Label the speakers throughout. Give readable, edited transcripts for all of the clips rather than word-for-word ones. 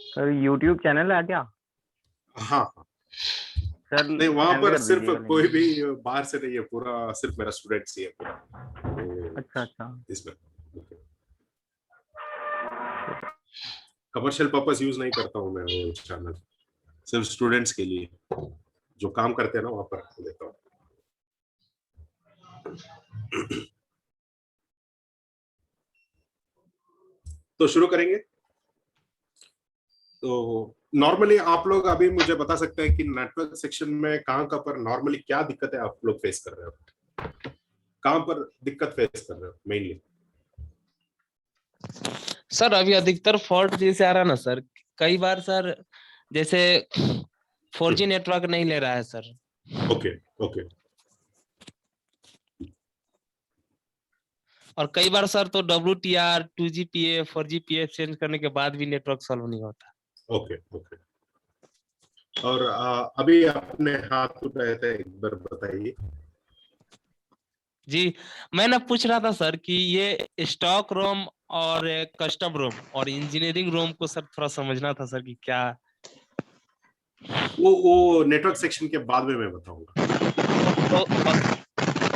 Speaker 1: Sir YouTube channel है क्या?
Speaker 2: हाँ हाँ,
Speaker 1: सर
Speaker 2: नहीं वहां
Speaker 1: सेंड
Speaker 2: पर
Speaker 1: कर
Speaker 2: सिर्फ
Speaker 1: दीजिएगा
Speaker 2: कोई
Speaker 1: लिंक।
Speaker 2: भी बाहर से नहीं है, पूरा सिर्फ मेरा स्टूडेंट्स ही है पूरा, तो
Speaker 1: अच्छा अच्छा।
Speaker 2: इसमें कमर्शियल पर्पस यूज नहीं करता हूँ मैं वो चैनल, सिर्फ स्टूडेंट्स के लिए जो काम करते हैं ना वहां पर देता हूँ। तो शुरू करेंगे। तो नॉर्मली आप लोग अभी मुझे बता सकते हैं कि नेटवर्क सेक्शन में कहाँ का पर नॉर्मली क्या दिक्कत है आप लोग फेस कर रहे हो, कहाँ पर दिक्कत फेस कर रहे हो मेनली?
Speaker 3: सर अभी अधिकतर फॉल्ट जैसे आ रहा ना सर, कई बार सर जैसे 4G नेटवर्क नहीं ले रहा है सर।
Speaker 2: Okay okay.
Speaker 3: और कई बार सर तो WTR 2GPA 4GPA चेंज करने के बाद भी नेटवर्क सॉल्व नहीं होता।
Speaker 2: Okay okay. और अभी आपने हाथ उठाए थे, एक बार बताइए।
Speaker 3: जी, मैं ना पूछ रहा था सर कि ये स्टॉक रोम और कस्टम रोम और इंजीनियरिंग रोम को सर थोड़ा समझना था सर कि क्या।
Speaker 2: वो नेटवर्क सेक्शन के बाद में मैं बताऊंगा।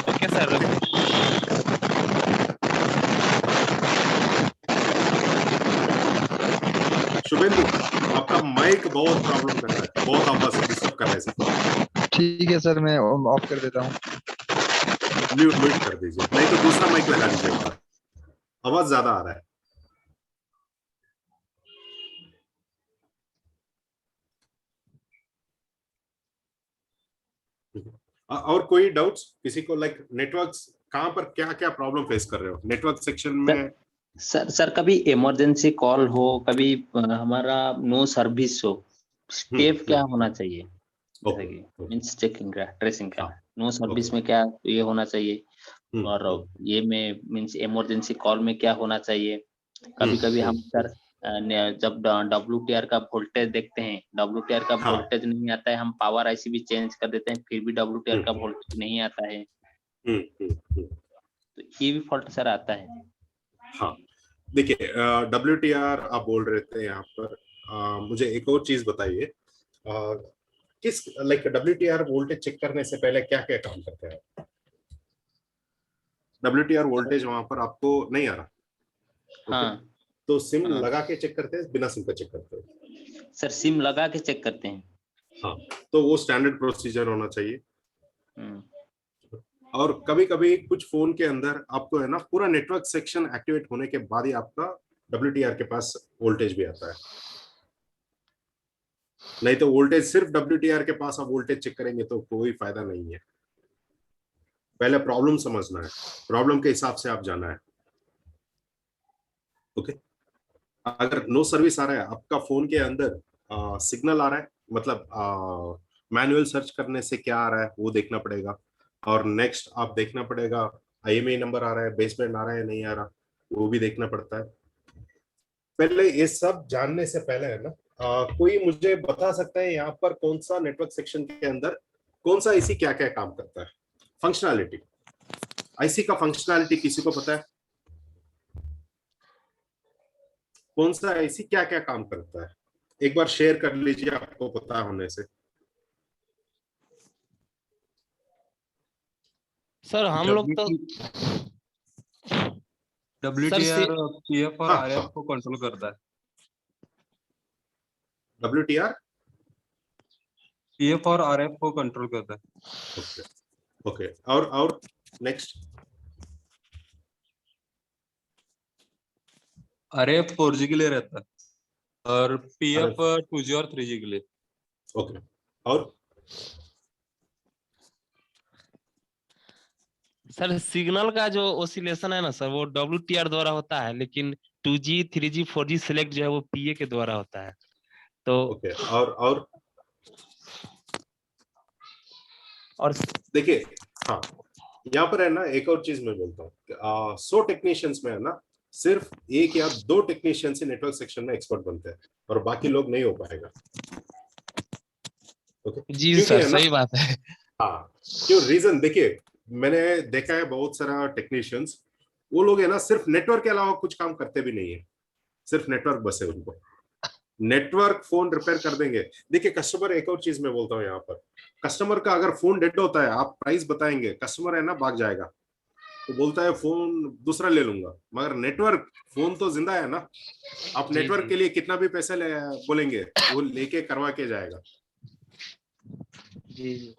Speaker 3: Okay sir.
Speaker 2: शुभेंदु, आपका माइक बहुत प्रॉब्लम कर रहा है, बहुत आवाज डिस्टर्ब कर रहा है सर।
Speaker 4: ठीक है सर, मैं ऑफ कर देता हूँ।
Speaker 2: म्यूट म्यूट कर दीजिए, नहीं तो दूसरा माइक लगा लीजिए, आवाज ज्यादा आ रहा है। और कोई डाउट्स किसी को, लाइक नेटवर्क्स कहाँ पर क्या क्या प्रॉब्लम फेस कर रहे हो नेटवर्क सेक्शन में?
Speaker 5: सर कभी इमरजेंसी कॉल हो, कभी हमारा नो सर्विस हो, स्टेप क्या होना चाहिए? जैसे कि मींस चेकिंग का, ट्रेसिंग का, नो सर्विस में क्या ये होना चाहिए, और ये में मींस इमरजेंसी कॉल में क्या होना चाहिए? कभी कभी हम सर जब WTR का वोल्टेज देखते हैं, WTR का वोल्टेज नहीं आता है, हम पावर IC भी चेंज कर देते हैं, फिर भी WTR का वोल्टेज नहीं आता है, तो ये भी फॉल्ट सर आता है।
Speaker 2: हाँ देखिए, WTR आप बोल रहे थे यहाँ पर, मुझे एक और चीज बताइए, किस लाइक WTR वोल्टेज चेक करने से पहले क्या क्या काम करते हैं? WTR वोल्टेज वहां पर आपको नहीं आ रहा,
Speaker 5: हाँ
Speaker 2: तो सिम लगा के चेक करते हैं, बिना सिम का चेक करते हैं?
Speaker 5: सर सिम लगा के चेक करते हैं।
Speaker 2: हाँ, तो वो स्टैंडर्ड प्रोसीजर होना चाहिए। और कभी कभी कुछ फोन के अंदर आपको है ना पूरा नेटवर्क सेक्शन एक्टिवेट होने के बाद ही आपका WTR के पास वोल्टेज भी आता है, नहीं तो वोल्टेज सिर्फ WTR के पास आप वोल्टेज चेक करेंगे तो कोई फायदा नहीं है। पहले प्रॉब्लम समझना है, प्रॉब्लम के हिसाब से आप जाना है। ओके, अगर नो सर्विस आ रहा है आपका फोन के अंदर, सिग्नल आ रहा है, मतलब मैनुअल सर्च करने से क्या आ रहा है वो देखना पड़ेगा, और नेक्स्ट आप देखना पड़ेगा IMEI नंबर आ रहा है, बेसबैंड आ रहा है नहीं आ रहा, वो भी देखना पड़ता है। पहले ये सब जानने से पहले है ना, कोई मुझे बता सकता है यहाँ पर कौन सा नेटवर्क सेक्शन के अंदर कौन सा IC क्या क्या काम करता है? फंक्शनैलिटी, IC का फंक्शनैलिटी किसी को पता है? कौन सा IC क्या क्या काम करता है? एक बार शेयर कर लीजिए आपको पता होने से।
Speaker 3: सर हम लोग तो
Speaker 6: WTR PF और RF को कंट्रोल करता है।
Speaker 2: WTR
Speaker 6: PF और RF को कंट्रोल करता है।
Speaker 2: ओके ओके, और नेक्स्ट?
Speaker 6: RF 4G के लिए रहता है और PF 2G और 3G के लिए।
Speaker 2: ओके, और
Speaker 3: सर सिग्नल का जो ओसिलेशन है ना सर, वो WTR द्वारा होता है, लेकिन 2G 3G 4G सिलेक्ट जो है वो PA के द्वारा होता है। तो
Speaker 2: ओके, और देखिए, हाँ यहाँ पर है ना एक और चीज मैं बोलता हूँ, 100 टेक्नीशियंस में है ना सिर्फ 1 या 2 टेक्नीशियंस ही नेटवर्क सेक्शन में एक्सपर्ट बनते हैं, और बाकी लोग नहीं हो पाएगा। ओके
Speaker 3: जी सर, सही बात है।
Speaker 2: हाँ, क्यों रीजन देखिए, मैंने देखा है बहुत सारा टेक्नीशियंस, वो लोग है ना सिर्फ नेटवर्क के अलावा कुछ काम करते भी नहीं है, सिर्फ नेटवर्क बस है उनको, नेटवर्क फोन रिपेयर कर देंगे। देखिए कस्टमर, एक और चीज मैं बोलता हूँ यहाँ पर, कस्टमर का अगर फोन डेड होता है, आप प्राइस बताएंगे, कस्टमर है ना भाग जाएगा, तो बोलता है फोन दूसरा ले लूंगा, मगर नेटवर्क, फोन तो जिंदा है ना, आप
Speaker 3: जी,
Speaker 2: नेटवर्क
Speaker 3: जी।
Speaker 2: के लिए कितना भी पैसा बोलेंगे वो लेके करवा के जाएगा।
Speaker 3: जी, जी।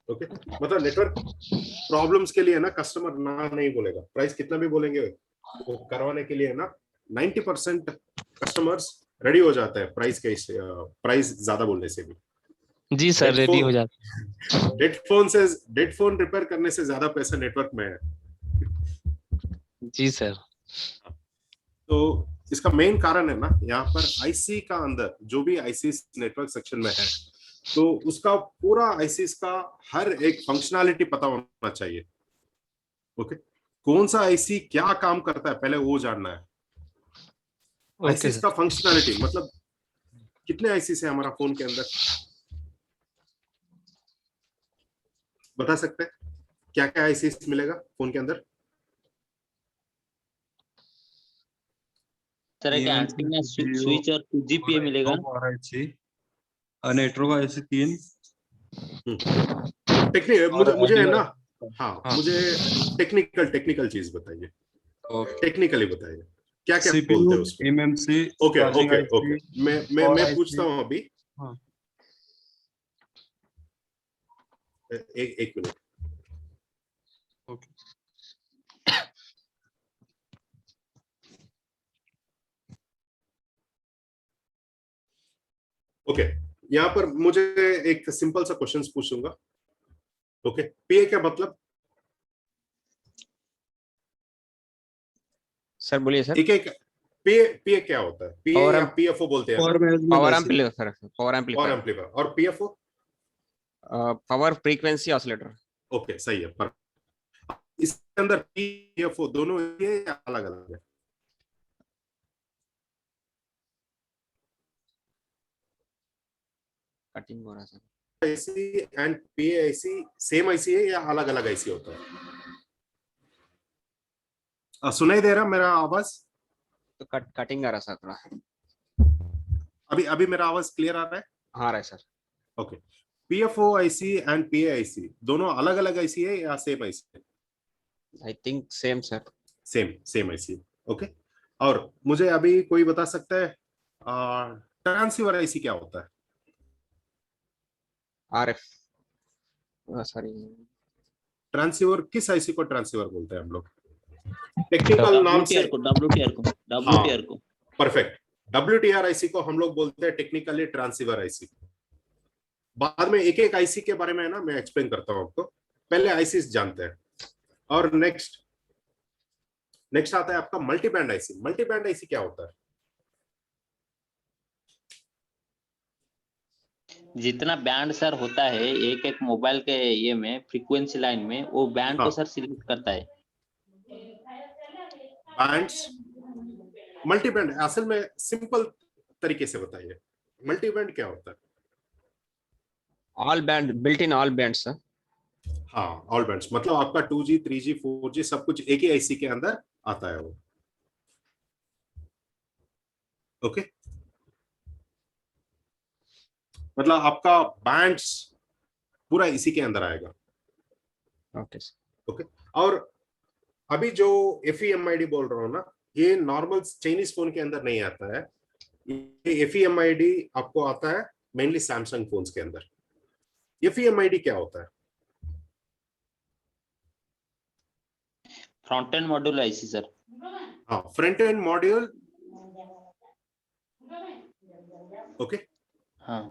Speaker 2: ओके, मतलब नेटवर्क प्रॉब्लम्स के लिए ना कस्टमर ना नहीं बोलेगा, प्राइस कितना भी बोलेंगे वो करवाने के लिए ना 90% कस्टमर्स रेडी हो जाता है प्राइस के, प्राइस ज्यादा बोलने से भी।
Speaker 3: जी सर, रेडी हो जाता।
Speaker 2: डेड फोन रिपेयर करने से ज्यादा पैसा नेटवर्क में है।
Speaker 3: जी सर।
Speaker 2: तो इसका मेन कारण है ना, यहाँ पर आईसी का अंदर जो भी आईसी नेटवर्क सेक्शन में है, तो उसका पूरा आईसी का हर एक फंक्शनैलिटी पता होना चाहिए। ओके, कौन सा आईसी क्या काम करता है पहले वो जानना है।
Speaker 3: Okay
Speaker 2: IC
Speaker 3: sir.
Speaker 2: का फंक्शनैलिटी मतलब कितने आईसी है हमारा फोन के अंदर, बता सकते हैं क्या क्या आईसी मिलेगा फोन के अंदर?
Speaker 5: सर क्या एंटीना स्विच और 2GPA मिलेगा?
Speaker 6: नेटवर्क आईसी 3
Speaker 2: टेक्निक मुझे है ना, हाँ
Speaker 6: हाँ।
Speaker 2: मुझे टेक्निकल चीज बताइए, टेक्निकली बताइए क्या क्या
Speaker 6: CPU,
Speaker 2: बोलते हैं उसमें।
Speaker 6: MMC,
Speaker 2: okay
Speaker 6: charging
Speaker 2: okay
Speaker 6: IC,
Speaker 2: okay, मैं
Speaker 6: और IC,
Speaker 2: पूछता हूँ अभी।
Speaker 6: हाँ।
Speaker 2: एक मिनट।
Speaker 6: ओके।
Speaker 2: ओके, यहाँ पर मुझे एक सिंपल सा क्वेश्चन पूछूंगा। ओके, पीए क्या मतलब?
Speaker 1: सर बोलिए सर।
Speaker 2: एक एक पीए क्या होता है? पीए
Speaker 1: Power
Speaker 2: या
Speaker 1: amp-
Speaker 2: पीएफओ बोलते हैं,
Speaker 1: पावर एम्पलीफायर सर, पावर
Speaker 2: और
Speaker 1: एम्पलीफायर,
Speaker 2: एम्पलीफायर। और PFO
Speaker 1: power frequency oscillator.
Speaker 2: Okay सही है। पर इसके अंदर पीएफओ दोनों ये या अलग अलग है?
Speaker 1: कटिंग हो रहा है sir.
Speaker 2: IC and PA IC same IC है या अलग अलग आईसी होता है? सुनाई दे रहा मेरा आवाज?
Speaker 1: तो कटिंग आ रहा है सर थोड़ा।
Speaker 2: अभी अभी मेरा आवाज क्लियर आ रहा है?
Speaker 1: हाँ आ रहा है sir.
Speaker 2: Okay, PFO IC and PA IC दोनों अलग अलग आईसी है या सेम आईसी है?
Speaker 1: I think same sir.
Speaker 2: Same IC. Okay, और मुझे अभी कोई बता सकता है ट्रांसीवर आईसी क्या होता है?
Speaker 1: आरएफ, सॉरी,
Speaker 2: ट्रांसीवर किस आईसी को ट्रांसीवर बोलते हैं हम लोग टेक्निकल नाम से?
Speaker 5: WTR को
Speaker 2: परफेक्ट, WTR आईसी को हम लोग बोलते हैं टेक्निकली ट्रांसीवर आईसी। बाद में एक एक आईसी के बारे में है ना मैं एक्सप्लेन करता हूं आपको, पहले आईसी जानते हैं। और नेक्स्ट आता है आपका मल्टीबैंड आईसी। मल्टीबैंड आईसी क्या होता है?
Speaker 5: जितना बैंड सर होता है एक एक मोबाइल के ये में फ्रीक्वेंसी लाइन में, वो बैंड
Speaker 2: हाँ।
Speaker 5: को सर सिलेक्ट करता है।
Speaker 2: बैंड्स, मल्टीबैंड असल में सिंपल तरीके से बताइए, मल्टीबैंड क्या होता है?
Speaker 1: All band, built in all band sir.
Speaker 2: हाँ, ऑल बैंड्स मतलब आपका 2G 3G 4G सब कुछ एक ही आईसी के अंदर आता है वो। ओके, मतलब आपका बैंड्स पूरा इसी के अंदर आएगा।
Speaker 1: Okay sir.
Speaker 2: ओके, और अभी जो FEMID बोल रहा हूं ना, ये नॉर्मल चाइनीज फोन के अंदर नहीं आता है। ये FEMID आपको आता है मेनली सैमसंग फोन्स के अंदर। FEMID क्या होता है?
Speaker 5: Front end module IC sir.
Speaker 2: हाँ, फ्रंट एंड मॉड्यूल। ओके,
Speaker 5: हाँ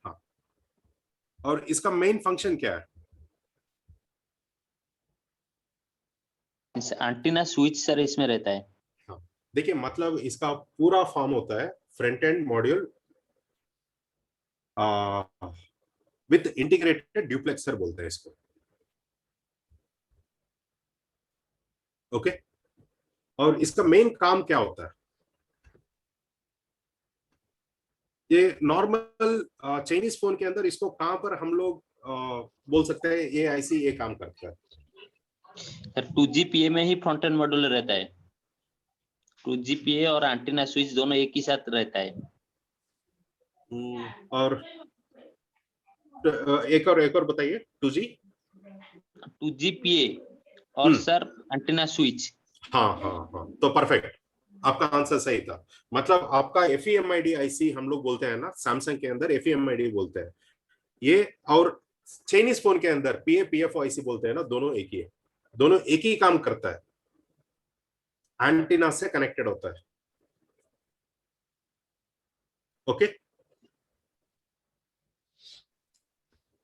Speaker 2: हाँ, और इसका मेन फंक्शन क्या है?
Speaker 5: एंटीना स्विच सर इसमें रहता है।
Speaker 2: हाँ, देखिए मतलब इसका पूरा फॉर्म होता है front end module with integrated duplexer बोलते हैं इसको। ओके, और इसका मेन काम क्या होता है? ये नॉर्मल चाइनीज फोन के अंदर इसको कहां पर हम लोग बोल सकते हैं ये आईसी ये काम करता है?
Speaker 5: सर 2GPA में ही फ्रंट एंड मॉड्यूल रहता है। 2GPA और एंटीना स्विच दोनों एक ही साथ रहता है।
Speaker 2: और एक और बताइए 2G
Speaker 5: 2GPA और सर एंटीना स्विच।
Speaker 2: हाँ तो परफेक्ट, आपका आंसर सही था। मतलब आपका FEMID IC हम लोग बोलते हैं ना, सैमसंग के अंदर FEMID बोलते हैं ये, और चाइनीज फोन के अंदर PA/PFO IC बोलते हैं ना, दोनों एक ही है, दोनों एक ही काम करता है, एंटीना से कनेक्टेड होता है। ओके,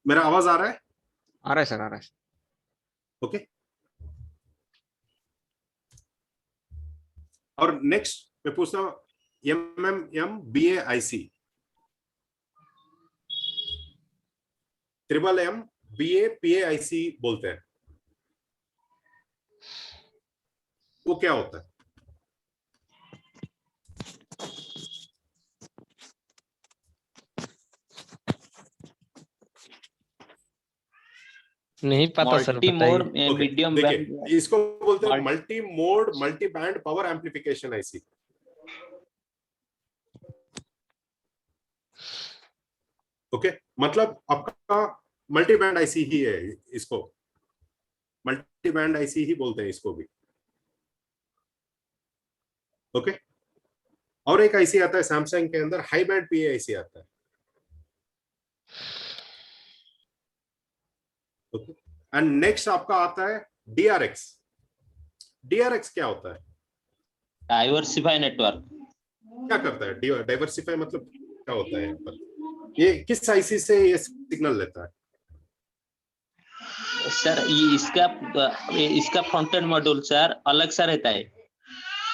Speaker 2: मेरा आवाज आ रहा है?
Speaker 1: आ रहा है सर, आ रहा है।
Speaker 2: ओके, और नेक्स्ट मैं पूछता हूं MMM/BA IC, MMM/BA/PA IC बोलते हैं, वो क्या होता है?
Speaker 3: नहीं पता सर,
Speaker 5: मल्टी मोड
Speaker 3: बताइए।
Speaker 5: मीडियम
Speaker 2: देखिए,
Speaker 5: बैंड।
Speaker 2: इसको बोलते हैं multi mode multi band power amplification IC। Okay, मतलब आपका मल्टी बैंड IC ही है, इसको मल्टी बैंड IC ही बोलते हैं इसको भी। ओके, और एक IC आता है सैमसंग के अंदर, हाई बैंड PA IC आता है। ओके, एंड नेक्स्ट आपका आता है DRX। DRX क्या होता है?
Speaker 5: Diversify network.
Speaker 2: क्या करता है डाइवर्सिफाई, मतलब क्या होता है यहाँ पर? ये किस IC से ये सिग्नल लेता है?
Speaker 5: सर ये इसका फ्रंट एंड मॉड्यूल सर अलग सा रहता है।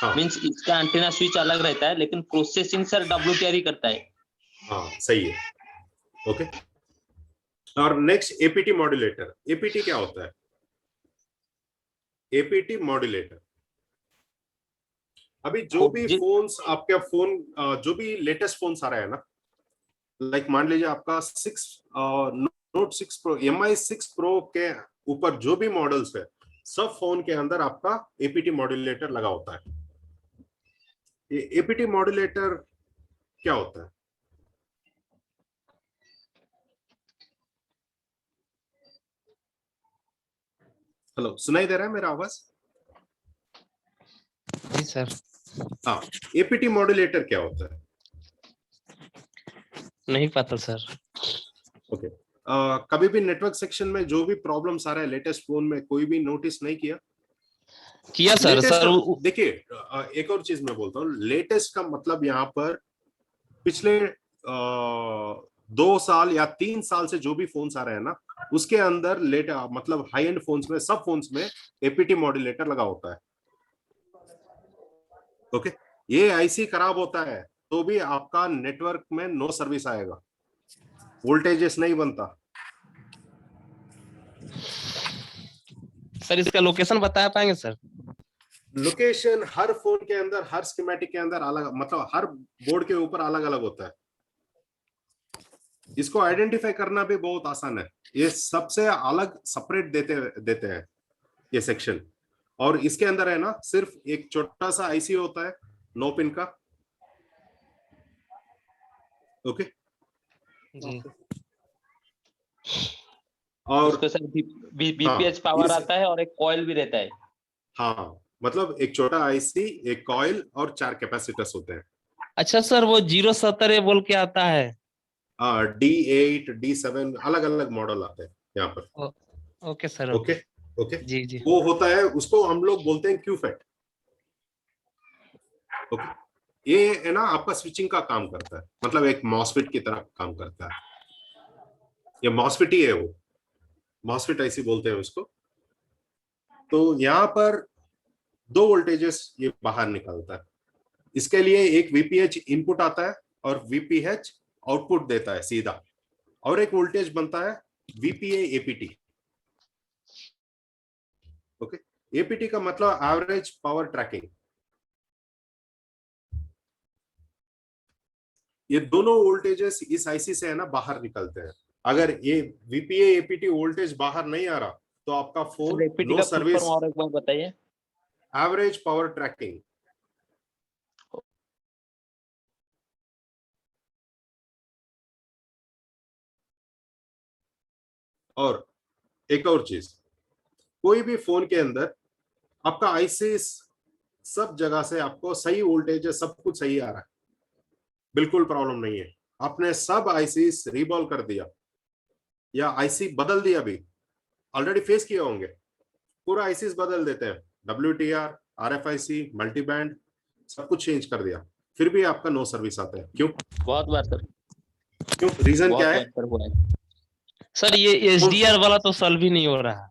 Speaker 2: हाँ
Speaker 5: मींस इसका एंटीना स्विच अलग रहता है, लेकिन प्रोसेसिंग सर WTR ही करता है।
Speaker 2: हाँ सही है। ओके, और नेक्स्ट APT मॉड्यूलेटर। APT क्या होता है? APT मॉड्यूलेटर, अभी जो भी फोन्स आपके फोन, जो भी लेटेस्ट फोन्स आ रहा है ना, लाइक मान लीजिए आपका 6 Note 6 Pro, MI 6 Pro के ऊपर जो भी मॉडल्स है, सब फोन के अंदर आपका APT मॉड्यूलेटर लगा होता है। ये APT मॉड्यूलेटर क्या होता है? हेलो, सुनाई दे रहा है मेरा आवाज?
Speaker 3: जी सर।
Speaker 2: हाँ, APT मॉड्यूलेटर क्या होता है?
Speaker 3: नहीं पता सर।
Speaker 2: ओके, कभी भी नेटवर्क सेक्शन में जो भी प्रॉब्लम्स आ रहा है लेटेस्ट फोन में, कोई भी नोटिस नहीं किया?
Speaker 3: सर
Speaker 2: देखिए, एक और चीज मैं बोलता हूँ, लेटेस्ट का मतलब यहाँ पर पिछले 2 साल या 3 साल से जो भी फोन्स आ रहे हैं ना, उसके अंदर मतलब हाई एंड फोन्स में, सब फोन्स में APT मॉड्यूलेटर लगा होता है। ओके, ये IC खराब होता है तो भी आपका नेटवर्क में नो सर्विस आएगा, वोल्टेजेस नहीं बनता।
Speaker 3: सर इसका लोकेशन बता पाएंगे सर?
Speaker 2: लोकेशन हर फोन के अंदर, हर स्कीमेटिक के अंदर अलग, मतलब हर बोर्ड के ऊपर अलग अलग होता है। इसको आइडेंटिफाई करना भी बहुत आसान है, ये सबसे अलग सेपरेट देते हैं ये सेक्शन। और इसके अंदर है ना, सिर्फ एक छोटा सा IC होता है 9 पिन का। ओके
Speaker 5: जी,
Speaker 2: और
Speaker 5: उसको सर BPH पावर आता है और एक कॉइल भी रहता है।
Speaker 2: हाँ, मतलब एक छोटा IC, एक कॉइल और 4 कैपेसिटर्स होते हैं।
Speaker 3: अच्छा सर, वो 070 बोल के आता है।
Speaker 2: D8 D7 अलग अलग मॉडल आते हैं यहाँ पर।
Speaker 3: Okay sir.
Speaker 2: ओके ओके,
Speaker 3: जी जी।
Speaker 2: वो होता है, उसको हम लोग बोलते हैं QFET। ओके, ये है ना आपका स्विचिंग का काम करता है, मतलब एक मॉसफेट की तरह काम करता है। ये मॉसफेट ही है, वो मॉसफेट IC बोलते हैं उसको। तो यहाँ पर 2 वोल्टेजेस ये बाहर निकलता है। इसके लिए एक VPH इनपुट आता है और VPH आउटपुट देता है सीधा, और एक वोल्टेज बनता है VPA APT। ओके, APT का मतलब एवरेज पावर ट्रैकिंग। ये दोनों वोल्टेजेस इस IC से है ना बाहर निकलते हैं। अगर ये VPA APT वोल्टेज बाहर नहीं आ रहा तो आपका फोन
Speaker 5: APT
Speaker 2: नो
Speaker 5: का
Speaker 2: सर्विस।
Speaker 5: और एक बार बताइए।
Speaker 2: एवरेज पावर ट्रैकिंग, और एक और चीज, कोई भी फोन के अंदर आपका आईसी सब जगह से आपको सही वोल्टेज है, सब कुछ सही आ रहा है, बिल्कुल प्रॉब्लम नहीं है। आपने सब आईसी रिबॉल कर दिया या आईसी बदल दिया, भी ऑलरेडी फेस किए होंगे, पूरा आईसी बदल देते हैं, WTR, RFIC, मल्टीबैंड सब कुछ चेंज कर दिया, फिर भी आपका नो सर्विस आता है। क्यों?
Speaker 5: बहुत बार सर,
Speaker 2: क्यों? रीजन
Speaker 5: बहुत
Speaker 2: क्या है?
Speaker 5: बार सर हुआ है।
Speaker 3: सर ये एचडीआर वाला तो सॉल्व ही नहीं हो रहा है।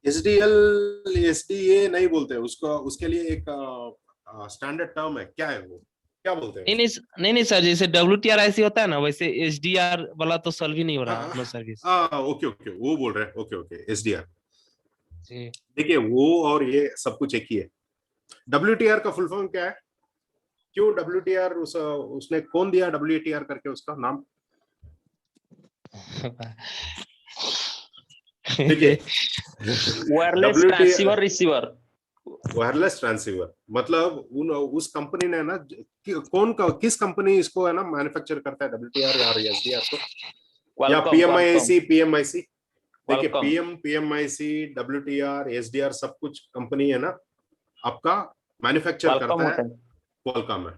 Speaker 2: SDA नहीं बोलते उसको, उसके लिए एक स्टैंडर्ड टर्म है, क्या है वो, क्या बोलते हैं?
Speaker 3: नहीं सर, जैसे WTR ऐसी होता है ना, वैसे एचडीआर वाला तो सॉल्व ही नहीं हो रहा नो सर्विस।
Speaker 2: ओके ओके, वो बोल रहे हैं, ओके ओके, SDR।
Speaker 3: जी
Speaker 2: देखिए वो और ये सब कुछ एक ही है। WTR का फुल फॉर्म क्या है? क्यों WTR, उसने कौन दिया WTR करके उसका नाम? देखिए
Speaker 5: wireless transceiver receiver,
Speaker 2: wireless transceiver मतलब उस कंपनी ने ना, किस कंपनी इसको है ना मैन्युफैक्चर करता है WTR या SDR को, या PMIC। देखिए PMIC, WTR, SDR सब कुछ कंपनी है ना आपका मैन्युफैक्चर करता है, क्वालकॉम है।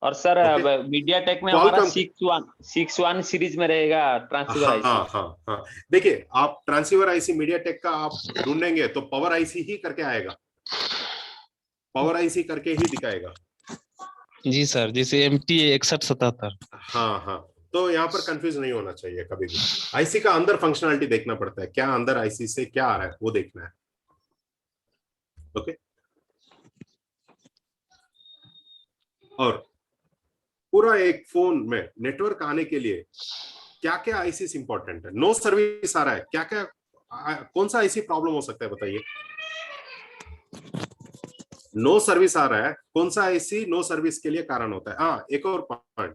Speaker 5: और सर मीडियाटेक में हमारा 6.1 सीरीज में रहेगा ट्रांसीवर आईसी।
Speaker 2: हाँ। देखिए आप ट्रांसीवर आईसी मीडियाटेक का आप ढूंढेंगे तो पावर आईसी ही करके आएगा, पावर आईसी करके ही दिखाएगा।
Speaker 3: जी सर, जैसे MT 6177।
Speaker 2: हाँ, तो यहाँ पर कंफ्यूज नहीं होना चाहिए कभी भी। आईसी का अंदर फंक्शनलिटी देखना पड़ता है, क्या अंदर आईसी से क्या आ रहा है वो देखना है। ओके, और पूरा एक फोन में नेटवर्क आने के लिए क्या क्या आईसी इंपॉर्टेंट है? नो सर्विस आ रहा है, क्या क्या कौन सा आईसी प्रॉब्लम हो सकता है बताइए? नो सर्विस आ रहा है, कौन सा आईसी नो सर्विस के लिए कारण होता है? हाँ, एक और पॉइंट,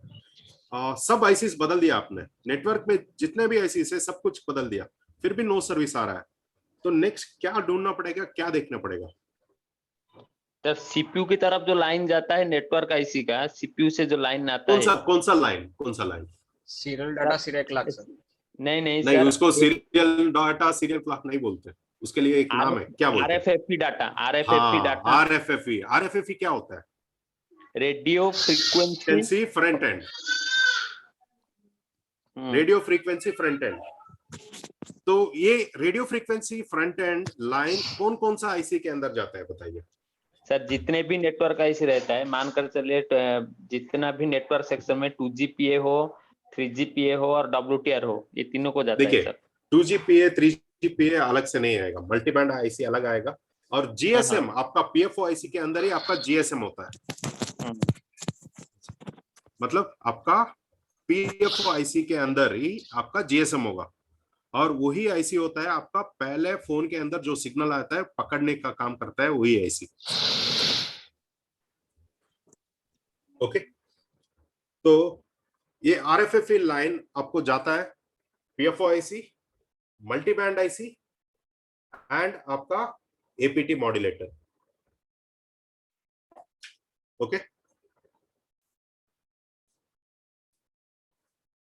Speaker 2: सब आईसीस बदल दिया आपने, नेटवर्क में जितने भी आईसीस है सब कुछ बदल दिया, फिर भी नो सर्विस आ रहा है, तो नेक्स्ट क्या ढूंढना पड़ेगा, क्या देखना पड़ेगा?
Speaker 5: जब सीपीयू की तरफ जो लाइन जाता है नेटवर्क आईसी का, सीपीयू से जो लाइन आता है,
Speaker 2: कौन सा line?
Speaker 1: Serial data, serial clock sir.
Speaker 5: नहीं
Speaker 2: नहीं,
Speaker 5: सर,
Speaker 2: उसको सीरियल डाटा, सीरियल क्लॉक नहीं बोलते, उसके लिए एक नाम है, क्या बोलते हैं?
Speaker 5: RFFE data.
Speaker 2: RFFE क्या होता है?
Speaker 5: Radio frequency
Speaker 2: front end, radio frequency front end. तो ये radio frequency front end line कौन सा आईसी के अंदर जाता है बताइए?
Speaker 5: सर जितने भी नेटवर्क आईसी रहता है, मानकर चलिए जितना भी नेटवर्क सेक्शन में 2GPA हो, 3GPA हो और WTR हो, ये तीनों को जाता है सर।
Speaker 2: 2GPA 3GPA अलग से नहीं आएगा, मल्टीबैंड आईसी अलग आएगा, और GSM आपका PFO आईसी के अंदर ही आपका GSM होता है। मतलब आपका PFO आईसी के अंदर ही आपका GSM होगा, और वही आईसी होता है आपका पहले फोन के अंदर जो सिग्नल आता है पकड़ने का काम करता है, वही आईसी। ओके, तो ये RFFE लाइन आपको जाता है PFO IC, multiband IC and आपका APT मॉड्यूलेटर। ओके,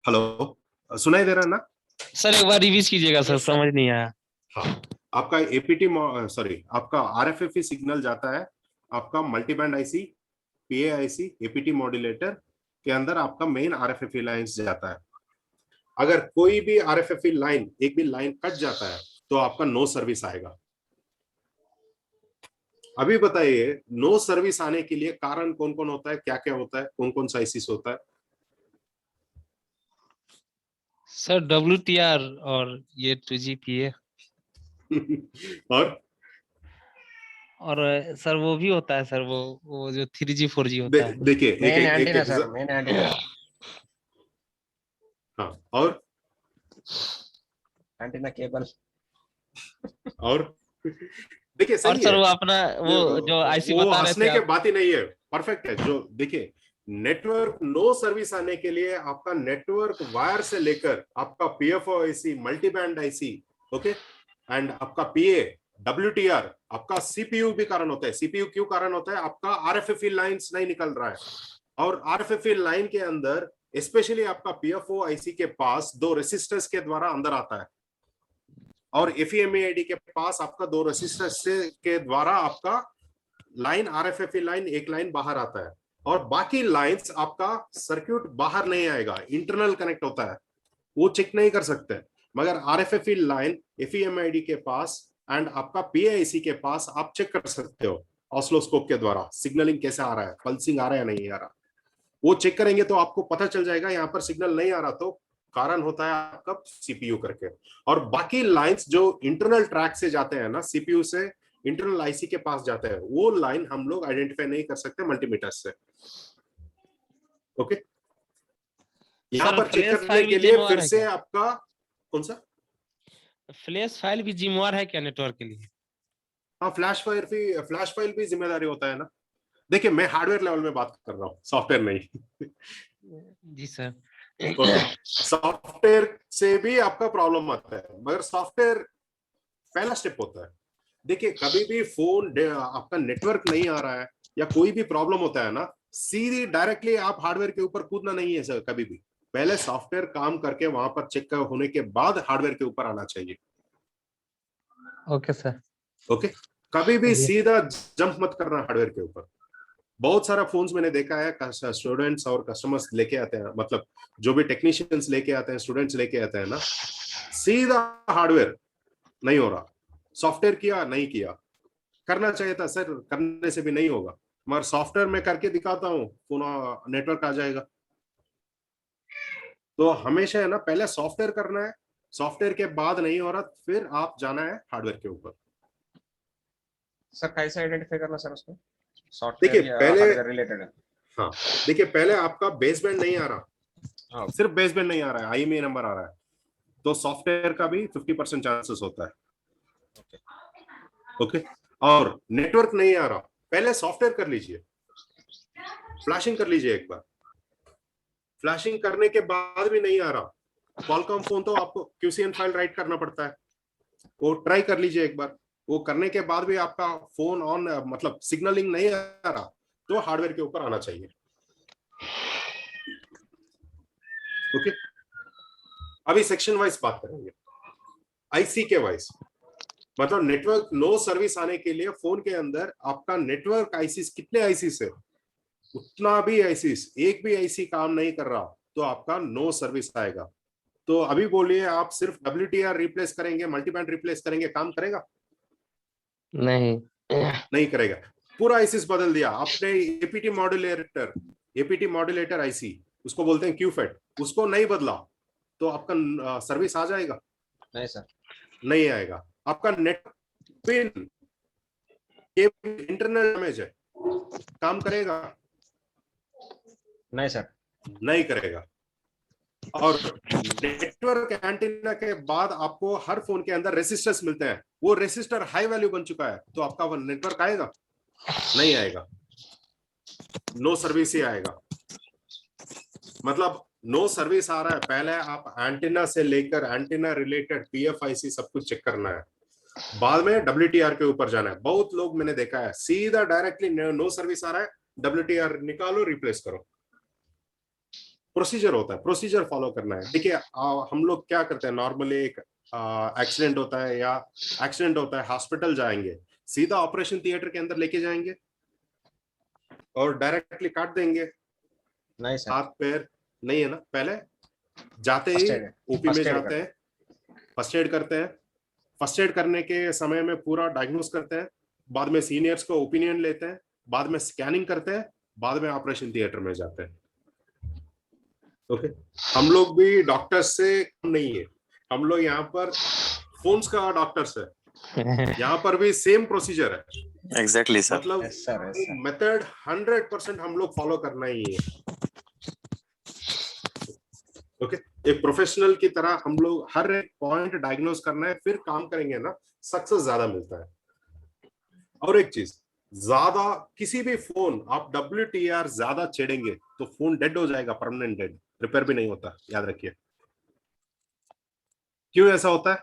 Speaker 2: हेलो, सुनाई दे रहा है ना
Speaker 3: सर? एक बार रिवीज कीजिएगा सर, समझ नहीं आया।
Speaker 2: हाँ, आपका आपका RFFE सिग्नल जाता है आपका multiband IC, PA IC, APT modulator के अंदर आपका मेन RFFE लाइंस जाता है। अगर कोई भी RFFE लाइन, एक भी लाइन कट जाता है तो आपका नो सर्विस आएगा। अभी बताइए, नो सर्विस आने के लिए कारण कौन कौन होता है, क्या क्या होता है, कौन सा आईसी होता है?
Speaker 3: सर WTR और ये 2GPA और सर वो भी होता है सर, वो जो 3G 4G होता है।
Speaker 2: देखिए
Speaker 1: main antenna sir, main antenna.
Speaker 2: हाँ, और
Speaker 1: एंटीना केबल।
Speaker 2: और देखिए सही
Speaker 3: और सर
Speaker 2: है,
Speaker 3: वो अपना वो जो आईसी बता रहे थे,
Speaker 2: हंसने के बात ही नहीं है, परफेक्ट है। जो देखिए, नेटवर्क नो सर्विस आने के लिए आपका नेटवर्क वायर से लेकर आपका PFO IC, multiband IC, okay, and आपका PA, WTR, आपका CPU भी कारण होता है। CPU क्यों कारण होता है? आपका RFFE लाइंस नहीं निकल रहा है, और RFFE लाइन के अंदर स्पेशली आपका पीएफओ आईसी के पास 2 रेसिस्टर्स के द्वारा अंदर आता है और एफईएमईआईडी के पास आपका 2 रेसिस्टर्स के द्वारा आपका लाइन आरएफएफई लाइन एक लाइन बाहर आता है और बाकी लाइंस आपका सर्किट बाहर नहीं आएगा, इंटरनल कनेक्ट होता है, वो चेक नहीं कर सकते। मगर आरएफएफई लाइन एफईएमईआईडी के पास एंड आपका पीआईसी के पास आप चेक कर सकते हो ऑसिलोस्कोप के द्वारा सिग्नलिंग कैसे आ रहा है, पल्सिंग आ रहा है या नहीं आ रहा। वो चेक करेंगे तो आपको पता चल जाएगा यहाँ पर सिग्नल नहीं आ रहा, तो कारण होता है आपका सीपीयू करके। और बाकी लाइंस जो इंटरनल ट्रैक से जाते हैं ना, सीपीयू से इंटरनल आईसी के पास जाते हैं, वो लाइन हम लोग आइडेंटिफाई नहीं कर सकते मल्टीमीटर से। ओके, यहाँ पर चेक करने के लिए फिर से आपका कौन सा
Speaker 3: फ्लैश फाइल भी जिम्मेवार है क्या नेटवर्क के लिए?
Speaker 2: हाँ, फ्लैश फाइल भी जिम्मेदारी होता है ना। देखिए, मैं हार्डवेयर लेवल में बात कर रहा हूँ, सॉफ्टवेयर नहीं।
Speaker 3: जी सर।
Speaker 2: सॉफ्टवेयर से भी आपका प्रॉब्लम आता है, मगर सॉफ्टवेयर पहला स्टेप होता है। देखिए, कभी भी फोन आपका नेटवर्क नहीं आ रहा है या कोई भी प्रॉब्लम होता है ना, सीधी डायरेक्टली आप हार्डवेयर के ऊपर कूदना नहीं है सर। कभी भी पहले सॉफ्टवेयर काम करके वहां पर चेक होने के बाद हार्डवेयर के ऊपर आना चाहिए।
Speaker 4: Okay sir.
Speaker 2: ओके, कभी भी सीधा जंप मत करना हार्डवेयर के ऊपर। बहुत सारा फोन्स मैंने देखा है, स्टूडेंट्स और कस्टमर्स लेके आते हैं, मतलब जो भी टेक्नीशियंस लेके आते हैं, स्टूडेंट्स लेके आते हैं ना, सीधा हार्डवेयर नहीं हो रहा, सॉफ्टवेयर किया नहीं किया। करना चाहिए था सर, करने से भी नहीं होगा, मगर सॉफ्टवेयर में करके दिखाता हूँ, पुनः नेटवर्क आ जाएगा। तो हमेशा है ना, पहले सॉफ्टवेयर करना है, सॉफ्टवेयर के बाद नहीं हो रहा फिर आप जाना है हार्डवेयर के ऊपर।
Speaker 1: सर कैसे आइडेंटिफाई करना सर उसको?
Speaker 2: देखिए पहले
Speaker 1: रिलेटेड है।
Speaker 2: हाँ, देखिए पहले आपका बेसबैंड नहीं आ रहा,
Speaker 1: हाँ,
Speaker 2: सिर्फ बेसबैंड नहीं आ रहा है, आईएमईआई नंबर आ रहा है, तो सॉफ्टवेयर का भी 50% चांसेस होता है। ओके, और नेटवर्क नहीं आ रहा, पहले सॉफ्टवेयर कर लीजिए, फ्लैशिंग कर लीजिए एक बार। फ्लैशिंग करने के बाद भी नहीं आ रहा, क्वालकॉम फोन तो आपको क्यूसीएन फाइल राइट करना पड़ता है, वो ट्राई कर लीजिए एक बार। वो करने के बाद भी आपका फोन ऑन, मतलब सिग्नलिंग नहीं आ रहा, तो हार्डवेयर के ऊपर आना चाहिए। ओके, अभी सेक्शन वाइज बात करेंगे, आईसी के वाइज। मतलब नेटवर्क नो सर्विस आने के लिए फोन के अंदर आपका नेटवर्क आईसी कितने आईसी है, उतना भी आईसी, एक भी आईसी काम नहीं कर रहा तो आपका नो सर्विस आएगा। तो अभी बोलिए, आप सिर्फ WTR रिप्लेस करेंगे, मल्टीबैंड रिप्लेस करेंगे, काम करेगा? नहीं करेगा। पूरा आईसीस बदल दिया आपने, एपीटी मॉड्यूलेटर आईसी, उसको बोलते हैं क्यूफेट, उसको नहीं बदला तो आपका सर्विस आ जाएगा?
Speaker 1: नहीं सर,
Speaker 2: नहीं आएगा। आपका नेट पिन इंटरनल डैमेज है, काम करेगा?
Speaker 1: नहीं सर,
Speaker 2: नहीं करेगा। और नेटवर्क एंटीना के बाद आपको हर फोन के अंदर रेसिस्टर्स मिलते हैं, वो रेसिस्टर हाई वैल्यू बन चुका है, तो आपका वो नेटवर्क आएगा? नहीं आएगा, नो सर्विस ही आएगा। मतलब नो सर्विस आ रहा है, पहले आप एंटीना से लेकर एंटीना रिलेटेड पीएफआईसी सब कुछ चेक करना है, बाद में WTR के ऊपर जाना है। बहुत लोग मैंने देखा है सीधा डायरेक्टली नो सर्विस आ रहा है, WTR निकालो रिप्लेस करो। प्रोसीजर होता है, प्रोसीजर फॉलो करना है। देखिए हम लोग क्या करते हैं, नॉर्मली एक एक्सीडेंट होता है या एक्सीडेंट होता है, हॉस्पिटल जाएंगे, सीधा ऑपरेशन थिएटर के अंदर लेके जाएंगे और डायरेक्टली काट देंगे?
Speaker 1: नहीं सर,
Speaker 2: हाथ पैर नहीं है ना, पहले जाते ही ओपी में जाते हैं, फर्स्ट एड करते हैं, फर्स्ट एड करने के समय में पूरा डायग्नोस करते हैं, बाद में सीनियर्स को ओपिनियन लेते हैं, बाद में स्कैनिंग करते हैं, बाद में ऑपरेशन थिएटर में जाते हैं। ओके, हम लोग भी डॉक्टर्स से कम नहीं है, हम लोग यहाँ पर फोन्स का डॉक्टर्स है, यहाँ पर भी सेम प्रोसीजर है।
Speaker 7: एग्जैक्टली सर,
Speaker 2: मतलब मेथड 100% हम लोग फॉलो करना ही है। ओके, एक प्रोफेशनल की तरह हम लोग हर एक पॉइंट डायग्नोस करना है, फिर काम करेंगे ना, सक्सेस ज्यादा मिलता है। और एक चीज, ज्यादा किसी भी फोन आप WTR ज्यादा छेड़ेंगे तो फोन डेड हो जाएगा, परमानेंट डेड, रिपेयर भी नहीं होता, याद रखिए। क्यों ऐसा होता है,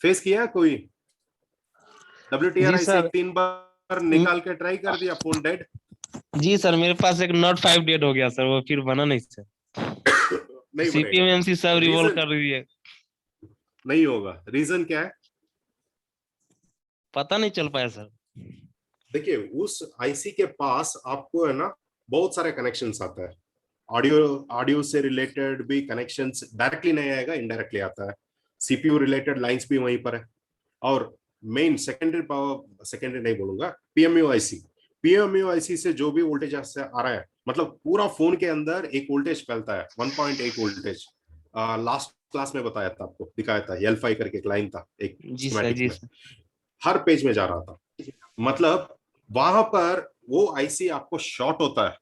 Speaker 2: फेस किया है कोई? WTR ऐसे 3 बार निकाल के ट्राई कर दिया, फोन डेड।
Speaker 3: जी सर, मेरे पास एक Note 5 डेड हो गया सर, वो फिर बना नहीं सर।
Speaker 2: नहीं बनेगा,
Speaker 3: सीपीएमएमसी सब रिवॉल्व
Speaker 2: Reason-
Speaker 3: कर रही है,
Speaker 2: नहीं होगा। रीजन क्या है?
Speaker 3: पता नहीं चल पाया सर।
Speaker 2: देखिए उस आईसी के पास आपको है ना बहुत सारे कनेक्शंस आता है। ऑडियो से रिलेटेड भी कनेक्शंस डायरेक्टली नहीं आएगा, इनडायरेक्टली आता है। सीपीयू रिलेटेड लाइंस भी वहीं पर है। और मेन सेकेंडरी पावर, सेकेंडरी नहीं बोलूंगा, पीएमयू आईसी से जो भी वोल्टेज आ रहा है, मतलब पूरा फोन के अंदर एक वोल्टेज फैलता है, 1.8 वोल्टेज। लास्ट क्लास में बताया था आपको, दिखाया था, L5 करके एक लाइन था एक
Speaker 3: जी सर,
Speaker 2: schematic
Speaker 3: जी
Speaker 2: में,
Speaker 3: सर।
Speaker 2: हर पेज में जा रहा था। मतलब वहां पर वो आईसी आपको शॉर्ट होता है,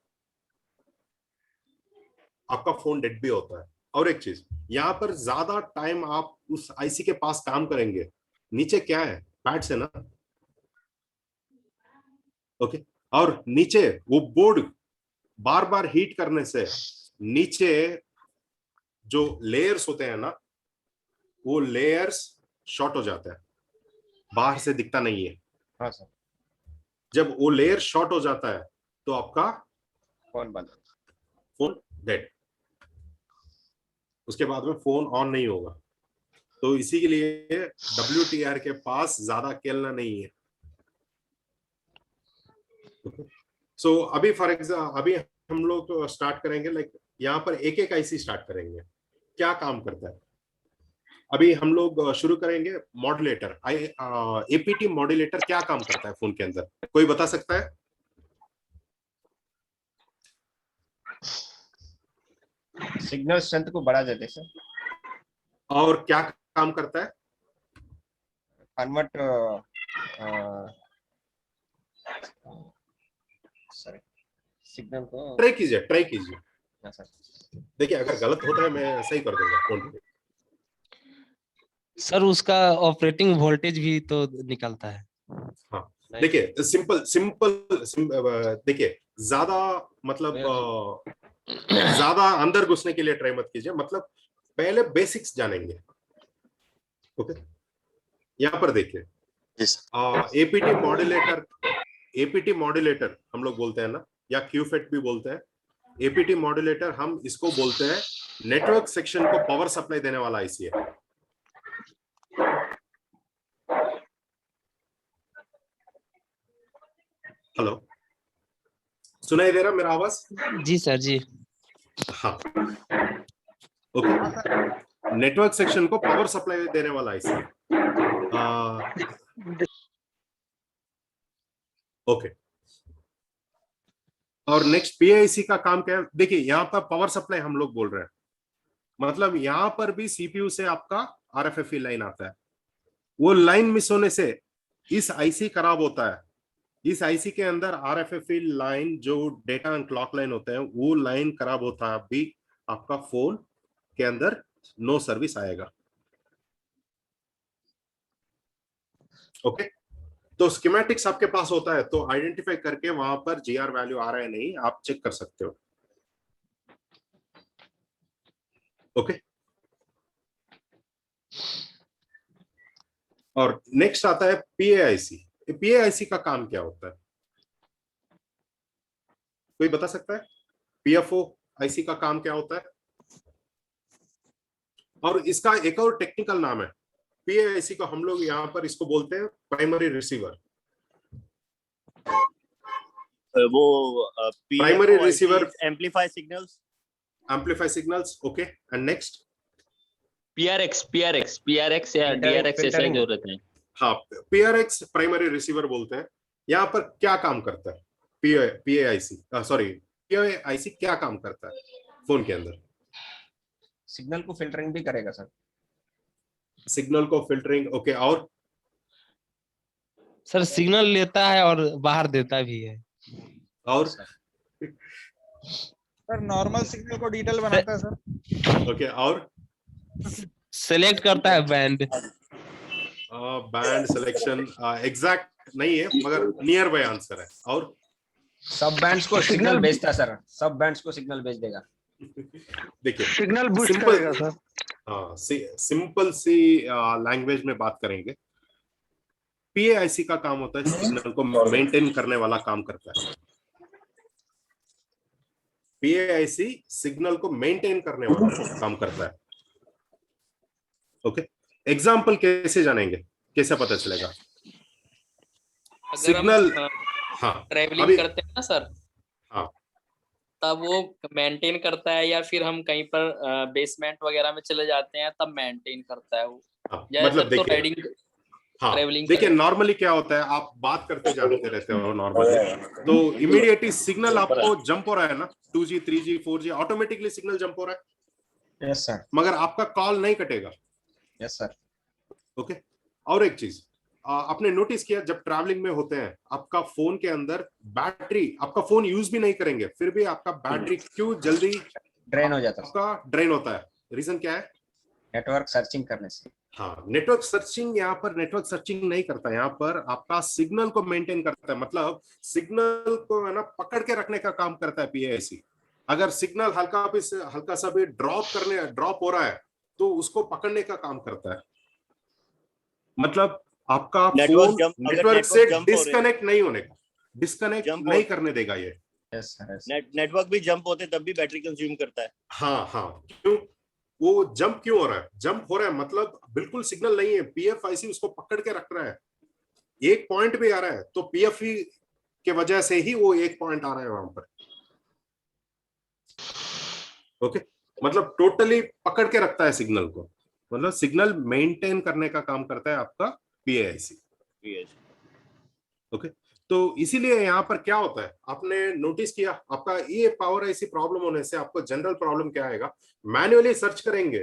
Speaker 2: आपका फोन डेड भी होता है। और एक चीज, यहाँ पर ज्यादा टाइम आप उस आईसी के पास काम करेंगे, नीचे क्या है, पैड्स है ना, ओके। और नीचे वो बोर्ड बार बार हीट करने से नीचे जो लेयर्स होते हैं ना, वो लेयर्स शॉर्ट हो जाते हैं, बाहर से दिखता नहीं है।
Speaker 1: हाँ सर,
Speaker 2: जब वो लेयर शॉर्ट हो जाता है तो आपका
Speaker 1: फोन बंद।
Speaker 2: फोन डेड, उसके बाद में फोन ऑन नहीं होगा। तो इसी के लिए WTR के पास ज्यादा खेलना नहीं है। सो अभी फॉर एग्जाम्पल अभी हम लोग स्टार्ट करेंगे, लाइक यहाँ पर एक एक आईसी स्टार्ट करेंगे, क्या काम करता है। अभी हम लोग शुरू करेंगे मॉड्यूलेटर, एपीटी मॉड्यूलेटर क्या काम करता है फोन के अंदर, कोई बता सकता है?
Speaker 1: सिग्नल स्ट्रेंथ को बढ़ा देते सर,
Speaker 2: और क्या काम करता है?
Speaker 1: कन्वर्ट सॉरी सिग्नल को।
Speaker 2: ट्राई कीजिए।
Speaker 1: हाँ सर,
Speaker 2: देखिए अगर गलत होता है मैं सही कर दूंगा फोन पे।
Speaker 3: सर उसका ऑपरेटिंग वोल्टेज भी तो निकलता है।
Speaker 2: हाँ देखिए सिंपल देखिए, ज्यादा मतलब ज्यादा अंदर घुसने के लिए ट्राई मत कीजिए, मतलब पहले बेसिक्स जानेंगे, ओके। यहाँ पर देखिए, एपीटी मॉड्यूलेटर हम लोग बोलते हैं ना, या क्यूफेट भी बोलते हैं। एपीटी मॉड्यूलेटर हम इसको बोलते हैं, नेटवर्क सेक्शन को पावर सप्लाई देने वाला आईसी है। हेलो, सुनाई दे रहा मेरा आवाज?
Speaker 3: जी सर, जी।
Speaker 2: हाँ, ओके। नेटवर्क सेक्शन को पावर सप्लाई देने वाला आईसी है, ओके। और नेक्स्ट पीआईसी का काम क्या है? देखिए यहाँ पर पावर सप्लाई हम लोग बोल रहे हैं, मतलब यहाँ पर भी सीपीयू से आपका आरएफएफई लाइन आता है। वो लाइन मिस होने से इस आईसी खराब होता है। इस आईसी के अंदर आरएफएफई लाइन, जो डेटा एंड क्लॉक लाइन होते हैं, वो लाइन खराब होता है भी, आपका फोन के अंदर नो सर्विस आएगा, ओके। तो स्कीमेटिक्स आपके पास होता है, तो आइडेंटिफाई करके वहां पर जीआर वैल्यू आ रहा है नहीं, आप चेक कर सकते हो, ओके। और नेक्स्ट आता है पीएआईसी। पीएआईसी का काम क्या होता है, कोई बता सकता है? पीएफओ आईसी का काम क्या होता है? और इसका एक और टेक्निकल नाम है, पीएआईसी को हम लोग यहाँ पर इसको बोलते हैं प्राइमरी रिसीवर।
Speaker 7: वो
Speaker 2: primary receiver
Speaker 7: amplify signals,
Speaker 2: okay. And next
Speaker 5: PRX या DRX ऐसा जो रहते हैं।
Speaker 2: हाँ, PRX प्राइमरी रिसीवर बोलते हैं। यहाँ पर क्या काम करता है पीएआईसी, सॉरी पीएआईसी क्या काम करता है फोन के अंदर?
Speaker 1: सिग्नल को फिल्टरिंग भी करेगा सर।
Speaker 2: सिग्नल को फिल्टरिंग, ओके। और
Speaker 3: सर सिग्नल लेता है और बाहर देता भी है।
Speaker 2: और
Speaker 8: सर नॉर्मल सिग्नल को डिजिटल बनाता है सर।
Speaker 2: ओके, और
Speaker 3: सेलेक्ट करता है बैंड।
Speaker 2: बैंड सिलेक्शन एग्जैक्ट नहीं है, मगर नियर बाय आंसर है। और
Speaker 1: सब बैंड्स को सिग्नल भेजता है सर, सब बैंड्स को सिग्नल भेज देगा।
Speaker 2: देखिए
Speaker 8: सिग्नल बूस्ट करेगा सर।
Speaker 2: हाँ, सिंपल सी लैंग्वेज में बात करेंगे, पीएआईसी का काम होता है सिग्नल को मेंटेन करने वाला काम करता है। PAIC सिग्नल को मेंटेन करने वाला काम करता है। ओके, एग्जाम्पल कैसे जानेंगे, कैसे पता चलेगा? सिग्नल, हाँ
Speaker 9: ट्रेवलिंग
Speaker 2: अभी
Speaker 9: करते हैं ना सर,
Speaker 2: हाँ
Speaker 9: तब वो मेंटेन करता है, या फिर हम कहीं पर बेसमेंट वगैरह में चले जाते हैं तब मेंटेन करता है वो?
Speaker 2: हाँ,
Speaker 9: ज्यादातर
Speaker 2: मतलब
Speaker 9: तो
Speaker 2: देखिए,
Speaker 9: राइडिंग
Speaker 2: हाँ
Speaker 9: ट्रेवलिंग
Speaker 2: देखिए,
Speaker 9: करें।
Speaker 2: नॉर्मली क्या होता है, आप बात करते जाते रहते हो नॉर्मली, तो इमीडिएटली सिग्नल आपको जंप हो रहा है ना, 2G 3G 4G, automatically signal jump हो रहा है,
Speaker 1: यस सर,
Speaker 2: मगर आपका कॉल नहीं कटेगा।
Speaker 1: Yes sir.
Speaker 2: ओके, और एक चीज आपने नोटिस किया, जब ट्रैवलिंग में होते हैं आपका फोन के अंदर बैटरी, आपका फोन यूज भी नहीं करेंगे फिर भी आपका बैटरी क्यों जल्दी
Speaker 1: ड्रेन हो जाता है
Speaker 2: आपका ड्रेन होता है? रीजन क्या है?
Speaker 1: नेटवर्क सर्चिंग करने से।
Speaker 2: हाँ, नेटवर्क सर्चिंग, यहाँ पर नेटवर्क सर्चिंग नहीं करता, यहाँ पर आपका सिग्नल को मेंटेन करता है, मतलब सिग्नल को है ना पकड़ के रखने का काम करता है PAIC। अगर सिग्नल हल्का सा भी ड्रॉप हो रहा है तो उसको पकड़ने का काम करता है, मतलब आपका फोन नेटवर्क से डिस्कनेक्ट नहीं होने का, डिस्कनेक्ट नहीं करने देगा ये।
Speaker 1: यस सर,
Speaker 7: नेटवर्क भी जंप होते तब भी बैटरी कंज्यूम करता है।
Speaker 2: हाँ हाँ, क्यों वो जंप क्यों हो रहा है? जंप हो रहा है मतलब बिल्कुल सिग्नल नहीं है, PFIC उसको पकड़ के रख रहा है, एक पॉइंट भी आ रहा है तो PFE के वजह से ही वो एक पॉइंट आ रहा है वहां पर। ओके, मतलब टोटली पकड़ के रखता है सिग्नल को, मतलब सिग्नल मेंटेन करने का काम करता है आपका PAIC। ओके, तो इसीलिए यहाँ पर क्या होता है, आपने नोटिस किया आपका ये पावर IC प्रॉब्लम होने से आपको जनरल प्रॉब्लम क्या आएगा? मैन्युअली सर्च करेंगे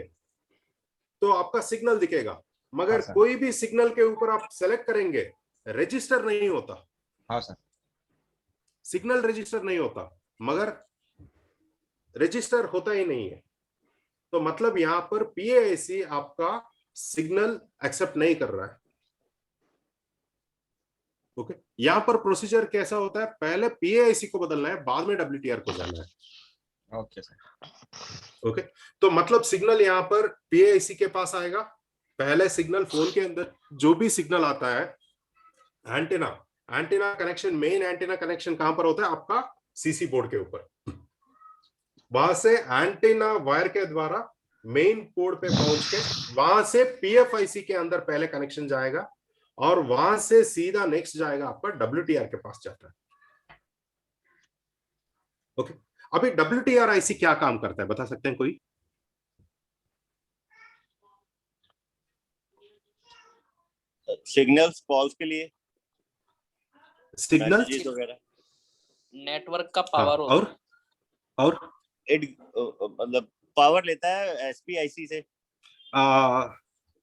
Speaker 2: तो आपका सिग्नल दिखेगा, मगर
Speaker 1: हाँ,
Speaker 2: कोई भी सिग्नल के ऊपर आप सेलेक्ट करेंगे रजिस्टर नहीं होता।
Speaker 1: हाँ सर,
Speaker 2: सिग्नल रजिस्टर नहीं होता, मगर रजिस्टर होता ही नहीं है, तो मतलब यहां पर PAIC आपका सिग्नल एक्सेप्ट नहीं कर रहा है। ओके, यहां पर प्रोसीजर कैसा होता है, पहले PAIC को बदलना है, बाद में WTR को जाना है।
Speaker 1: Okay sir.
Speaker 2: ओके, तो मतलब सिग्नल यहां पर PAIC के पास आएगा, पहले सिग्नल फोन के अंदर जो भी सिग्नल आता है, antenna connection, main antenna connection कहां पर होता है? आपका CC बोर्ड के ऊपर, वहां से एंटीना वायर के द्वारा मेन पोर्ट पे पहुंच के वहां से PFIC के अंदर पहले कनेक्शन जाएगा और वहां से सीधा नेक्स्ट जाएगा आपका WTR के पास जाता है। ओके, अभी WTR IC क्या काम करता है बता सकते हैं कोई?
Speaker 7: सिग्नल्स कॉल्स के लिए,
Speaker 2: सिग्नल
Speaker 7: वगैरह,
Speaker 9: नेटवर्क का पावर
Speaker 2: और
Speaker 7: मतलब पावर लेता है SPIC से।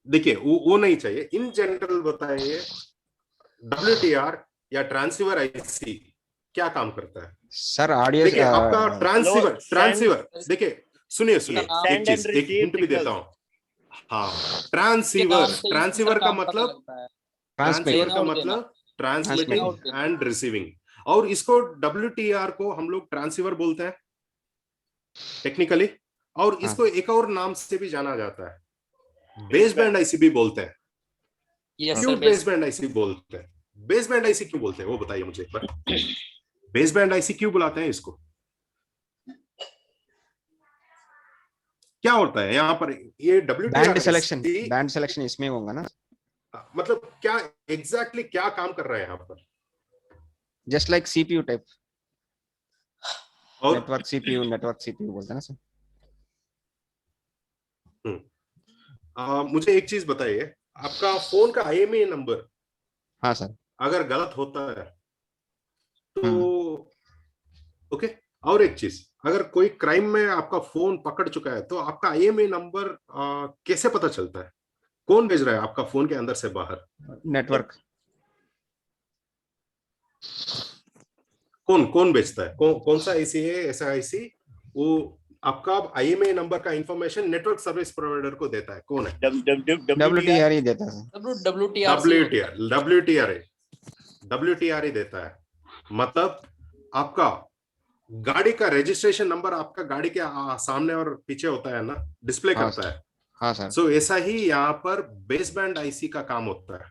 Speaker 2: देखिए वो नहीं चाहिए, इन जनरल बताइए WTR या ट्रांसीवर IC क्या काम करता है?
Speaker 1: सर ऑडियो,
Speaker 2: देखिए आपका ट्रांसीवर देखिए, सुनिए एक चीज, एक हिंट भी देता हूं। हाँ, ट्रांसीवर का मतलब ट्रांसमिटिंग एंड रिसीविंग, और इसको WTR को हम लोग ट्रांसीवर बोलते हैं टेक्निकली, और इसको एक और नाम से भी जाना जाता है, बेसबैंड IC भी बोलते हैं। क्यों बेसबैंड IC बोलते हैं? बेसबैंड IC क्यों बोलते हैं वो बताइए मुझे एक बार, बेसबैंड IC क्यों बुलाते हैं इसको? क्या होता है यहाँ पर? ये
Speaker 1: बैंड सिलेक्शन इसमें होगा ना,
Speaker 2: मतलब क्या एग्जैक्टली क्या काम कर रहा है यहाँ पर?
Speaker 1: जस्ट लाइक CPU टाइप,
Speaker 2: और
Speaker 1: नेटवर्क CPU बोलते हैं ना सर।
Speaker 2: मुझे एक चीज बताइए, आपका फोन का IMEI नंबर
Speaker 1: हाँ सर,
Speaker 2: अगर गलत होता है तो ओके, और एक चीज, अगर कोई क्राइम में आपका फोन पकड़ चुका है तो आपका IMEI नंबर कैसे पता चलता है? कौन भेज रहा है आपका फोन के अंदर से बाहर?
Speaker 1: नेटवर्क।
Speaker 2: कौन बेचता है? कौन सा IC है ऐसा IC? वो आपका IMEI नंबर का इंफॉर्मेशन नेटवर्क सर्विस प्रोवाइडर को देता है, कौन है?
Speaker 1: WTR ही देता है।
Speaker 2: WTR ही देता है, मतलब आपका गाड़ी का रजिस्ट्रेशन नंबर आपका गाड़ी के सामने और पीछे होता है ना, डिस्प्ले करता है।
Speaker 1: हाँ सर।
Speaker 2: सो ऐसा ही यहाँ पर बेसबैंड IC का काम होता है।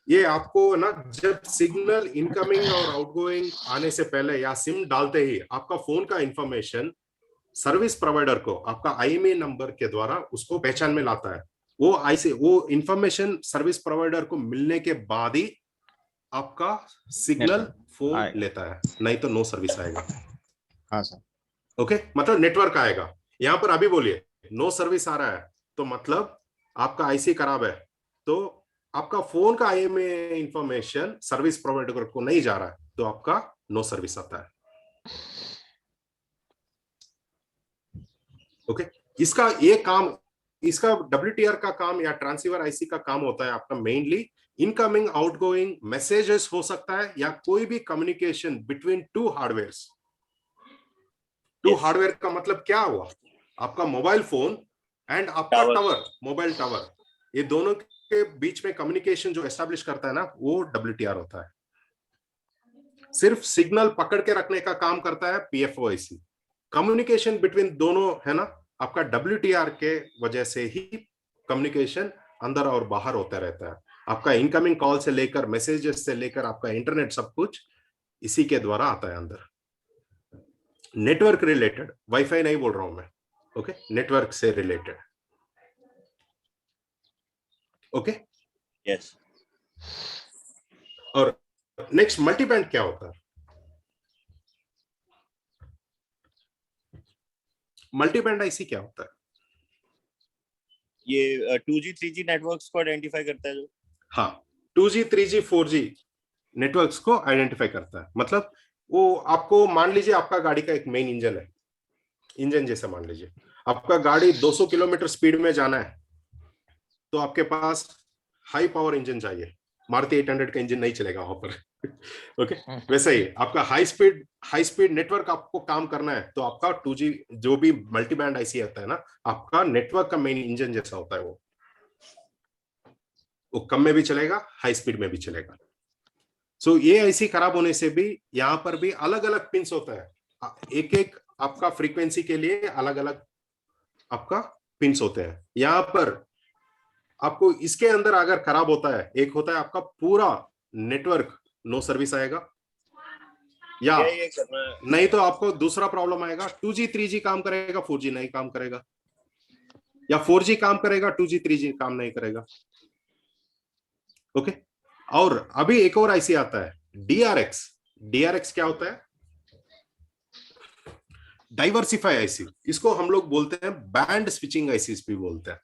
Speaker 2: ये आपको ना जब सिग्नल इनकमिंग और आउटगोइंग आने से पहले या सिम डालते ही आपका फोन का इंफॉर्मेशन सर्विस प्रोवाइडर को आपका आईएमई नंबर के द्वारा उसको पहचान में लाता है। वो इंफॉर्मेशन सर्विस प्रोवाइडर को मिलने के बाद ही आपका सिग्नल फोन लेता है, नहीं तो नो सर्विस आएगा।
Speaker 1: हाँ सर।
Speaker 2: ओके, मतलब नेटवर्क आएगा। यहां पर अभी बोलिए नो सर्विस आ रहा है तो मतलब आपका आईसी खराब है, तो आपका फोन का आईएमई इंफॉर्मेशन सर्विस प्रोवाइडर को नहीं जा रहा है तो आपका नो सर्विस आता है। ओके, इसका ये काम, इसका WTR का काम या ट्रांसीवर आईसी का काम होता है आपका मेनली इनकमिंग आउटगोइंग मैसेजेस हो सकता है या कोई भी communication between two hardwares. Two hardware का मतलब क्या हुआ, आपका मोबाइल फोन एंड आपका टावर, मोबाइल टावर, ये दोनों के बीच में कम्युनिकेशन जो एस्टेब्लिश करता है ना वो WTR होता है। सिर्फ सिग्नल पकड़ के रखने का काम करता है PFO आईसी। कम्युनिकेशन बिटवीन दोनों है ना आपका WTR के वजह से ही कम्युनिकेशन अंदर और बाहर होता रहता है। आपका इनकमिंग कॉल से लेकर मैसेजेस से लेकर आपका इंटरनेट सब कुछ इसी के द्वारा आता है अंदर। नेटवर्क रिलेटेड, वाईफाई नहीं बोल रहा हूं मैं। ओके, नेटवर्क से रिलेटेड। Okay,
Speaker 7: yes.
Speaker 2: और नेक्स्ट मल्टीबैंड क्या होता है? मल्टीबैंड आईसी क्या होता है?
Speaker 7: ये 2G 3G नेटवर्क्स को आइडेंटिफाई करता है जो।
Speaker 2: हाँ, 2G 3G 4G नेटवर्क्स को आइडेंटिफाई करता है। मतलब वो आपको मान लीजिए आपका गाड़ी का एक मेन इंजन है, इंजन जैसा मान लीजिए आपका गाड़ी 200 किलोमीटर स्पीड में जाना है तो आपके पास हाई पावर इंजन चाहिए। मारुति 800 का इंजन नहीं चलेगा वहां पर। ओके, वैसे ही आपका हाई स्पीड नेटवर्क आपको काम करना है तो आपका 2G जो भी मल्टीबैंड आईसी आता है ना आपका नेटवर्क का मेन इंजन जैसा होता है। वो कम में भी चलेगा, हाई स्पीड में भी चलेगा। सो ये आईसी खराब होने से भी यहाँ पर भी अलग अलग पिंस होता है। एक एक आपका फ्रीक्वेंसी के लिए अलग अलग आपका पिंस होते हैं। यहाँ पर आपको इसके अंदर अगर खराब होता है, एक होता है आपका पूरा नेटवर्क नो सर्विस आएगा, या नहीं तो आपको दूसरा प्रॉब्लम आएगा 2G 3G काम करेगा 4G नहीं काम करेगा, या 4G काम करेगा 2G 3G काम नहीं करेगा। ओके, और अभी एक और आईसी आता है DRX। DRX क्या होता है? Diversify IC. इसको हम लोग बोलते हैं बैंड स्विचिंग आईसी भी बोलते हैं।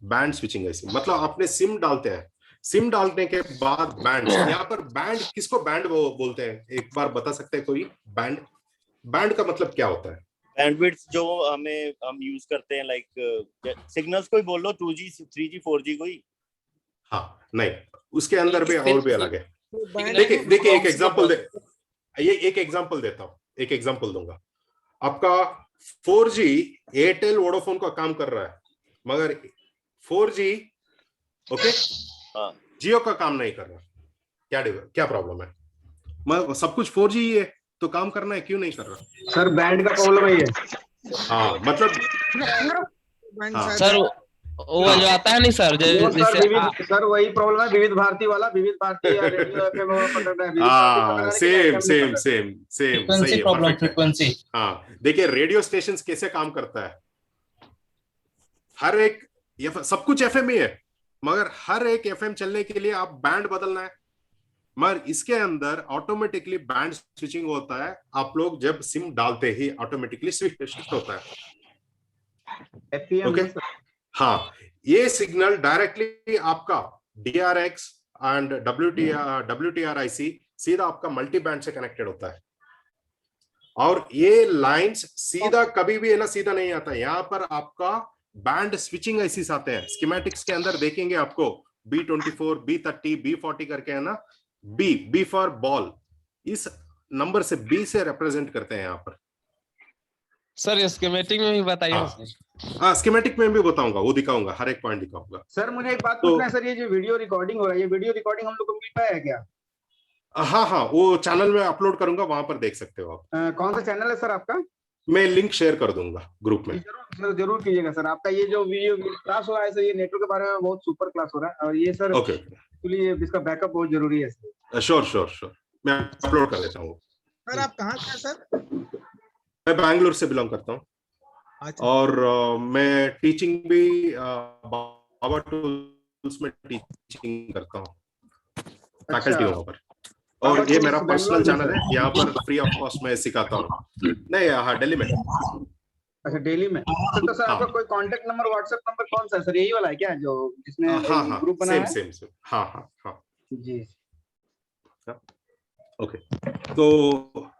Speaker 2: बैंड स्विचिंग आईसी मतलब आपने सिम डालते हैं, सिम डालने के बाद बैंड, यहाँ पर बैंड किसको बैंड बोलते हैं एक बार बता सकते हैं कोई? बैंड का मतलब क्या होता है?
Speaker 7: बैंडविड्थ जो हम यूज करते हैं, लाइक सिग्नल्स को ही बोल लो, 2G 3G 4G कोई।
Speaker 2: हाँ नहीं, उसके अंदर भी और भी अलग है। देखिए एक एग्जांपल देता हूँ, एक एग्जांपल दूंगा। आपका 4G एयरटेल वोडाफोन का काम कर रहा है मगर 4G ओके जियो का काम नहीं कर रहा। क्या प्रॉब्लम है? सब कुछ 4G ही है तो काम करना है, क्यों नहीं कर रहा?
Speaker 8: सर बैंड का प्रॉब्लम है।
Speaker 2: हाँ मतलब
Speaker 3: सर वो जो आता है नहीं सर, जैसे
Speaker 8: सर वही प्रॉब्लम है विविध भारती वाला, विविध भारती या रेडियो एफएम पकड़ रहा है।
Speaker 2: हाँ सेम सही
Speaker 4: प्रॉब्लम
Speaker 2: है,
Speaker 4: फ्रीक्वेंसी।
Speaker 2: हाँ देखिए रेडियो स्टेशन कैसे काम करता है, हर एक सब कुछ एफएम ही है मगर हर एक एफएम चलने के लिए आप बैंड बदलना है, मगर इसके अंदर ऑटोमेटिकली बैंड स्विचिंग होता है। आप लोग जब सिम डालते ही ऑटोमेटिकली स्विच होता है। ओके हाँ, ये सिग्नल डायरेक्टली आपका DRX एंड WTR आईसी सीधा आपका मल्टी बैंड से कनेक्टेड होता है। और ये लाइंस सीधा कभी भी है ना सीधा नहीं आता, यहाँ पर आपका बैंड स्विचिंग आईसीस आते हैं। स्कीमेटिक्स के अंदर देखेंगे आपको B24, B30, B40 करके है ना, B फॉर बॉल, इस नंबर से B से रिप्रेजेंट करते हैं यहाँ पर।
Speaker 3: सर स्कीमेटिक में भी बताइए।
Speaker 2: हाँ स्कीमेटिक में भी बताऊंगा, वो दिखाऊंगा, हर एक पॉइंट दिखाऊंगा।
Speaker 8: सर मुझे एक बात पूछना है सर, ये जो वीडियो रिकॉर्डिंग हो रहा है, ये वीडियो रिकॉर्डिंग हम लोग को मिल पाया क्या?
Speaker 2: हाँ वो चैनल में अपलोड करूंगा, वहां पर देख सकते हो आप।
Speaker 8: कौन सा चैनल है सर आपका?
Speaker 2: मैं लिंक शेयर कर दूंगा ग्रुप में।
Speaker 8: जरूर सर, जरूर कीजिएगा सर। आपका ये जो वीडियो क्लास हो रहा है सर, ये नेटवर्क के बारे में बहुत सुपर क्लास हो रहा है, और ये सर
Speaker 2: ओके
Speaker 8: एक्चुअली इसका बैकअप बहुत जरूरी है सर।
Speaker 2: श्योर श्योर श्योर, मैं अपलोड कर देता हूँ।
Speaker 10: सर आप कहाँ से हैं सर?
Speaker 2: मैं बैंगलोर से बिलोंग करता हूँ,
Speaker 10: अच्छा
Speaker 2: और मैं टीचिंग भी बाबा टूल्स में टीचिंग करता हूँ, फैकल्टी हूँ वहाँ पर। और
Speaker 8: बाबा
Speaker 2: ये
Speaker 8: टूल्स
Speaker 2: मेरा
Speaker 8: बैंगलोर
Speaker 2: पर्सनल
Speaker 8: में
Speaker 2: चैनल
Speaker 8: सर?
Speaker 2: है, यहाँ पर फ्री ऑफ कॉस्ट में सिखाता हूँ। नहीं, हाँ दिल्ली में।
Speaker 8: अच्छा दिल्ली में सर। तो सर आपका
Speaker 2: हाँ
Speaker 8: कोई कांटेक्ट नंबर, व्हाट्सएप नंबर कौन सा है सर? यही वाला है क्या जो जिसमें
Speaker 2: हाँ हाँ,
Speaker 8: ग्रुप बना है?
Speaker 2: सेम हाँ हाँ हाँ
Speaker 8: जी
Speaker 2: ओके। तो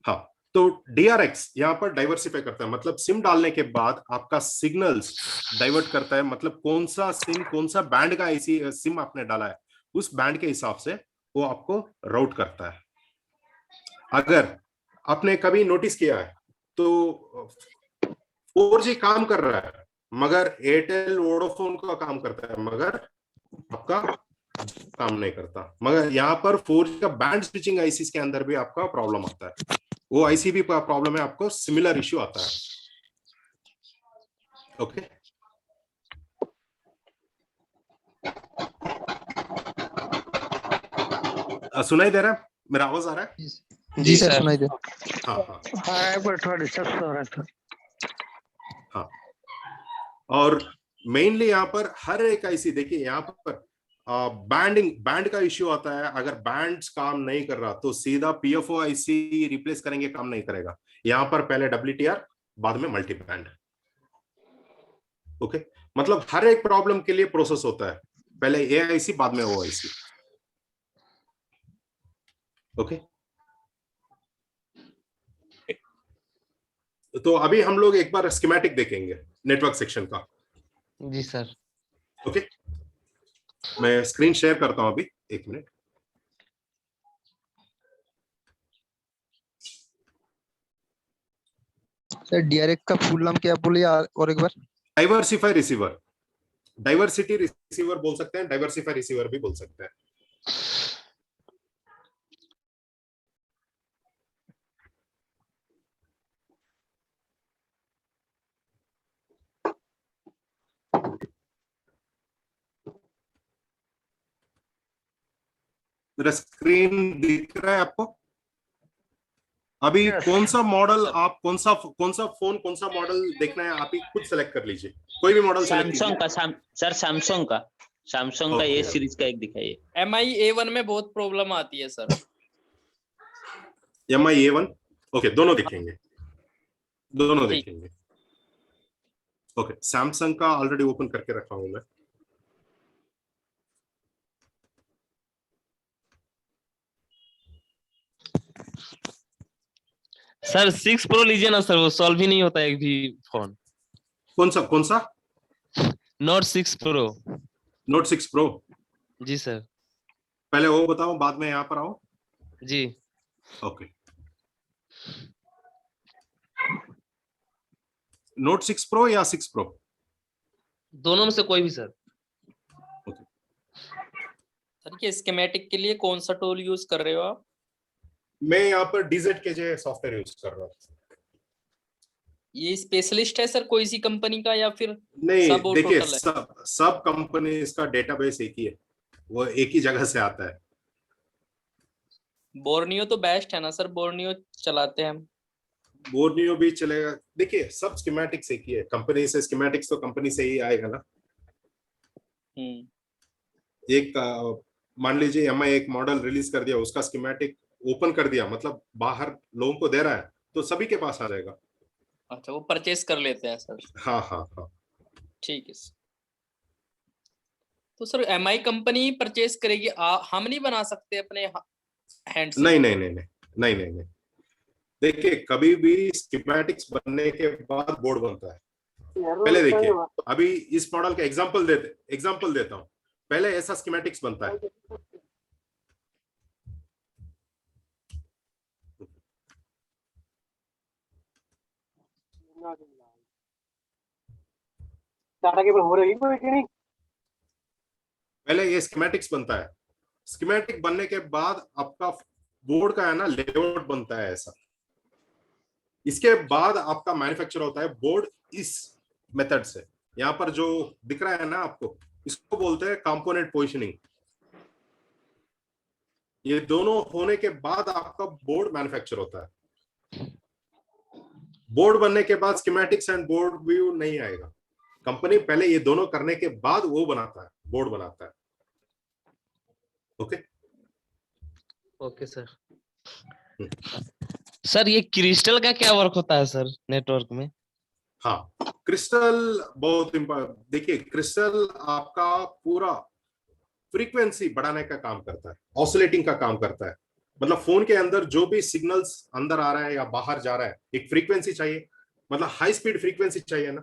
Speaker 2: हाँ, तो DRX यहाँ पर डाइवर्सिफाई करता है, मतलब सिम डालने के बाद आपका सिग्नल्स डाइवर्ट करता है, मतलब कौन सा सिम, कौन सा बैंड का ऐसी सिम आपने डाला है, उस बैंड के हिसाब से वो आपको राउट करता है। अगर आपने कभी नोटिस किया है तो 4G काम कर रहा है, मगर एयरटेल वोडाफोन का काम करता है, मगर आपका काम नहीं करता। मगर यहाँ पर 4G का बैंड स्विचिंग आईसीस के अंदर भी आपका प्रॉब्लम आता है, वो आईसी भी प्रॉब्लम है, आपको सिमिलर इश्यू आता है। ओके सुनाई दे रहा है? मेरा आवाज आ रहा है?
Speaker 4: जी सर, सुनाई दे।
Speaker 2: हाँ हाँ
Speaker 4: पर थोड़ा डिस्टर्ब हो रहा है सर।
Speaker 2: हाँ, और मेनली यहाँ पर हर एक आईसी देखिए, यहाँ पर बैंड का इश्यू आता है। अगर बैंड्स काम नहीं कर रहा तो सीधा पीएफओ आईसी रिप्लेस करेंगे, काम नहीं करेगा। यहाँ पर पहले WTR, बाद में मल्टी बैंड। ओके, मतलब हर एक प्रॉब्लम के लिए प्रोसेस होता है, पहले ए आईसी बाद में ओ आईसी। ओके, तो अभी हम लोग एक बार स्कीमेटिक देखेंगे नेटवर्क सेक्शन का।
Speaker 3: जी सर।
Speaker 2: ओके, मैं स्क्रीन शेयर करता हूं अभी, एक मिनट।
Speaker 4: सर DRX का फुल नाम क्या बोलिए और एक बार?
Speaker 2: डाइवर्सिफाई रिसीवर, डाइवर्सिटी रिसीवर बोल सकते हैं, डाइवर्सिफाई रिसीवर भी बोल सकते हैं। मेरा स्क्रीन दिख रहा है आपको? अभी कौन सा मॉडल, आप कौन सा फोन, कौन सा मॉडल देखना है, आप ही खुद सेलेक्ट कर लीजिए, कोई भी मॉडल सेलेक्ट
Speaker 5: सैमसंग का सर, सैमसंग का ए सीरीज का एक दिखाइए।
Speaker 9: MI A1 में बहुत प्रॉब्लम आती है सर।
Speaker 2: MI A1, ओके, दोनों देखेंगे, दोनों देखेंगे। ओके, सैमसंग का ऑलरेडी ओपन करके रखा हूं मैं।
Speaker 3: सर 6 Pro लीजिए ना सर, वो सॉल्व ही नहीं होता एक भी फोन।
Speaker 2: कौन सा?
Speaker 3: Note 6 Pro।
Speaker 2: Note 6 Pro।
Speaker 3: जी सर।
Speaker 2: पहले वो बताओ, बाद में यहाँ पर आओ।
Speaker 3: जी
Speaker 2: ओके, Note 6 Pro या 6 Pro?
Speaker 3: दोनों में से कोई भी सर।
Speaker 9: सर ये स्कीमेटिक के लिए कौन सा टूल यूज कर रहे हो आप?
Speaker 2: मैं यहाँ पर DZKJ सॉफ्टवेयर यूज कर रहा हूँ।
Speaker 9: ये स्पेशलिस्ट है सर कोई सी कंपनी का, या फिर
Speaker 2: नहीं,
Speaker 9: सब और
Speaker 2: देखिए,
Speaker 9: टोटल है?
Speaker 2: सब कंपनी इसका डेटाबेस एक ही है, वो एक ही जगह से आता है।
Speaker 9: बोर्नियो तो बेस्ट है ना सर, बोर्नियो चलाते हैं हम।
Speaker 2: बोर्नियो भी चलेगा, देखिए सब स्कीमेटिक्स एक ही है, कंपनी से स्कीमेटिक्स तो कंपनी से ही आएगा ना। एक मान लीजिए MI एक मॉडल रिलीज कर दिया, उसका स्कीमेटिक ओपन कर दिया, मतलब बाहर लोगों को दे रहा है, तो सभी के पास आ जाएगा।
Speaker 9: अच्छा, वो परचेस कर लेते हैं सर।
Speaker 2: हाँ हाँ हाँ,
Speaker 9: ठीक है सर। तो सर MI कंपनी परचेस करेगी, हम नहीं बना सकते अपने हैंड से?
Speaker 2: नहीं। देखिए, कभी भी स्कीमेटिक्स बनने के बाद बोर्ड बनता है। पहले देखिए, अभी इस मॉडल का एग्जांपल देता हूं। पहले ऐसा स्कीमेटिक्स बनता है। पहले ये स्कीमेटिक्स बनता है, स्कीमेटिक बनने के बाद आपका बोर्ड का है ना लेआउट बनता है ऐसा। इसके बाद आपका मैन्युफैक्चर होता है बोर्ड इस मेथड से। यहाँ पर जो दिख रहा है ना आपको, इसको बोलते हैं कंपोनेंट पोजिशनिंग। ये दोनों होने के बाद आपका बोर्ड मैन्युफैक्चर होता है। बोर्ड बनने के बाद स्कीमेटिक्स एंड बोर्ड व्यू नहीं आएगा। कंपनी पहले ये दोनों करने के बाद वो बनाता है, बोर्ड बनाता है। Okay
Speaker 3: okay sir. सर ये क्रिस्टल का क्या वर्क होता है सर नेटवर्क में?
Speaker 2: हाँ, क्रिस्टल बहुत इंपॉर्टेंट। देखिए, क्रिस्टल आपका पूरा फ्रीक्वेंसी बढ़ाने का काम करता है, ऑसिलेटिंग का काम करता है। मतलब फोन के अंदर जो भी सिग्नल्स अंदर आ रहा है या बाहर जा रहा है, एक फ्रीक्वेंसी चाहिए, मतलब हाई स्पीड फ्रीक्वेंसी चाहिए ना,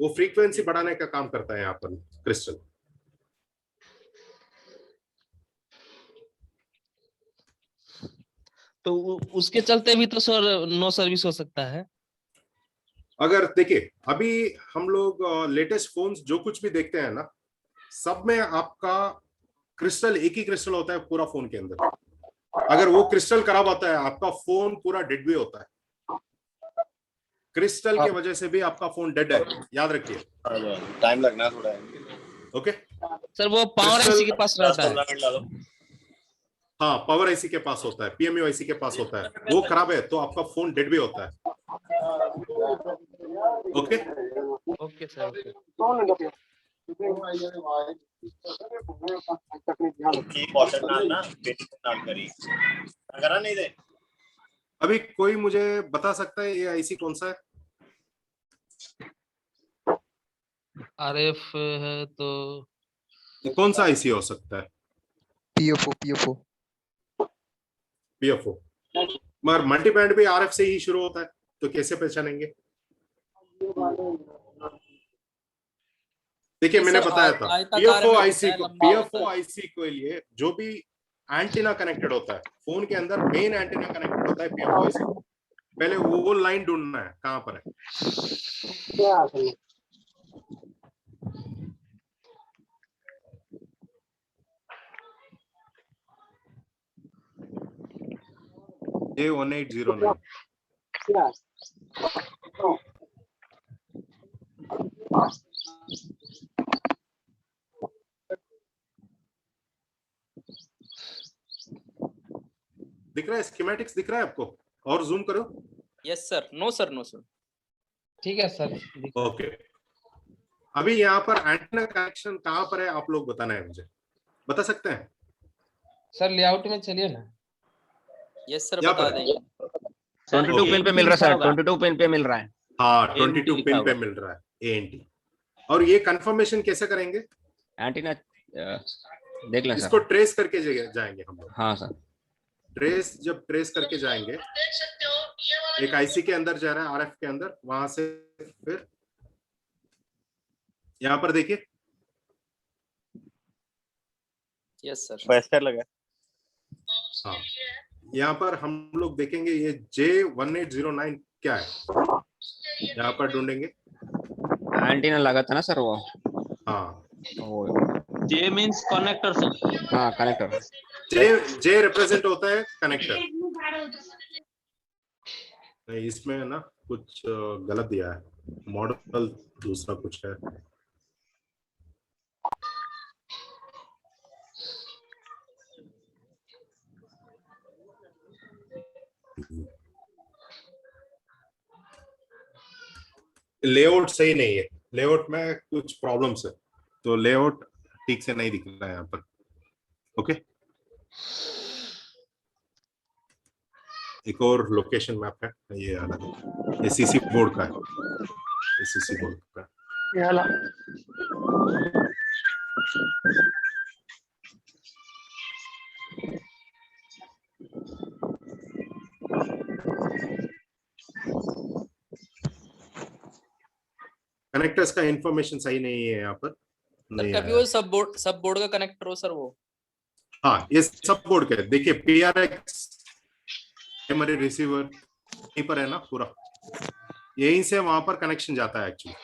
Speaker 2: वो फ्रीक्वेंसी बढ़ाने का काम करता है यहाँ पर क्रिस्टल।
Speaker 3: तो उसके चलते भी तो सर नो सर्विस हो सकता है।
Speaker 2: अगर देखिए, अभी हम लोग लेटेस्ट फोन्स जो कुछ भी देखते हैं ना, सब में आपका क्रिस्टल, एक ही क्रिस्टल होता है पूरा फोन के अंदर। अगर वो क्रिस्टल खराब होता है, आपका फोन पूरा डेड भी होता है। क्रिस्टल की वजह से भी आपका फोन डेड है, याद रखिए।
Speaker 7: टाइम लगना थोड़ा है।
Speaker 2: ओके
Speaker 3: सर, वो पावर
Speaker 2: क्रिस्टल-
Speaker 3: इसी के पास रहता है।
Speaker 2: हाँ, पावर आईसी के पास होता है, पीएमयू आईसी के पास होता है। वो खराब है तो आपका फोन डेड भी होता है। Okay
Speaker 3: okay sir, okay.
Speaker 7: नहीं दे।
Speaker 2: अभी कोई मुझे बता सकता है ये आईसी कौन सा है?
Speaker 3: आरएफ है तो
Speaker 2: कौन सा आईसी हो सकता है?
Speaker 4: PFO
Speaker 2: PFO. मगर मल्टी बैंड भी आरएफ से ही शुरू होता है, तो कैसे पहचानेंगे? देखिए, मैंने बताया था पीएफओ आईसी के लिए जो भी एंटीना कनेक्टेड होता है फोन के अंदर, मेन एंटीना कनेक्टेड होता है पीएफओ आईसी। पहले वो लाइन ढूंढना है कहां पर है। A1809। दिख रहा है? स्कीमेटिक्स दिख रहा है आपको? और जूम करो।
Speaker 9: Yes sir. No sir, no sir.
Speaker 3: ठीक है सर।
Speaker 2: ओके, अभी यहाँ पर एंटीना कनेक्शन कहां पर है आप लोग बताना है मुझे, बता सकते हैं?
Speaker 3: सर लेआउट में चलिए ना।
Speaker 9: यस सर,
Speaker 2: यहाँ
Speaker 9: बता
Speaker 2: पर है।
Speaker 9: देंगे।
Speaker 11: 22 पिन पे मिल रहा है सर, 22 पिन पे मिल रहा है।
Speaker 2: हाँ, 22 पिन पे मिल रहा है एएनटी। और ये कंफर्मेशन कैसे करेंगे?
Speaker 11: एंटीना देख लें
Speaker 2: इसको
Speaker 11: सर।
Speaker 2: ट्रेस करके जाएंगे हम लोग।
Speaker 11: हाँ सर।
Speaker 2: जब ट्रेस करके जाएंगे, एक आईसी के अंदर जा रहा है, आरएफ के अंदर, वहां से फिर यहाँ पर देखिए।
Speaker 9: Yes sir.
Speaker 7: वेस्टर लगा।
Speaker 2: हाँ, यहाँ पर हम लोग देखेंगे ये J1809 क्या है, यहाँ पर ढूंढेंगे।
Speaker 11: एंटीना लगा था ना सर वो।
Speaker 2: हाँ,
Speaker 5: जे मीन्स कनेक्टर सर।
Speaker 11: हाँ, कनेक्टर।
Speaker 2: जे रिप्रेजेंट होता है कनेक्टर। नहीं, इसमें ना कुछ गलत दिया है, मॉडल दूसरा कुछ है। लेआउट सही नहीं है, लेआउट में कुछ प्रॉब्लम्स है, तो लेआउट ठीक से नहीं दिख रहा है यहाँ पर। ओके, एक और लोकेशन मैप है, ये अलग, ये सीसी बोर्ड का है, ये सीसी बोर्ड का। कनेक्टर्स का इंफॉर्मेशन सही नहीं है यहाँ पर।
Speaker 9: सर कभी वो सब बोर्ड का कनेक्टर हो सर वो।
Speaker 2: हाँ, ये सब बोर्ड का है। देखिए, PRX प्राइमरी रिसीवर यहीं पर है ना पूरा, यहीं से वहां पर कनेक्शन जाता है एक्चुअली।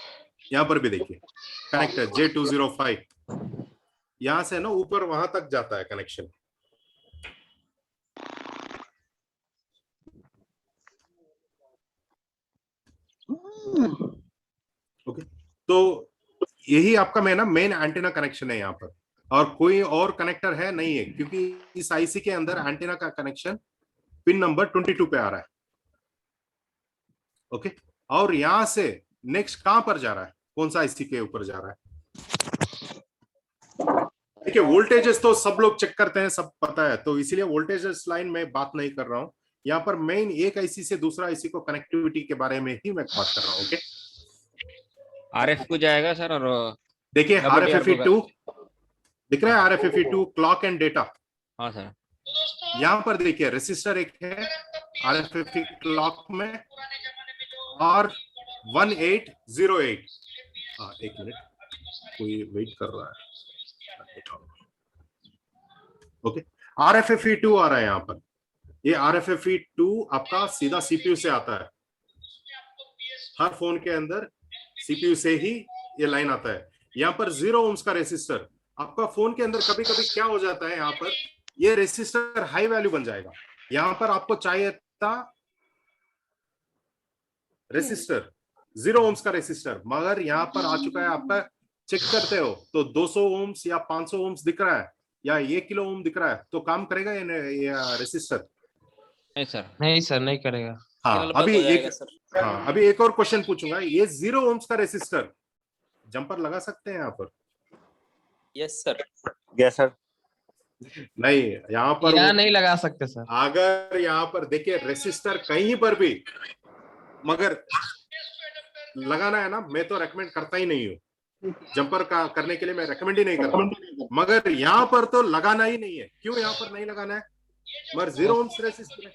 Speaker 2: यहाँ पर भी देखिए कनेक्टर J205, यहाँ से ना ऊपर वहां तक जाता है कनेक्शन। ओके, तो यही आपका मेन एंटेना कनेक्शन है यहाँ पर, और कोई और कनेक्टर है नहीं है, क्योंकि इस आईसी के अंदर एंटेना का कनेक्शन पिन नंबर 22 पे आ रहा है। ओके, और यहां से नेक्स्ट कहां पर जा रहा है, कौन सा आईसी के ऊपर जा रहा है? देखिए वोल्टेजेस तो सब लोग चेक करते हैं, सब पता है, तो इसीलिए वोल्टेजेस लाइन में बात नहीं कर रहा हूं। यहाँ पर मेन एक आईसी से दूसरा आईसी को कनेक्टिविटी के बारे में ही मैं बात कर रहा हूँ। ओके,
Speaker 11: आरएफ को जाएगा सर, और
Speaker 2: देखिए
Speaker 11: WDR
Speaker 2: RFFE2 दिख रहा है, RFFE2 क्लॉक एंड डेटा।
Speaker 11: हाँ सर,
Speaker 2: यहाँ पर देखिए रेसिस्टर एक है RFFE क्लॉक में, और 1808। एक मिनट, कोई वेट कर रहा है। ओके, RFFE2 आ रहा है यहाँ पर। ये RFFE2 आपका सीधा सीपीयू से आता है, हर फोन के अंदर सीपीयू से ही ये लाइन आता है। यहाँ पर 0 ओम्स का रेसिस्टर आपका फोन के अंदर कभी कभी क्या हो जाता है, यहाँ पर ये रेसिस्टर हाई वैल्यू बन जाएगा। यहाँ पर आपको चाहिए था रेसिस्टर 0 ओम्स का रेसिस्टर, मगर यहाँ पर आ चुका है आपका, चेक करते हो तो 200 ओम्स या 500 ओम्स दिख रहा है, या 1 किलो ओम दिख रहा है, तो काम करेगा ये रेसिस्टर?
Speaker 11: नहीं सर,
Speaker 3: नहीं सर, नहीं करेगा।
Speaker 2: हाँ, अभी एक और क्वेश्चन पूछूंगा। ये 0 ओम्स का रेसिस्टर जंपर लगा सकते हैं यहाँ पर?
Speaker 9: Yes sir.
Speaker 7: Yes sir.
Speaker 2: नहीं, यहाँ पर
Speaker 3: नहीं लगा सकते सर।
Speaker 2: अगर यहाँ पर देखिए रेसिस्टर कहीं पर भी मगर लगाना है ना, मैं तो रेकमेंड करता ही नहीं हूँ, जंपर का करने के लिए मैं रेकमेंड ही नहीं करता, मगर यहाँ पर तो लगाना ही नहीं है। क्यों यहाँ पर नहीं लगाना है? मगर 0 ओम्स रेसिस्टर है,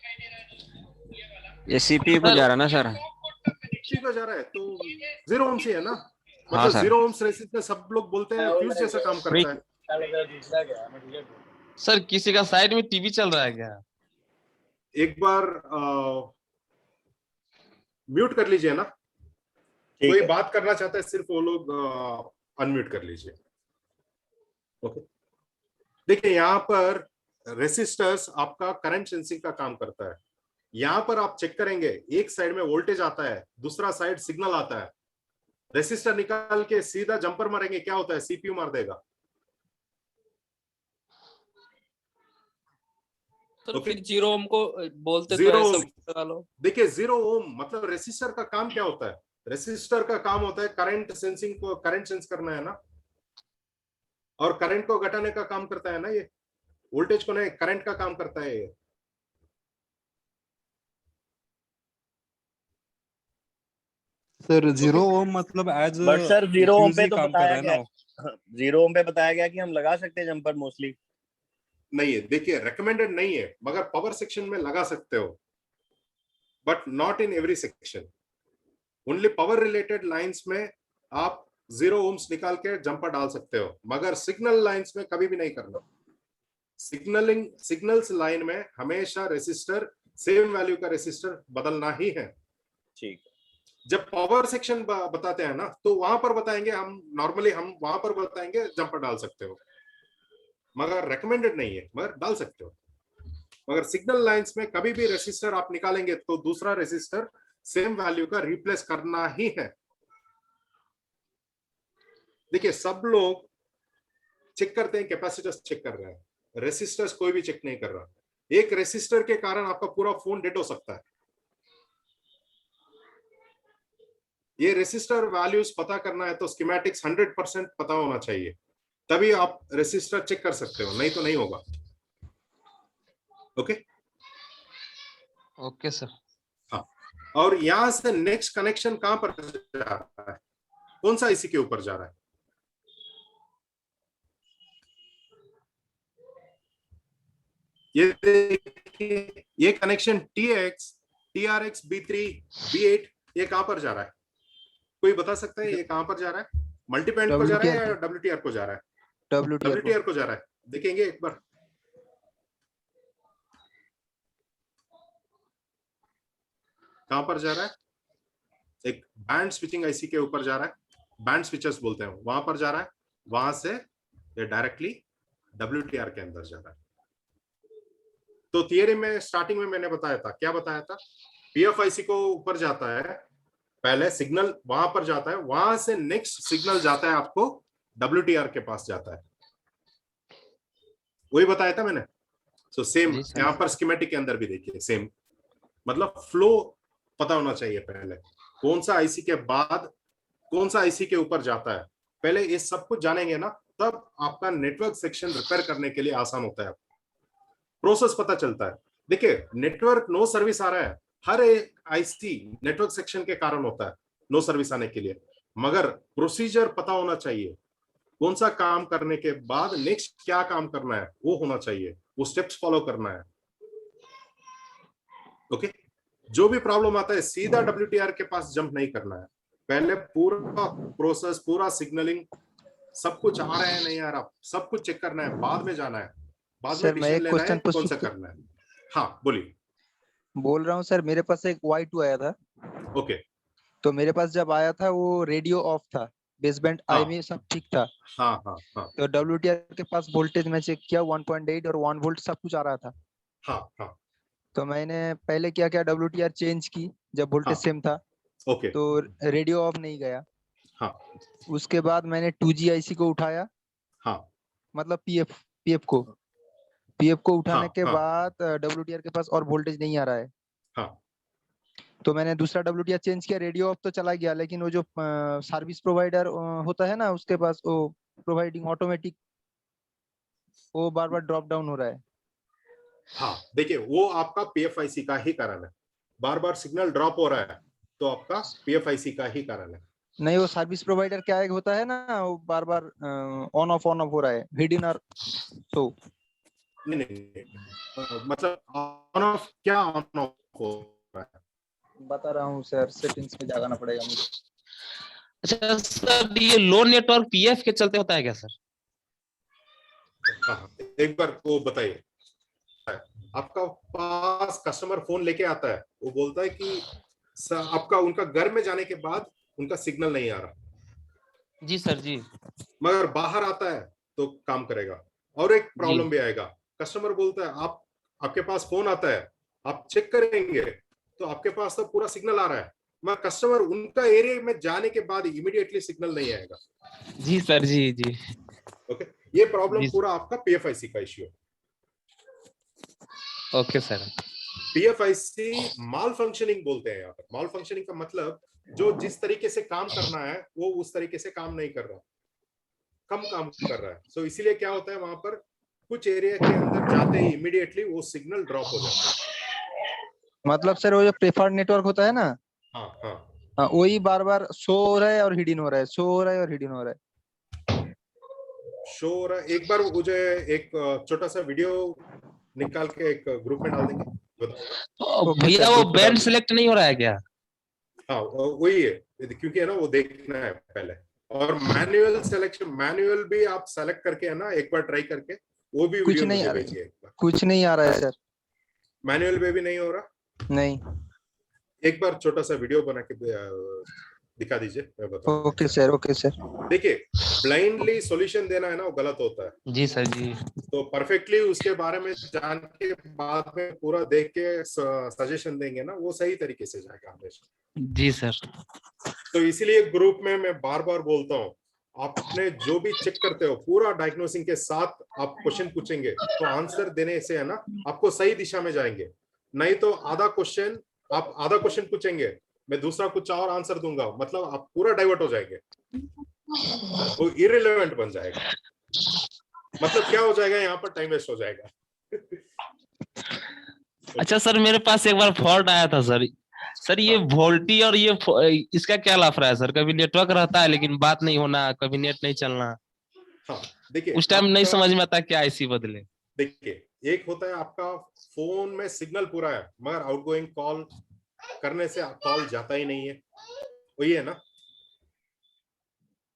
Speaker 11: ये सीपीयू को जा रहा है ना सर?
Speaker 2: ठीक हो जा रहा है तो 0 ओम्स ही है ना,
Speaker 11: हाँ
Speaker 2: मतलब
Speaker 11: सर।
Speaker 2: 0 ओम्स रेसिस्टर सब लोग बोलते हैं फ्यूज जैसा काम करता है।
Speaker 3: सर किसी का साइड में टीवी चल रहा है क्या?
Speaker 2: एक बार म्यूट कर लीजिए ना, कोई बात करना चाहता है सिर्फ वो लोग अनम्यूट कर लीजिए। ओके, देखिए यहाँ पर रेसिस्टर्स आपका करंट सेंसिंग का काम करता है। यहाँ पर आप चेक करेंगे, एक साइड में वोल्टेज आता है, दूसरा साइड सिग्नल आता है। रेसिस्टर निकाल के सीधा जंपर मारेंगे, क्या होता है? सीपीयू मार देगा।
Speaker 9: तो फिर 0 ओम को बोलते तो
Speaker 2: 0
Speaker 9: ऐसा
Speaker 2: ओम,
Speaker 9: लगा लो।
Speaker 2: देखिए 0 ओम मतलब रेसिस्टर का काम क्या होता है? रेसिस्टर का काम होता है करंट सेंसिंग को, करंट सेंस करना है ना, और करंट को घटाने का काम करता है ना, ये वोल्टेज को नहीं, करंट का काम करता है ये।
Speaker 6: सर 0 ओम मतलब एज
Speaker 7: बट सर 0 ओम पे तो
Speaker 6: काम कर
Speaker 7: बताया
Speaker 6: रहा है
Speaker 7: गया,
Speaker 6: ना?
Speaker 7: 0 ओम पे बताया गया कि हम लगा सकते हैं जंपर मोस्टली।
Speaker 2: नहीं है, देखिए रेकमेंडेड नहीं है, मगर पावर सेक्शन में लगा सकते हो, but not in every section. Only power related lines में आप 0 ओम्स निकाल के जंपर डाल सकते हो, मगर सिग्नल लाइंस में कभी भी नहीं करना। सिग्नल्स लाइन में हमेशा रेसिस्टर सेम वैल्यू का रेसिस्टर बदलना ही है।
Speaker 7: ठीक।
Speaker 2: जब पावर सेक्शन बताते हैं ना, तो वहां पर बताएंगे हम, नॉर्मली हम वहां पर बताएंगे जंपर डाल सकते हो, मगर रेकमेंडेड नहीं है, मगर डाल सकते हो। मगर सिग्नल लाइंस में कभी भी रेसिस्टर आप निकालेंगे तो दूसरा रेसिस्टर सेम वैल्यू का रिप्लेस करना ही है। देखिए सब लोग चेक करते हैं, कैपेसिटर्स चेक कर रहे हैं, रेसिस्टर्स कोई भी चेक नहीं कर रहा। एक रेसिस्टर के कारण आपका पूरा फोन डेड हो सकता है। ये रेसिस्टर वैल्यूज पता करना है तो स्कीमेटिक्स 100% पता होना चाहिए, तभी आप रेसिस्टर चेक कर सकते हो, नहीं तो नहीं होगा। Okay
Speaker 3: okay sir.
Speaker 2: हाँ, और यहां से नेक्स्ट कनेक्शन कहां पर जा रहा है, कौन सा आईसी के ऊपर जा रहा है? ये देखिए, ये कनेक्शन TRX B3 B8 ये कहां पर जा रहा है? कोई बता सकता है ये कहां पर जा रहा है? मल्टीपैंड को जा रहा है या WTR को जा रहा है? WTR को जा रहा है। देखेंगे एक बार, कहां पर जा रहा है? एक बैंड स्विचिंग आईसी के ऊपर जा रहा है, बैंड स्विचर्स बोलते हैं, वहां पर जा रहा है। वहां से ये डायरेक्टली WTR के अंदर जा रहा है। तो थियरी में स्टार्टिंग में मैंने बताया था, क्या बताया था? PFIC को ऊपर जाता है, पहले सिग्नल वहां पर जाता है, वहां से नेक्स्ट सिग्नल जाता है आपको WTR के पास जाता है, वही बताया था मैंने। सो सेम
Speaker 3: जी सर।
Speaker 2: यहाँ पर स्कीमेटिक के अंदर भी देखिए सेम, मतलब फ्लो पता होना चाहिए पहले, कौन सा आईसी के बाद कौन सा आईसी के ऊपर जाता है, पहले ये सब कुछ जानेंगे ना, तब आपका नेटवर्क सेक्शन रिपेयर करने के लिए आसान होता है, प्रोसेस पता चलता है। देखिए नेटवर्क नो सर्विस आ रहा है, हर एक आईसी नेटवर्क सेक्शन के कारण होता है नो सर्विस आने के लिए, मगर प्रोसीजर पता होना चाहिए, कौन सा काम करने के बाद नेक्स्ट क्या काम करना है वो होना चाहिए, वो स्टेप्स फॉलो करना है। ओके, जो भी प्रॉब्लम आता है सीधा WTR के पास जंप नहीं करना है, पहले पूरा प्रोसेस, पूरा सिग्नलिंग, सब कुछ आ रहा है नहीं आ रहा, सब कुछ चेक करना है, बाद में जाना है, बाद में
Speaker 4: सर मैं
Speaker 2: डिसीजन
Speaker 4: एक
Speaker 2: लेना है
Speaker 4: क्वेश्चन पूछ
Speaker 2: कौन सा
Speaker 4: सकता
Speaker 2: करना है। हाँ बोलिए।
Speaker 4: बोल रहा हूँ सर, मेरे पास एक Y2 आया था,
Speaker 2: ओके,
Speaker 4: तो मेरे पास जब आया था वो रेडियो ऑफ था, बेसबैंड
Speaker 2: हाँ।
Speaker 4: IMEI सब ठीक था,
Speaker 2: हाँ हाँ हाँ
Speaker 4: तो WTR के पास वोल्टेज में चेक किया 1.8 और 1 वोल्ट सब कुछ आ रहा था,
Speaker 2: हाँ हाँ
Speaker 4: तो मैंने पहले क्या किया, WTR चेंज की जब वोल्टेज
Speaker 2: हाँ।
Speaker 4: सेम था,
Speaker 2: ओके,
Speaker 4: तो रेडियो ऑफ नहीं गया।
Speaker 2: हाँ
Speaker 4: उसके बाद मैंने 2G IC को उठाया,
Speaker 2: हाँ
Speaker 4: मतलब PF को उठाने
Speaker 2: हाँ
Speaker 4: के
Speaker 2: हाँ
Speaker 4: बाद WTR के पास और वोल्टेज नहीं आ रहा है,
Speaker 2: हाँ
Speaker 4: तो मैंने दूसरा WTR चेंज किया, रेडियो ऑफ तो चला गया, लेकिन वो जो सर्विस प्रोवाइडर होता है ना, उसके पास वो प्रोवाइडिंग ऑटोमेटिक, वो बार बार ड्रॉप डाउन हो रहा है।
Speaker 2: हाँ। देखिए वो आपका PFIC का ही कारण है, बार बार सिग्नल ड्रॉप हो रहा है तो आपका PFIC का ही कारण है।
Speaker 4: नहीं, वो सर्विस प्रोवाइडर क्या एक होता है ना, वो बार बार ऑन ऑफ हो रहा है, हिडन और तो
Speaker 2: नहीं नहीं, मतलब ऑन ऑफ क्या ऑन ऑफ हो रहा है?
Speaker 4: बता रहा हूँ सर, सेटिंग्स में जाना पड़ेगा मुझे।
Speaker 3: अच्छा सर, ये लो नेटवर्क PF के चलते होता है क्या सर?
Speaker 2: हाँ, एक बार वो बताइए। आपका पास कस्टमर फोन लेके आता है, वो बोलता है कि आपका उनका घर में जाने के बाद उनका सिग्नल नहीं आ रहा,
Speaker 3: जी सर जी।
Speaker 2: मगर बाहर आता है तो काम करेगा। और एक प्रॉब्लम भी आएगा, कस्टमर बोलता है आपके पास फोन आता है, आप चेक करेंगे तो आपके पास तो पूरा सिग्नल आ रहा है, मगर कस्टमर उनका एरिया में जाने के बाद इमीडिएटली सिग्नल नहीं आएगा।
Speaker 3: जी सर जी जी।
Speaker 2: ओके, ये प्रॉब्लम
Speaker 3: जी।
Speaker 2: पूरा आपका PFIC का इश्यू है।
Speaker 3: Okay sir.
Speaker 2: PFIC माल फंक्शनिंग बोलते हैं यहाँ पर। माल फंक्शनिंग का मतलब जो जिस तरीके से काम करना है वो उस तरीके से काम नहीं कर रहा, कम काम कर रहा है। सो इसीलिए क्या होता है, वहां पर कुछ एरिया के अंदर जाते ही इमीडिएटली वो सिग्नल ड्रॉप हो जाता है।
Speaker 4: मतलब सर वो जो प्रेफर्ड नेटवर्क होता है ना,
Speaker 2: हाँ हाँ
Speaker 4: हाँ, वही बार बार शो हो रहा है और हिडन हो रहा है, शो हो रहा है और हिडन हो रहा है।
Speaker 2: शो हो रहा है। एक बार मुझे एक छोटा सा वीडियो निकाल के एक ग्रुप में डाल देंगे।
Speaker 3: भैया वो बैंड सिलेक्ट नहीं हो रहा है क्या?
Speaker 2: हाँ वही है, क्योंकि है ना वो देखना है पहले, और मैनुअल सिलेक्शन, मैनुअल भी आप सेलेक्ट करके है ना एक बार ट्राई करके वो भी
Speaker 4: कुछ
Speaker 2: वीडियो
Speaker 4: नहीं
Speaker 2: मुझे
Speaker 4: आ रहा
Speaker 2: भेजिए एक बार।
Speaker 4: कुछ नहीं आ रहा है सर,
Speaker 2: मैनुअल में भी नहीं हो रहा,
Speaker 4: नहीं।
Speaker 2: एक बार छोटा सा वीडियो बना के दिखा दीजिए, मैं बताऊंगा।
Speaker 4: Okay sir, okay sir.
Speaker 2: देखिए ब्लाइंडली सॉल्यूशन देना है ना वो गलत होता है।
Speaker 3: जी सर जी।
Speaker 2: तो परफेक्टली उसके बारे में जान के बाद में पूरा देख के सजेशन देंगे ना, वो सही तरीके से जाएगा हमेशा।
Speaker 3: जी सर।
Speaker 2: तो इसीलिए ग्रुप में मैं बार बार बोलता हूँ, आपने जो भी चेक करते हो पूरा डायग्नोसिंग के साथ आप क्वेश्चन पूछेंगे तो आंसर देने से है ना आपको सही दिशा में जाएंगे। नहीं तो आधा क्वेश्चन पूछेंगे, मैं दूसरा कुछ और आंसर दूंगा, मतलब आप पूरा डाइवर्ट हो जाएंगे, वो इररिलेवेंट बन जाएगा। मतलब क्या हो जाएगा, यहाँ पर टाइम वेस्ट हो जाएगा।
Speaker 3: अच्छा सर, मेरे पास एक बार फॉल्ट आया था सर। सर ये वोल्टी और ये इसका क्या लाफड़ा है सर? कभी नेटवर्क रहता है लेकिन बात नहीं होना, कभी नेट नहीं चलना।
Speaker 2: हाँ देखिए,
Speaker 3: उस टाइम नहीं समझ में आता क्या IC बदले।
Speaker 2: देखिए एक होता है आपका फोन में सिग्नल पूरा है मगर आउटगोइंग कॉल करने से कॉल जाता ही नहीं है, वही है ना।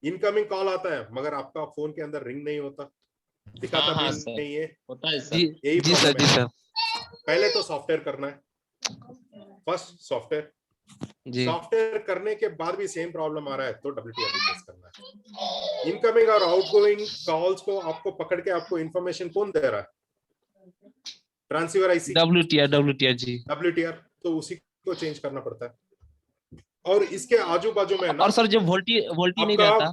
Speaker 2: इनकमिंग कॉल आता है मगर आपका फोन के अंदर रिंग नहीं होता, दिखाता भी नहीं है,
Speaker 5: होता है सर।
Speaker 2: यही
Speaker 3: जी सर, जी सर।
Speaker 2: पहले तो सॉफ्टवेयर करना है, फर्स्ट सॉफ्टवेयर करने के बाद भी सेम प्रॉब्लम आ रहा है तो WTR रिप्लेस करना है। इनकमिंग और आउटगोइंग कॉल्स को आपको पकड़ के आपको इंफॉर्मेशन कौन दे रहा है? ट्रांसीवर IC,
Speaker 3: WTR जी।
Speaker 2: WTR, तो उसी को चेंज करना पड़ता है। और इसके आजू बाजू में ना
Speaker 3: और सर जो वोल्टी नहीं
Speaker 2: आपका
Speaker 3: रहता।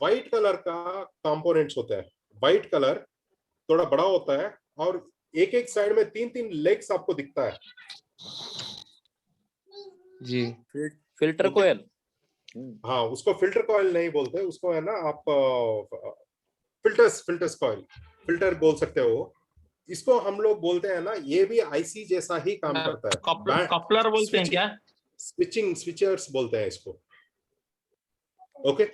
Speaker 2: व्हाइट कलर का कंपोनेंट्स होता है। व्हाइट कलर थोड़ा बड़ा होता है और एक एक साइड में 3-3 लेग्स आपको दिखता है
Speaker 3: जी।
Speaker 7: Filter coil.
Speaker 2: हाँ, उसको फिल्टर कॉइल नहीं बोलते, उसको है ना आप फिल्टर्स कॉइल, फिल्टर बोल सकते हो। इसको हम लोग बोलते हैं ना, ये भी आईसी जैसा ही काम करता है।
Speaker 11: कपलर बोलते हैं क्या?
Speaker 2: स्विचर्स बोलते हैं इसको। ओके,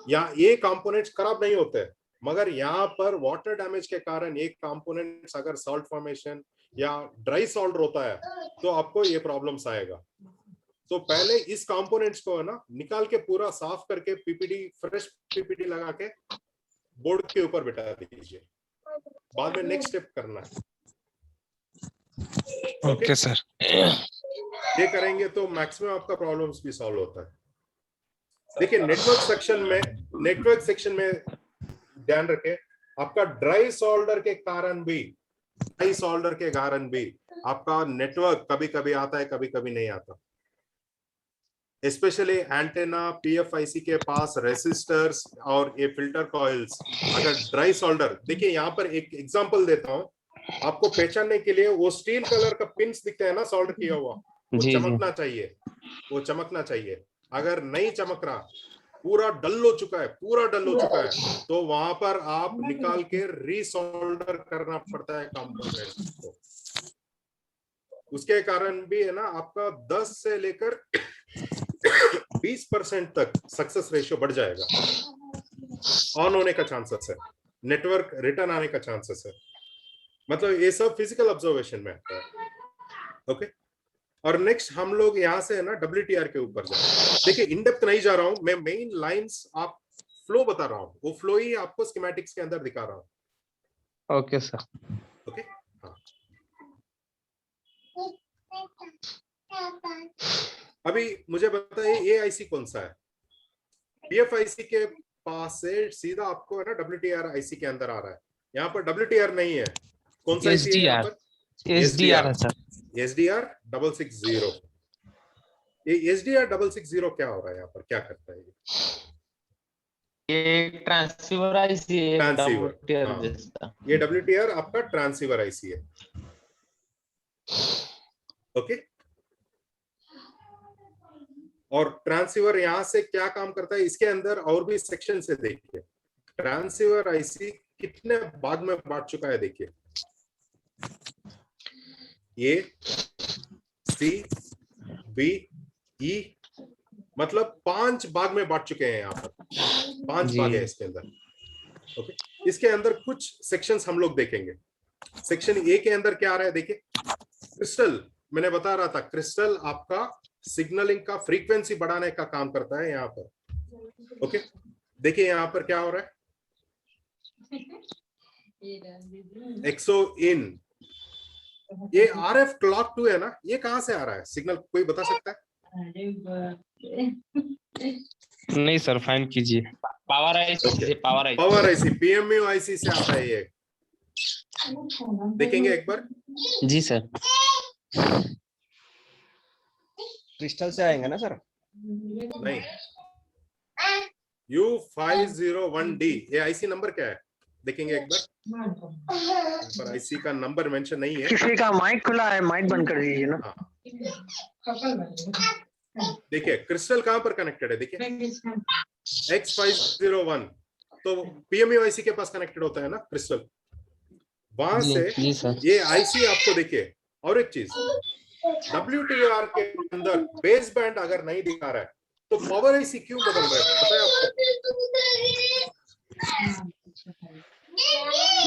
Speaker 2: यहाँ ये कंपोनेंट्स खराब नहीं होते, मगर यहाँ पर वाटर डैमेज के कारण एक कंपोनेंट्स अगर सॉल्ट फॉर्मेशन या ड्राई सॉल्ट होता है तो आपको ये प्रॉब्लम्स आएगा। तो पहले इस कंपोनेंट्स को है ना निकाल के पूरा साफ करके फ्रेश पीपीटी लगा के बोर्ड के ऊपर बिठा दीजिए, बाद में नेक्स्ट स्टेप करना है।
Speaker 3: Okay sir.
Speaker 2: ये करेंगे तो मैक्सिमम आपका प्रॉब्लम्स भी सॉल्व होता है। देखिए नेटवर्क सेक्शन में ध्यान रखें, आपका ड्राई सोल्डर के कारण भी आपका नेटवर्क कभी कभी आता है, कभी कभी नहीं आता। स्पेशली एंटेना पीएफआईसी के पास रेसिस्टर्स और ये फिल्टर कॉइल्स अगर ड्राई सोल्डर, देखिए यहाँ पर एक एग्जांपल देता हूँ आपको पहचानने के लिए। वो स्टील कलर का पिंस दिखता है ना सोल्डर किया हुआ, वो चमकना चाहिए। अगर नहीं चमक रहा, पूरा डल हो चुका है, तो वहां पर आप निकाल के रीसोल्डर करना पड़ता है कंपोनेंट को। उसके कारण भी है ना आपका 10 से लेकर 20% तक सक्सेस रेशियो बढ़ जाएगा, ऑन होने का चांसेस है, नेटवर्क रिटर्न आने का चांसेस है। मतलब ये सब फिजिकल ऑब्जर्वेशन में आता है। ओके, और नेक्स्ट हम लोग यहाँ से है ना WTR के ऊपर जाए। देखिए इन डेप्थ नहीं जा रहा हूं मैं, मेन लाइंस आप फ्लो बता रहा हूँ, वो फ्लो ही आपको स्कीमेटिक्स के अंदर दिखा रहा हूँ।
Speaker 3: Okay sir.
Speaker 2: ओके, हाँ। अभी मुझे बताइए ये आईसी कौन सा है? पीएफआईसी के पास से सीधा आपको है ना WTR आईसी के अंदर आ रहा है। यहाँ पर WTR नहीं है, कौन सा आईसी है यहाँ पर?
Speaker 3: SDR है सर।
Speaker 2: SDR 660। ये SDR 660 क्या हो रहा है यहाँ पर, क्या करता है
Speaker 5: ये ट्रांसीवर आईसी है, WTR
Speaker 2: हाँ।
Speaker 5: जैसा।
Speaker 2: ये WTR आपका ट्रांसीवर आईसी है। ओके, और ट्रांसीवर यहाँ से क्या काम करता है, इसके अंदर और भी सेक्शन से देखिए। ट्रांसीवर आईसी कितने भाग में बांट चुका है देखिए, ए सी बी ई, मतलब 5 भाग में बांट चुके हैं यहाँ पर, 5 भाग है इसके अंदर। ओके, इसके अंदर कुछ सेक्शंस हम लोग देखेंगे। सेक्शन ए के अंदर क्या आ रहा है देखिए, क्रिस्टल, मैंने बता रहा था क्रिस्टल आपका सिग्नलिंग का फ्रीक्वेंसी बढ़ाने का काम करता है यहाँ पर। ओके, देखिए यहाँ पर क्या हो रहा है, एक्सो इन, ये RF क्लॉक 2 है ना, ये कहां से आ रहा है सिग्नल, कोई बता सकता है?
Speaker 3: नहीं सर, फाइन कीजिए।
Speaker 11: पावर आईसी
Speaker 2: PMU आईसी से आता है ये, देखेंगे एक बार।
Speaker 3: जी सर।
Speaker 1: क्रिस्टल से आएंगे ना सर?
Speaker 2: नहीं, U501D, ये आईसी नंबर क्या है देखेंगे एक बार। पर आईसी का नंबर मेंशन नहीं है।
Speaker 12: किसी का माइक खुला है, माइक बंद कर दीजिए ना।
Speaker 2: देखिए क्रिस्टल कहां पर कनेक्टेड है, देखिए X501, तो PMU आईसी के पास कनेक्टेड होता है ना क्रिस्टल, वहां से ये आईसी आपको देखिए। और एक चीज, WTR के अंदर बेस बैंड अगर नहीं दिखा रहा है तो पावर आईसी क्यों बदल रहा है पता है आपको?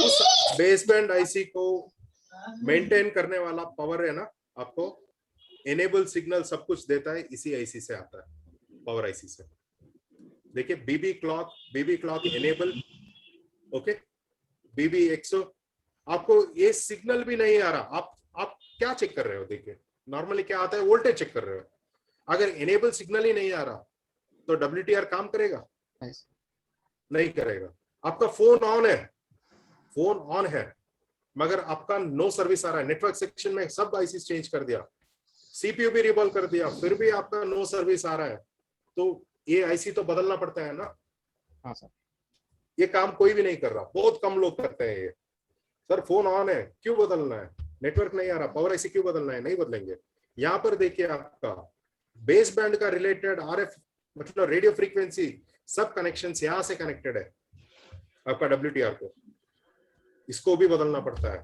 Speaker 2: उस बेस बैंड आईसी को मेंटेन करने वाला पावर है ना आपको, एनेबल सिग्नल सब कुछ देता है, इसी आईसी से आता है, पावर आईसी से। देखिए बीबी क्लॉक एनेबल, ओके, बीबी एक्सो, आपको ये सिग्नल भी नहीं आ रहा, आप क्या चेक कर रहे हो? देखिए नॉर्मली क्या आता है, वोल्टेज चेक कर रहे हो। अगर एनेबल सिग्नल ही नहीं आ रहा तो WTR काम करेगा? नहीं करेगा। आपका फोन ऑन है मगर आपका नो सर्विस आ रहा है। नेटवर्क सेक्शन में सब आईसी चेंज कर दिया, सीपीयू भी रिवॉल्व कर दिया, फिर भी आपका नो सर्विस आ रहा है, तो ये आईसी तो बदलना पड़ता है ना।
Speaker 1: हाँ सर।
Speaker 2: ये काम कोई भी नहीं कर रहा, बहुत कम लोग करते हैं ये। सर फोन ऑन है, क्यों बदलना है? नेटवर्क नहीं आ रहा, पावर आईसी क्यों बदलना है? नहीं बदलेंगे। यहाँ पर देखिए आपका बेस बैंड का रिलेटेड आरएफ मतलब रेडियो फ्रीक्वेंसी सब कनेक्शन यहाँ से कनेक्टेड है आपका WTR को, इसको भी बदलना पड़ता है।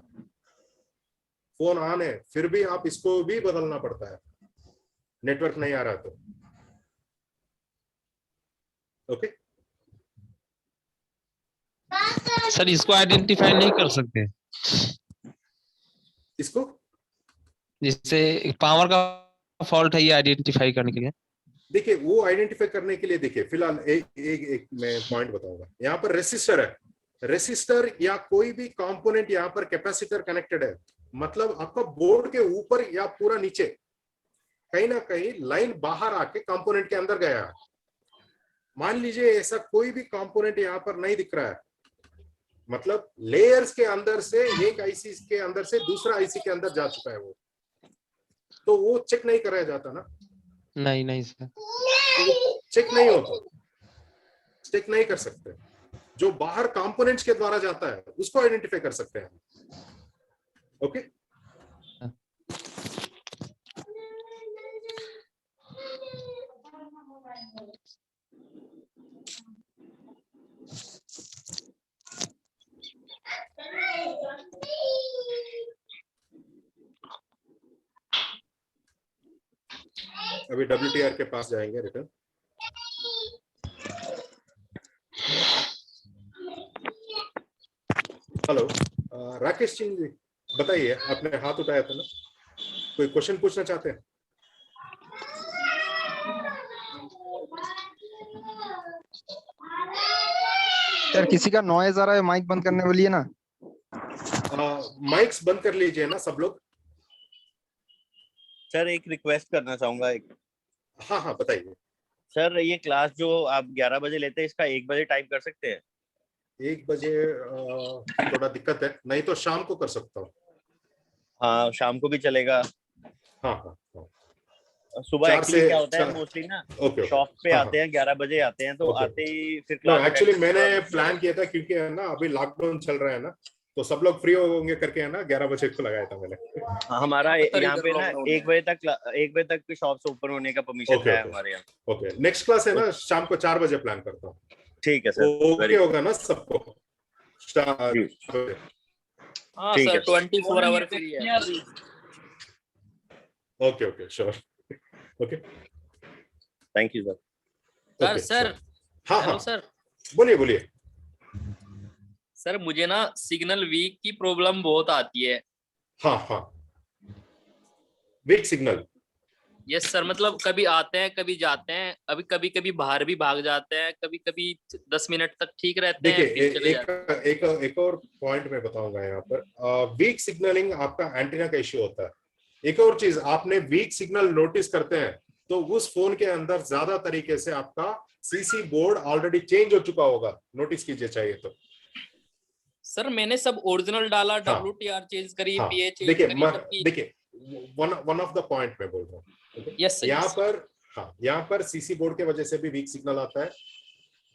Speaker 2: फोन ऑन है फिर भी आप इसको भी बदलना पड़ता है, नेटवर्क नहीं आ रहा तो। ओके
Speaker 3: सर इसको आइडेंटिफाई नहीं कर सकते,
Speaker 2: इसको
Speaker 3: जिससे पावर का फॉल्ट है ये आइडेंटिफाई करने के लिए।
Speaker 2: देखिए वो आइडेंटिफाई करने के लिए देखिए फिलहाल एक मैं पॉइंट बताऊंगा। यहाँ पर रेसिस्टर है, रेसिस्टर या कोई भी कंपोनेंट यहाँ पर कैपेसिटर कनेक्टेड है, मतलब आपका बोर्ड के ऊपर या पूरा नीचे कहीं ना कहीं लाइन बाहर आके कंपोनेंट के अंदर गया है। मान लीजिए ऐसा कोई भी कंपोनेंट यहाँ पर नहीं दिख रहा है, मतलब लेयर्स के अंदर से एक आईसी के अंदर से दूसरा आईसी के अंदर जा चुका है वो, तो वो चेक नहीं कराया जाता ना।
Speaker 3: नहीं सर,
Speaker 2: चेक नहीं होता, चेक नहीं कर सकते। जो बाहर कंपोनेंट्स के द्वारा जाता है उसको आइडेंटिफाई कर सकते हैं। ओके अभी WTR के पास जाएंगे रिटर्न। हेलो राकेश सिंह जी, बताइए, आपने हाथ उठाया था ना, कोई क्वेश्चन पूछना चाहते हैं?
Speaker 4: सर किसी का नॉइज आ रहा है, माइक बंद करने वाली है ना।
Speaker 2: माइक्स बंद कर लीजिए ना सब लोग।
Speaker 7: सर एक रिक्वेस्ट करना चाहूंगा एक।
Speaker 2: हाँ हाँ बताइए।
Speaker 7: सर ये क्लास जो आप 11 बजे लेते हैं, इसका 1 बजे टाइम कर सकते हैं?
Speaker 2: 1 बजे थोड़ा दिक्कत है, नहीं तो शाम को कर सकता हूँ।
Speaker 7: हाँ शाम को भी चलेगा।
Speaker 2: हाँ हाँ, हाँ।
Speaker 7: सुबह एक्चुअली क्या होता है मोस्टली ना, शॉप पे
Speaker 2: हाँ,
Speaker 7: आते हैं 11 बजे आते हैं, तो आते ही फिर क्लास।
Speaker 2: एक्चुअली मैंने प्लान किया था क्योंकि है ना अभी लॉकडाउन चल रहा है ना, तो सब लोग फ्री होंगे करके है ना 11 बजे को लगाया था मैंने।
Speaker 7: हमारा यहाँ पे ना 1 बजे तक शॉप्स ओपन होने का परमिशन है हमारे यहाँ।
Speaker 2: ओके नेक्स्ट क्लास है ना शाम को 4 बजे प्लान करता हूँ।
Speaker 7: ठीक है सर,
Speaker 2: ओके होगा ना सबको?
Speaker 9: हाँ सर 24 आवर फ्री है।
Speaker 2: Okay okay sure, okay
Speaker 7: thank you sir.
Speaker 9: Sir
Speaker 2: हाँ
Speaker 9: हेलो
Speaker 2: हाँ
Speaker 9: सर,
Speaker 2: बोलिए बोलिए।
Speaker 9: सर मुझे ना सिग्नल वीक की प्रॉब्लम बहुत आती है।
Speaker 2: हाँ हाँ वीक सिग्नल।
Speaker 9: यस सर, मतलब कभी आते हैं कभी जाते हैं, अभी कभी कभी बाहर भी भाग जाते हैं, कभी कभी 10 मिनट तक ठीक रहते हैं।
Speaker 2: देखिए एक और पॉइंट मैं बताऊंगा यहाँ पर। वीक सिग्नलिंग आपका एंटीना का इश्यू होता है। एक और चीज, आपने वीक सिग्नल नोटिस करते हैं तो उस फोन के अंदर ज्यादा तरीके से आपका सीसी बोर्ड ऑलरेडी चेंज हो चुका होगा, नोटिस कीजिए चाहिए तो।
Speaker 9: सर मैंने सब ओरिजिनल डाला,
Speaker 2: हाँ,
Speaker 9: WTR चेंज करी,
Speaker 2: हाँ,
Speaker 9: PA चेंज करी।
Speaker 2: देखिए वन ऑफ द पॉइंट मैं बोल रहा हूँ।
Speaker 9: यस सर,
Speaker 2: यहाँ पर हाँ, यहाँ पर सीसी बोर्ड के वजह से भी वीक सिग्नल आता है।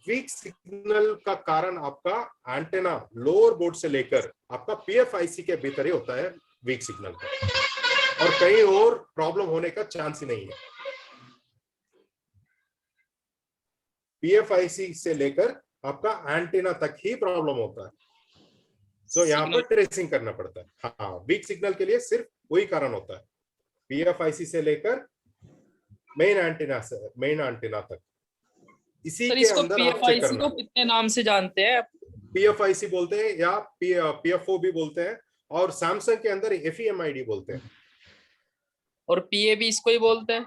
Speaker 2: वीक सिग्नल का कारण आपका एंटेना लोअर बोर्ड से लेकर आपका PFIC के भीतर ही होता है वीक सिग्नल का, और कहीं और प्रॉब्लम होने का चांस ही नहीं है। PFIC से लेकर आपका एंटेना तक ही प्रॉब्लम होता है, तो यहाँ पर ट्रेसिंग करना पड़ता है। हाँ वीक सिग्नल के लिए सिर्फ वही कारण होता है, PFIC से लेकर मेन एंटीना तक। इसी के अंदर आप चेक करना।
Speaker 9: को कितने नाम से जानते हैं?
Speaker 2: PFIC बोलते हैं या PFO भी बोलते हैं, और सैमसंग के अंदर FEMID बोलते हैं,
Speaker 9: और PA भी इसको ही बोलते हैं।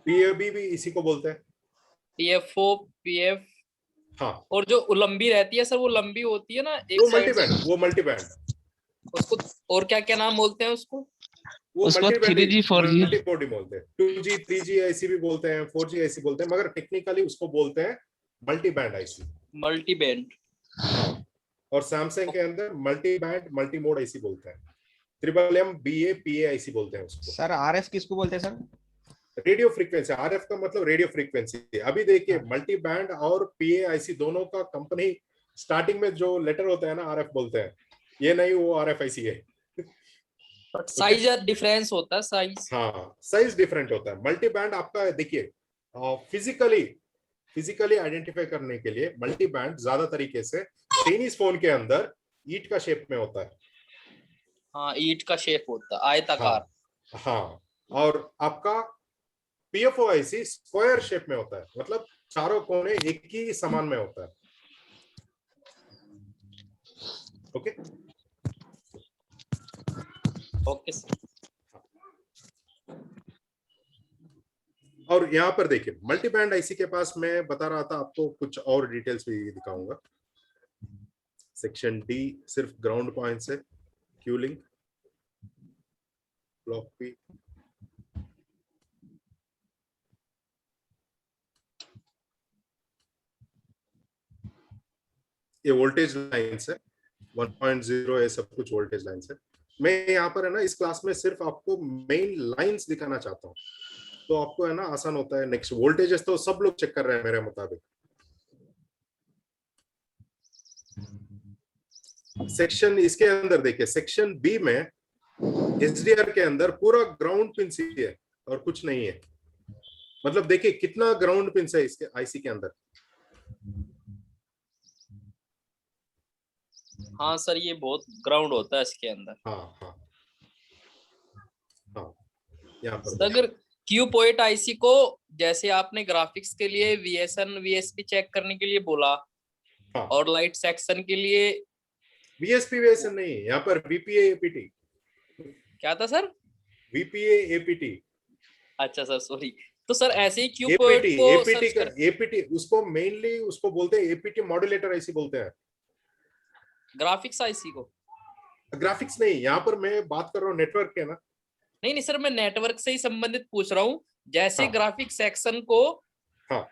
Speaker 2: PAB भी इसी को बोलते हैं।
Speaker 9: PFO PF,
Speaker 2: हाँ,
Speaker 9: और जो लंबी रहती है सर, वो लंबी होती है ना एक
Speaker 2: वो
Speaker 9: साइड से,
Speaker 2: वो मल्टीबैंड
Speaker 9: उसको और क्या क्या नाम बोलते हैं उसको?
Speaker 2: वो
Speaker 3: उसको 3G 4G
Speaker 2: मल्टीबॉडी बोलते हैं, 2G 3G ऐसी भी बोलते हैं, 4G ऐसी बोलते हैं, मगर टेक्निकली उसको बोलते हैं multi band IC,
Speaker 9: multi band.
Speaker 2: और सैमसंग के अंदर मल्टी बैंड मल्टी मोड ऐसी बोलते हैं। MMM BA PAIC बोलते हैं उसको।
Speaker 1: सर RF किसको बोलते हैं सर?
Speaker 2: रेडियो फ्रीक्वेंसी, RF का मतलब रेडियो फ्रीक्वेंसी। अभी देखिए मल्टी बैंड और PAIC दोनों का कंपनी स्टार्टिंग में जो लेटर होता है ना RF बोलते हैं, ये नहीं वो RFIC है।
Speaker 9: साइज डिफरेंस होता है, साइज।
Speaker 2: हाँ साइज डिफरेंट होता है। मल्टी बैंड आपका देखिए फिजिकली आइडेंटिफाई करने के लिए मल्टी बैंड ज्यादा तरीके से टेनिस फोन के अंदर ईंट का शेप में होता है।
Speaker 9: हाँ ईंट का शेप होता है, आयताकार।
Speaker 2: हाँ और आपका PFOIC स्क्वायर शेप में होता है, मतलब चारों कोने एक ही समान में होता है। Okay
Speaker 9: okay sir.
Speaker 2: और यहाँ पर देखिए मल्टी बैंड आईसी के पास मैं बता रहा था आपको, कुछ और डिटेल्स भी दिखाऊंगा। सेक्शन डी सिर्फ ग्राउंड पॉइंट्स है, क्यू लिंक, ब्लॉक पी, ये वोल्टेज लाइन्स है 1.0 है, सब कुछ वोल्टेज लाइन्स है। मैं यहाँ पर है ना इस क्लास में सिर्फ आपको मेन लाइंस दिखाना चाहता हूँ, तो आपको है ना आसान होता है। नेक्स्ट वोल्टेजेस तो सब लोग चेक कर रहे हैं मेरे मुताबिक। सेक्शन इसके अंदर देखिए, सेक्शन बी में एचडीआर के अंदर पूरा ग्राउंड पिंस ही है और कुछ नहीं है। मतलब देखिए कितना ग्राउंड पिंस है इसके आईसी के अंदर।
Speaker 9: हाँ सर ये बहुत ग्राउंड होता है इसके अंदर।
Speaker 2: हाँ हाँ हाँ यहाँ पर
Speaker 9: अगर क्यू पॉइंट आईसी को जैसे आपने ग्राफिक्स के लिए VSN VSP चेक करने के लिए बोला,
Speaker 2: हाँ।
Speaker 9: और लाइट सेक्शन के लिए
Speaker 2: VSP VSN नहीं, यहाँ पर VPA APT।
Speaker 9: क्या था सर?
Speaker 2: VPA APT।
Speaker 9: अच्छा सर सॉरी। तो सर ऐसे ही क्यू
Speaker 2: APT
Speaker 9: पॉइंट को
Speaker 2: APT का APT उसको मेनली उसको बोलते हैं APT मॉड्यूलेटर आईसी बोलते हैं।
Speaker 9: ग्राफिक्स आईसी को
Speaker 2: ग्राफिक्स नहीं, यहाँ पर मैं बात कर रहा हूँ नेटवर्क के ना।
Speaker 9: नहीं सर मैं नेटवर्क से ही संबंधित पूछ रहा हूँ। जैसे
Speaker 2: हाँ।
Speaker 9: ग्राफिक सेक्शन को
Speaker 2: हाँ।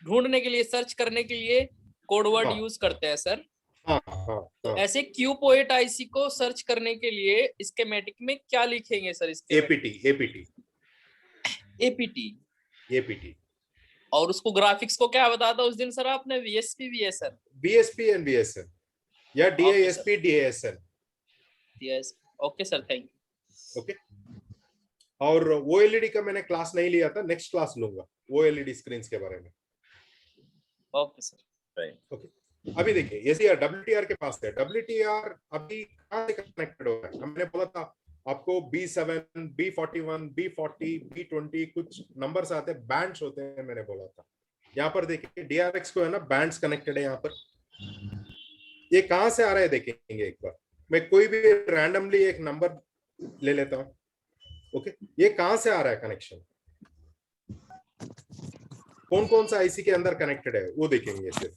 Speaker 9: ढूंढने के लिए, सर्च करने के लिए कोड वर्ड यूज करते हैं सर।
Speaker 2: हाँ, हाँ,
Speaker 9: तो
Speaker 2: हाँ।
Speaker 9: ऐसे क्यू पॉइंट आईसी को सर्च करने के लिए स्कीमेटिक में क्या लिखेंगे सर? इसके
Speaker 2: APT।
Speaker 9: और उसको ग्राफिक्स को क्या बताता उस दिन सर आपने? VSP
Speaker 2: VSN या DISP DASN।
Speaker 9: Yes okay sir, thank you.
Speaker 2: Okay और वो एलईडी का मैंने क्लास नहीं लिया था, नेक्स्ट क्लास लूंगा वो एलईडी स्क्रीन्स के बारे में।
Speaker 9: Okay sir right.
Speaker 2: ओके अभी देखिए ये WTR के पास है। WTR अभी कहां से कनेक्टेड हो रहा है? हमने बोला था आपको B7 B41 B40 B20 कुछ नंबर्स आते हैं, बैंड्स होते हैं, मैंने बोला था। यहाँ पर देखिए DRX को है ना बैंड्स कनेक्टेड है यहाँ पर। ये कहां से आ रहा है देखेंगे एक बार। मैं कोई भी रैंडमली एक नंबर ले लेता हूं। ओके ये कहां से आ रहा है कनेक्शन, कौन कौन सा आईसी के अंदर कनेक्टेड है वो देखेंगे। सिर्फ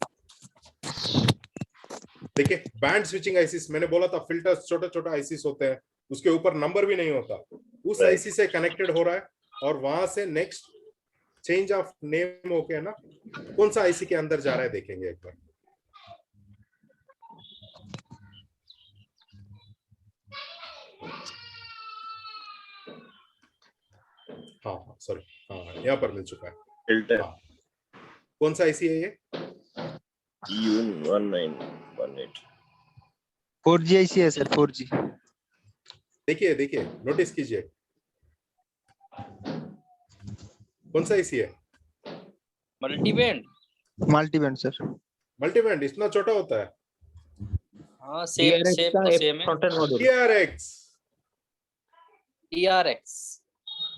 Speaker 2: देखिए बैंड स्विचिंग आईसीस, मैंने बोला था फिल्टर्स छोटा छोटा आईसीस होते हैं, उसके ऊपर नंबर भी नहीं होता, उस आईसी से कनेक्टेड हो रहा है। और वहां से नेक्स्ट चेंज ऑफ नेम होके है ना कौन सा आईसी के अंदर जा रहा है देखेंगे एक बार। हाँ सॉरी, हाँ यहाँ पर मिल चुका है
Speaker 7: फिल्टर।
Speaker 2: हाँ। कौन सा आईसी है ये?
Speaker 7: GU1918।
Speaker 4: 4G आईसी है सर, 4G।
Speaker 2: देखिए देखिए नोटिस कीजिए कौन सा आईसी है?
Speaker 4: Multiband sir.
Speaker 2: मल्टीबैंड इतना छोटा होता है?
Speaker 9: हाँ सेम तो सेम है।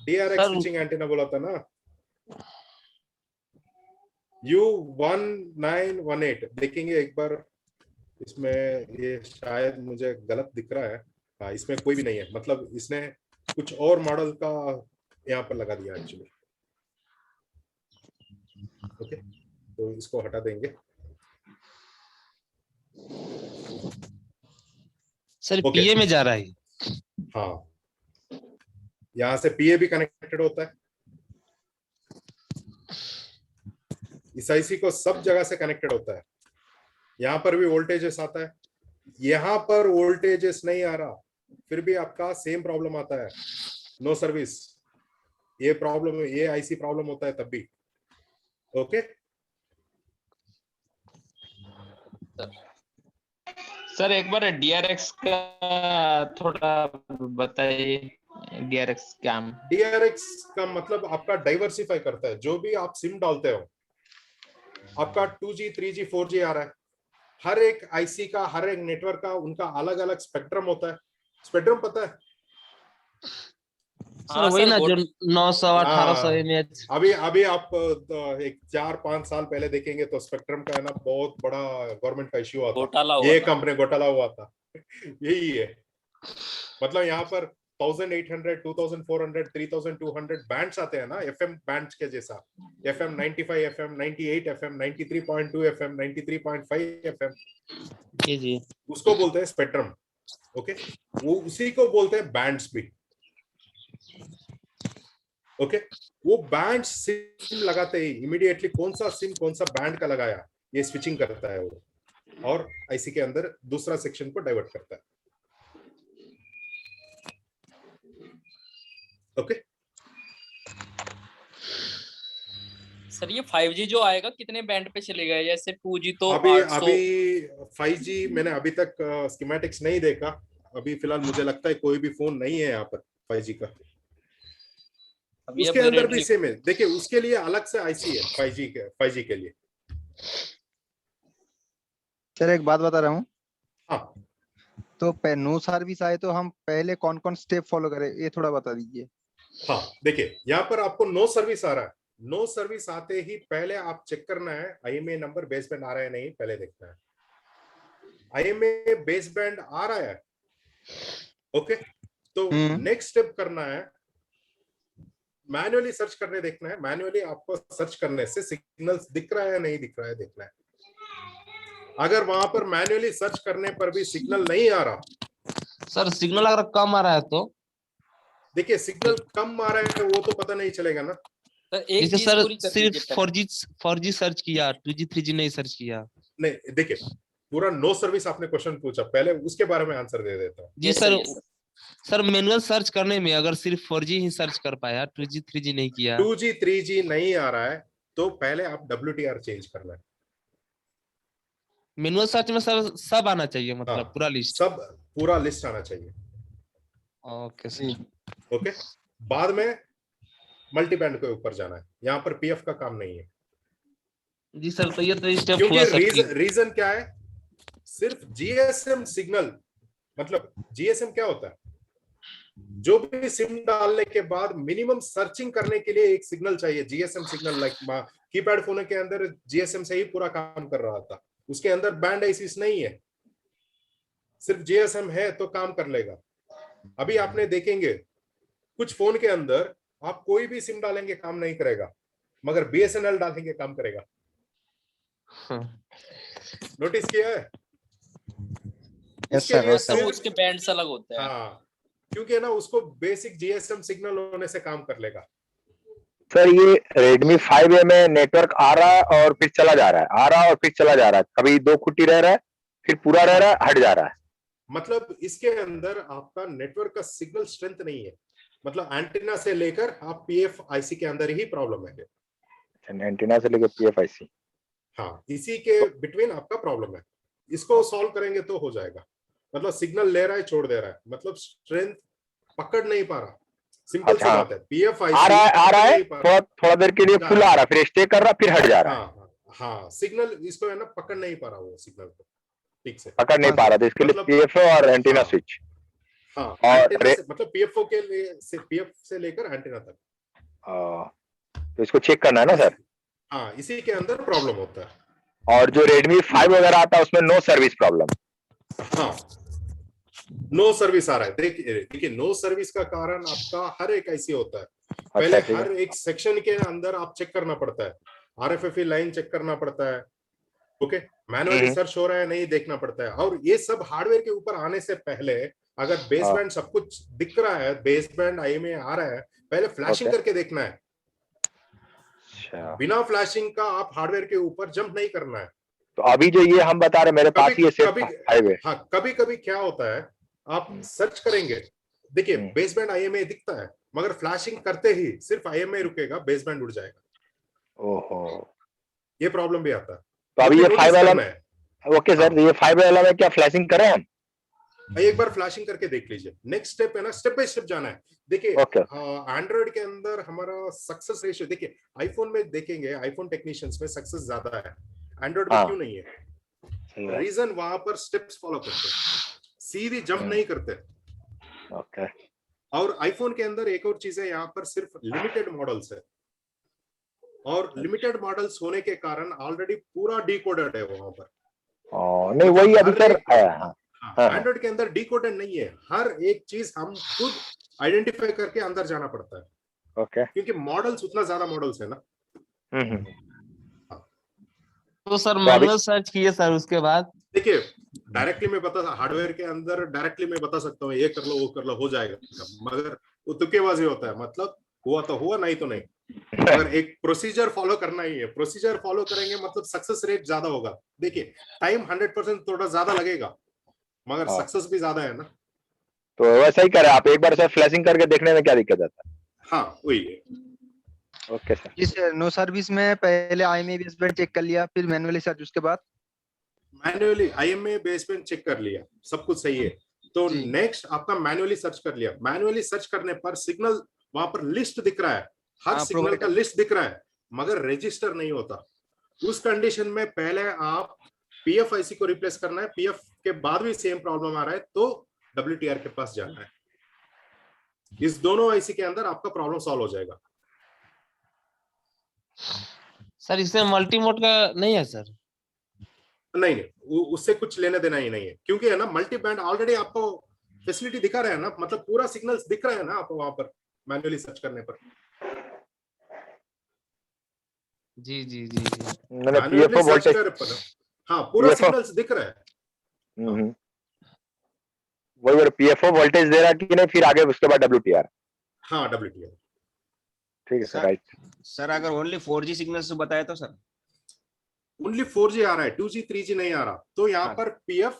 Speaker 2: DRX स्विचिंग एंटीना बोला था ना। U1918 देखेंगे एक बार, इसमें ये शायद मुझे गलत दिख रहा है। हाँ इसमें कोई भी नहीं है, मतलब इसने कुछ और मॉडल का यहाँ पर लगा दिया एक्चुअली। ओके तो इसको हटा देंगे।
Speaker 3: सर PA में जा रहा है।
Speaker 2: हाँ यहाँ से PA भी कनेक्टेड होता है। इस आईसी को सब जगह से कनेक्टेड होता है। यहाँ पर भी वोल्टेजेस आता है, यहाँ पर वोल्टेजेस नहीं आ रहा, फिर भी आपका सेम प्रॉब्लम आता है, नो सर्विस। ये प्रॉब्लम, ये आईसी प्रॉब्लम होता है तब भी। ओके
Speaker 11: सर एक बार डीआरएक्स का थोड़ा बताइए, डीआरएक्स क्या?
Speaker 2: डीआरएक्स का मतलब आपका डाइवर्सिफाई करता है। जो भी आप सिम डालते हो, आपका 2G 3G 4G आ रहा है, हर एक आईसी का, हर एक नेटवर्क का उनका अलग अलग स्पेक्ट्रम होता है। स्पेक्ट्रम पता है?
Speaker 3: सर वही ना जो 900 1800 mAh।
Speaker 2: अभी आप एक 4-5 साल पहले देखेंगे तो स्पेक्ट्रम का है ना बहुत बड़ा गवर्नमेंट का इश्यू आता
Speaker 9: घोटाला
Speaker 2: है, ये कंपनी घोटाला हुआ था। यही है, मतलब यहाँ पर 1800 2400 3200 बैंड्स आते हैं ना, एफएम बैंड्स के जैसा, FM 95 FM 98 FM 93.2 FM 93.5 FM,
Speaker 3: जी
Speaker 2: उसको बोलते हैं स्पेक्ट्रम। ओके, वो उसी को बोलते हैं बैंड्स भी। ओके, वो बैंड सिम लगाते ही इमीडिएटली कौन सा सिम कौन सा बैंड का लगाया, ये स्विचिंग करता है वो, और आईसी के अंदर दूसरा सेक्शन को डाइवर्ट करता है। ओके
Speaker 9: सर ये 5G जो आएगा कितने बैंड पे चलेगा? जैसे 2G तो
Speaker 2: अभी
Speaker 9: 800।
Speaker 2: अभी 5G मैंने अभी तक स्कीमेटिक्स नहीं देखा। अभी फिलहाल मुझे लगता है कोई भी फोन नहीं है यहाँ पर 5G का। उसके अंदर भी सेम है, देखिए उसके लिए अलग से आईसी है 5G के लिए।
Speaker 4: सर एक बात बता रहा हूँ।
Speaker 2: हाँ,
Speaker 4: तो नो सर्विस आए तो हम पहले कौन कौन स्टेप फॉलो करें, ये थोड़ा बता दीजिए।
Speaker 2: हाँ देखिए, यहाँ पर आपको नो सर्विस आ रहा है। नो सर्विस आते ही पहले आप चेक करना है आईएमए नंबर बेस बैंड आ रहा है नहीं, पहले देखना है। आईएमए बेस बैंड आ रहा है, ओके, तो नेक्स्ट स्टेप करना है मैन्युअली सर्च करने देखना है। मैन्युअली आपको सर्च करने से सिग्नल्स दिख रहा है नहीं दिख रहा है देखना है। अगर वहां पर मैन्युअली सर्च करने पर भी सिग्नल नहीं आ रहा,
Speaker 3: सर सिग्नल अगर कम आ रहा है तो
Speaker 2: देखिए सिग्नल कम आ रहा है वो तो पता नहीं चलेगा ना।
Speaker 3: जैसे सर सिर्फ 4G सर्च किया, 2G 3G नहीं सर्च किया।
Speaker 2: नहीं देखिए, पूरा नो सर्विस आपने क्वेश्चन पूछा, पहले उसके बारे में आंसर दे देता हूँ।
Speaker 3: जी सर मैनुअल सर्च करने में अगर सिर्फ 4G ही सर्च कर पाया, 2G 3G नहीं किया,
Speaker 2: 2G 3G नहीं आ रहा है तो पहले आप WTR चेंज करना है।
Speaker 3: मैनुअल सर्च में सब आना चाहिए, मतलब पूरा लिस्ट,
Speaker 2: सब पूरा लिस्ट आना चाहिए।
Speaker 3: Okay sir.
Speaker 2: ओके, बाद में मल्टी बैंड के ऊपर जाना है, यहाँ पर पीएफ का काम नहीं है।
Speaker 3: जी सर, तो ये तो स्टेप
Speaker 2: क्योंकि
Speaker 3: हुआ सर।
Speaker 2: रीजन क्या है, सिर्फ जीएसएम सिग्नल, मतलब जीएसएम क्या होता है, जो भी सिम डालने के बाद मिनिमम सर्चिंग करने के लिए एक सिग्नल चाहिए, GSM signal. Like keypad phone के अंदर जीएसएम से ही पूरा काम कर रहा था, उसके अंदर बैंड आईसीस नहीं है, सिर्फ जीएसएम है तो काम कर लेगा। अभी आपने देखेंगे कुछ फोन के अंदर आप कोई भी सिम डालेंगे काम नहीं करेगा, मगर बीएसएनएल डालेंगे काम करेगा। नोटिस किया है?
Speaker 4: यस सर,
Speaker 9: उसके बैंड्स अलग होते हैं।
Speaker 2: हाँ, क्योंकि ना उसको बेसिक जीएसएम सिग्नल होने से काम कर लेगा।
Speaker 13: सर ये Redmi 5A में नेटवर्क आ रहा है और फिर चला जा रहा है, आ रहा है और फिर चला जा रहा है, कभी 2 खुट्टी रह रहा है फिर पूरा रह रहा है, हट जा रहा है।
Speaker 2: मतलब इसके अंदर आपका नेटवर्क का सिग्नल स्ट्रेंथ नहीं है, मतलब एंटीना से लेकर आप पीएफ आईसी के अंदर ही प्रॉब्लम है।
Speaker 13: एंटीना से लेकर पीएफ आईसी,
Speaker 2: हाँ, इसी के बिटवीन आपका प्रॉब्लम है। इसको सॉल्व करेंगे तो हो जाएगा। मतलब सिग्नल ले रहा है छोड़ दे रहा है, मतलब स्ट्रेंथ पकड़ नहीं पा रहा। सिंपल सी बात है, पीएफ आईसी
Speaker 13: आ रहा है थोड़ा देर के लिए फुल आ रहा है, फिर स्टे कर रहा, फिर हट जा रहा है।
Speaker 2: हाँ, सिग्नल इसको है ना पकड़ नहीं पा रहा, वो सिग्नल को ठीक से
Speaker 13: पकड़ नहीं पा रहा, तो इसके लिए पीएफओ और एंटीना स्विच।
Speaker 2: हाँ, एंटीना से, मतलब पीएफओ के लिए से पीएफ से लेकर एंटीना तक,
Speaker 13: तो इसको चेक करना है ना सर।
Speaker 2: हाँ, इसी के अंदर प्रॉब्लम होता है।
Speaker 13: और जो Redmi 5 वगैरह आता है उसमें नो सर्विस प्रॉब्लम।
Speaker 2: हाँ, नो सर्विस आ रहा है। देखिए नो सर्विस का कारण आपका हर एक ऐसी होता है। पहले हर एक सेक्शन के अंदर आप चेक करना पड़ता है, आरएफएफई लाइन चेक करना पड़ता है। ओके, मैनुअली सर्च हो रहा है नहीं देखना पड़ता है। और ये सब हार्डवेयर के ऊपर आने से पहले अगर बेस बैंड सब कुछ दिख रहा है, बेस बैंड आईएमए आ रहा है, पहले फ्लैशिंग करके देखना है। बिना फ्लैशिंग का आप हार्डवेयर के ऊपर जंप नहीं करना है।
Speaker 13: तो अभी जो ये हम बता रहे, मेरे पास ये सेट हाईवे।
Speaker 2: हाँ, कभी कभी क्या होता है, आप सर्च करेंगे, देखिए बेसबैंड IMA दिखता है, मगर फ्लैशिंग करते ही सिर्फ IMA रुकेगा, बेसबैंड उड़ जाएगा।
Speaker 13: ओहो,
Speaker 2: ये प्रॉब्लम भी आता है।
Speaker 13: तो अभी ये
Speaker 2: notice
Speaker 13: 5 वाला
Speaker 2: करना है।
Speaker 13: ओके सर, ये 5 वाला में क्या फ्लैशिंग करें हम?
Speaker 2: एक बार फ्लैशिंग करके देख लीजिए। नेक्स्ट स्टेप है ना, स्टेप बाय स्टेप जाना है। देखिए एंड्रॉइड के अंदर हमारा सक्सेस रेशियो, देखिए आईफोन में देखेंगे, आईफोन टेक्नीशियंस में सक्सेस ज्यादा है, एंड्रॉइड में क्यों नहीं है? रीजन वहां पर स्टेप्स फॉलो करते हैं, सीधी जंप नहीं करते।
Speaker 13: ओके।
Speaker 2: और आईफोन के अंदर एक और चीज है, यहाँ पर सिर्फ लिमिटेड मॉडल्स है, और लिमिटेड मॉडल्स होने के कारण ऑलरेडी पूरा डिकोडेड है वहां पर।
Speaker 13: नहीं वही अभी सर आया।
Speaker 2: एंड्रॉइड के अंदर डिकोडेड नहीं है, हर एक चीज हम खुद आइडेंटिफाई करके अंदर जाना पड़ता है।
Speaker 13: ओके।
Speaker 2: क्योंकि मॉडल्स, उतना ज्यादा मॉडल्स है ना।
Speaker 3: तो सर मैनुअल सर्च किए सर, उसके बाद
Speaker 2: देखिए डायरेक्टली मैं बता, हार्डवेयर के अंदर डायरेक्टली मैं बता सकता हूँ, ये कर लो वो कर लो, हो जाएगा, मगर वो तुक्केबाजी होता है। मतलब हुआ तो हुआ, नहीं तो नहीं। अगर एक प्रोसीजर फॉलो करना ही है, प्रोसीजर फॉलो करेंगे मतलब सक्सेस रेट ज्यादा होगा। देखिए टाइम 100% थोड़ा ज्यादा लगेगा, मगर सक्सेस भी ज्यादा है ना।
Speaker 13: तो वैसा ही करें आप, एक बार सर फ्लैशिंग करके देखने में क्या दिक्कत आता है?
Speaker 2: हाँ वही है।
Speaker 13: Okay sir.
Speaker 4: इस नो सर्विस में पहले IMA बेसबैंड चेक कर लिया, फिर मैनुअली सर्च, उसके बाद
Speaker 2: मैन्युअली IMA बेसबैंड चेक कर लिया, सब कुछ सही है, तो नेक्स्ट आपका मैन्युअली सर्च कर लिया। मैन्युअली सर्च करने पर सिग्नल वहां पर लिस्ट दिख रहा है, हर सिग्नल का लिस्ट दिख रहा है, मगर रजिस्टर नहीं होता। उस कंडीशन में पहले आप PF IC को रिप्लेस करना है। PF के बाद भी सेम प्रॉब्लम आ रहा है तो WTR के पास जाना है। इस दोनों IC के अंदर आपका प्रॉब्लम सॉल्व हो जाएगा।
Speaker 3: सर इसमें मल्टी मोड का नहीं है सर?
Speaker 2: नहीं उससे कुछ लेने देना ही नहीं है, क्योंकि है ना मल्टी बैंड ऑलरेडी आपको फैसिलिटी दिखा रहा है ना, मतलब पूरा सिग्नल्स दिख रहा है ना आपको वहां पर मैन्युअली सर्च करने पर।
Speaker 3: जी जी जी जी।
Speaker 2: मैन्युअली सर्च कर पर हाँ पूरा सिग्नल्स दिख रहा है।
Speaker 13: वही PFO वोल्टेज दे रहा है कि नहीं, फिर आगे उसके बाद WTR।
Speaker 2: हाँ WTR।
Speaker 13: ठीक है सर, राइट।
Speaker 11: सर अगर ओनली 4G सिग्नल्स बताए तो सर?
Speaker 2: ओनली 4G आ रहा है, 2G 3G नहीं आ रहा, तो यहाँ पर PF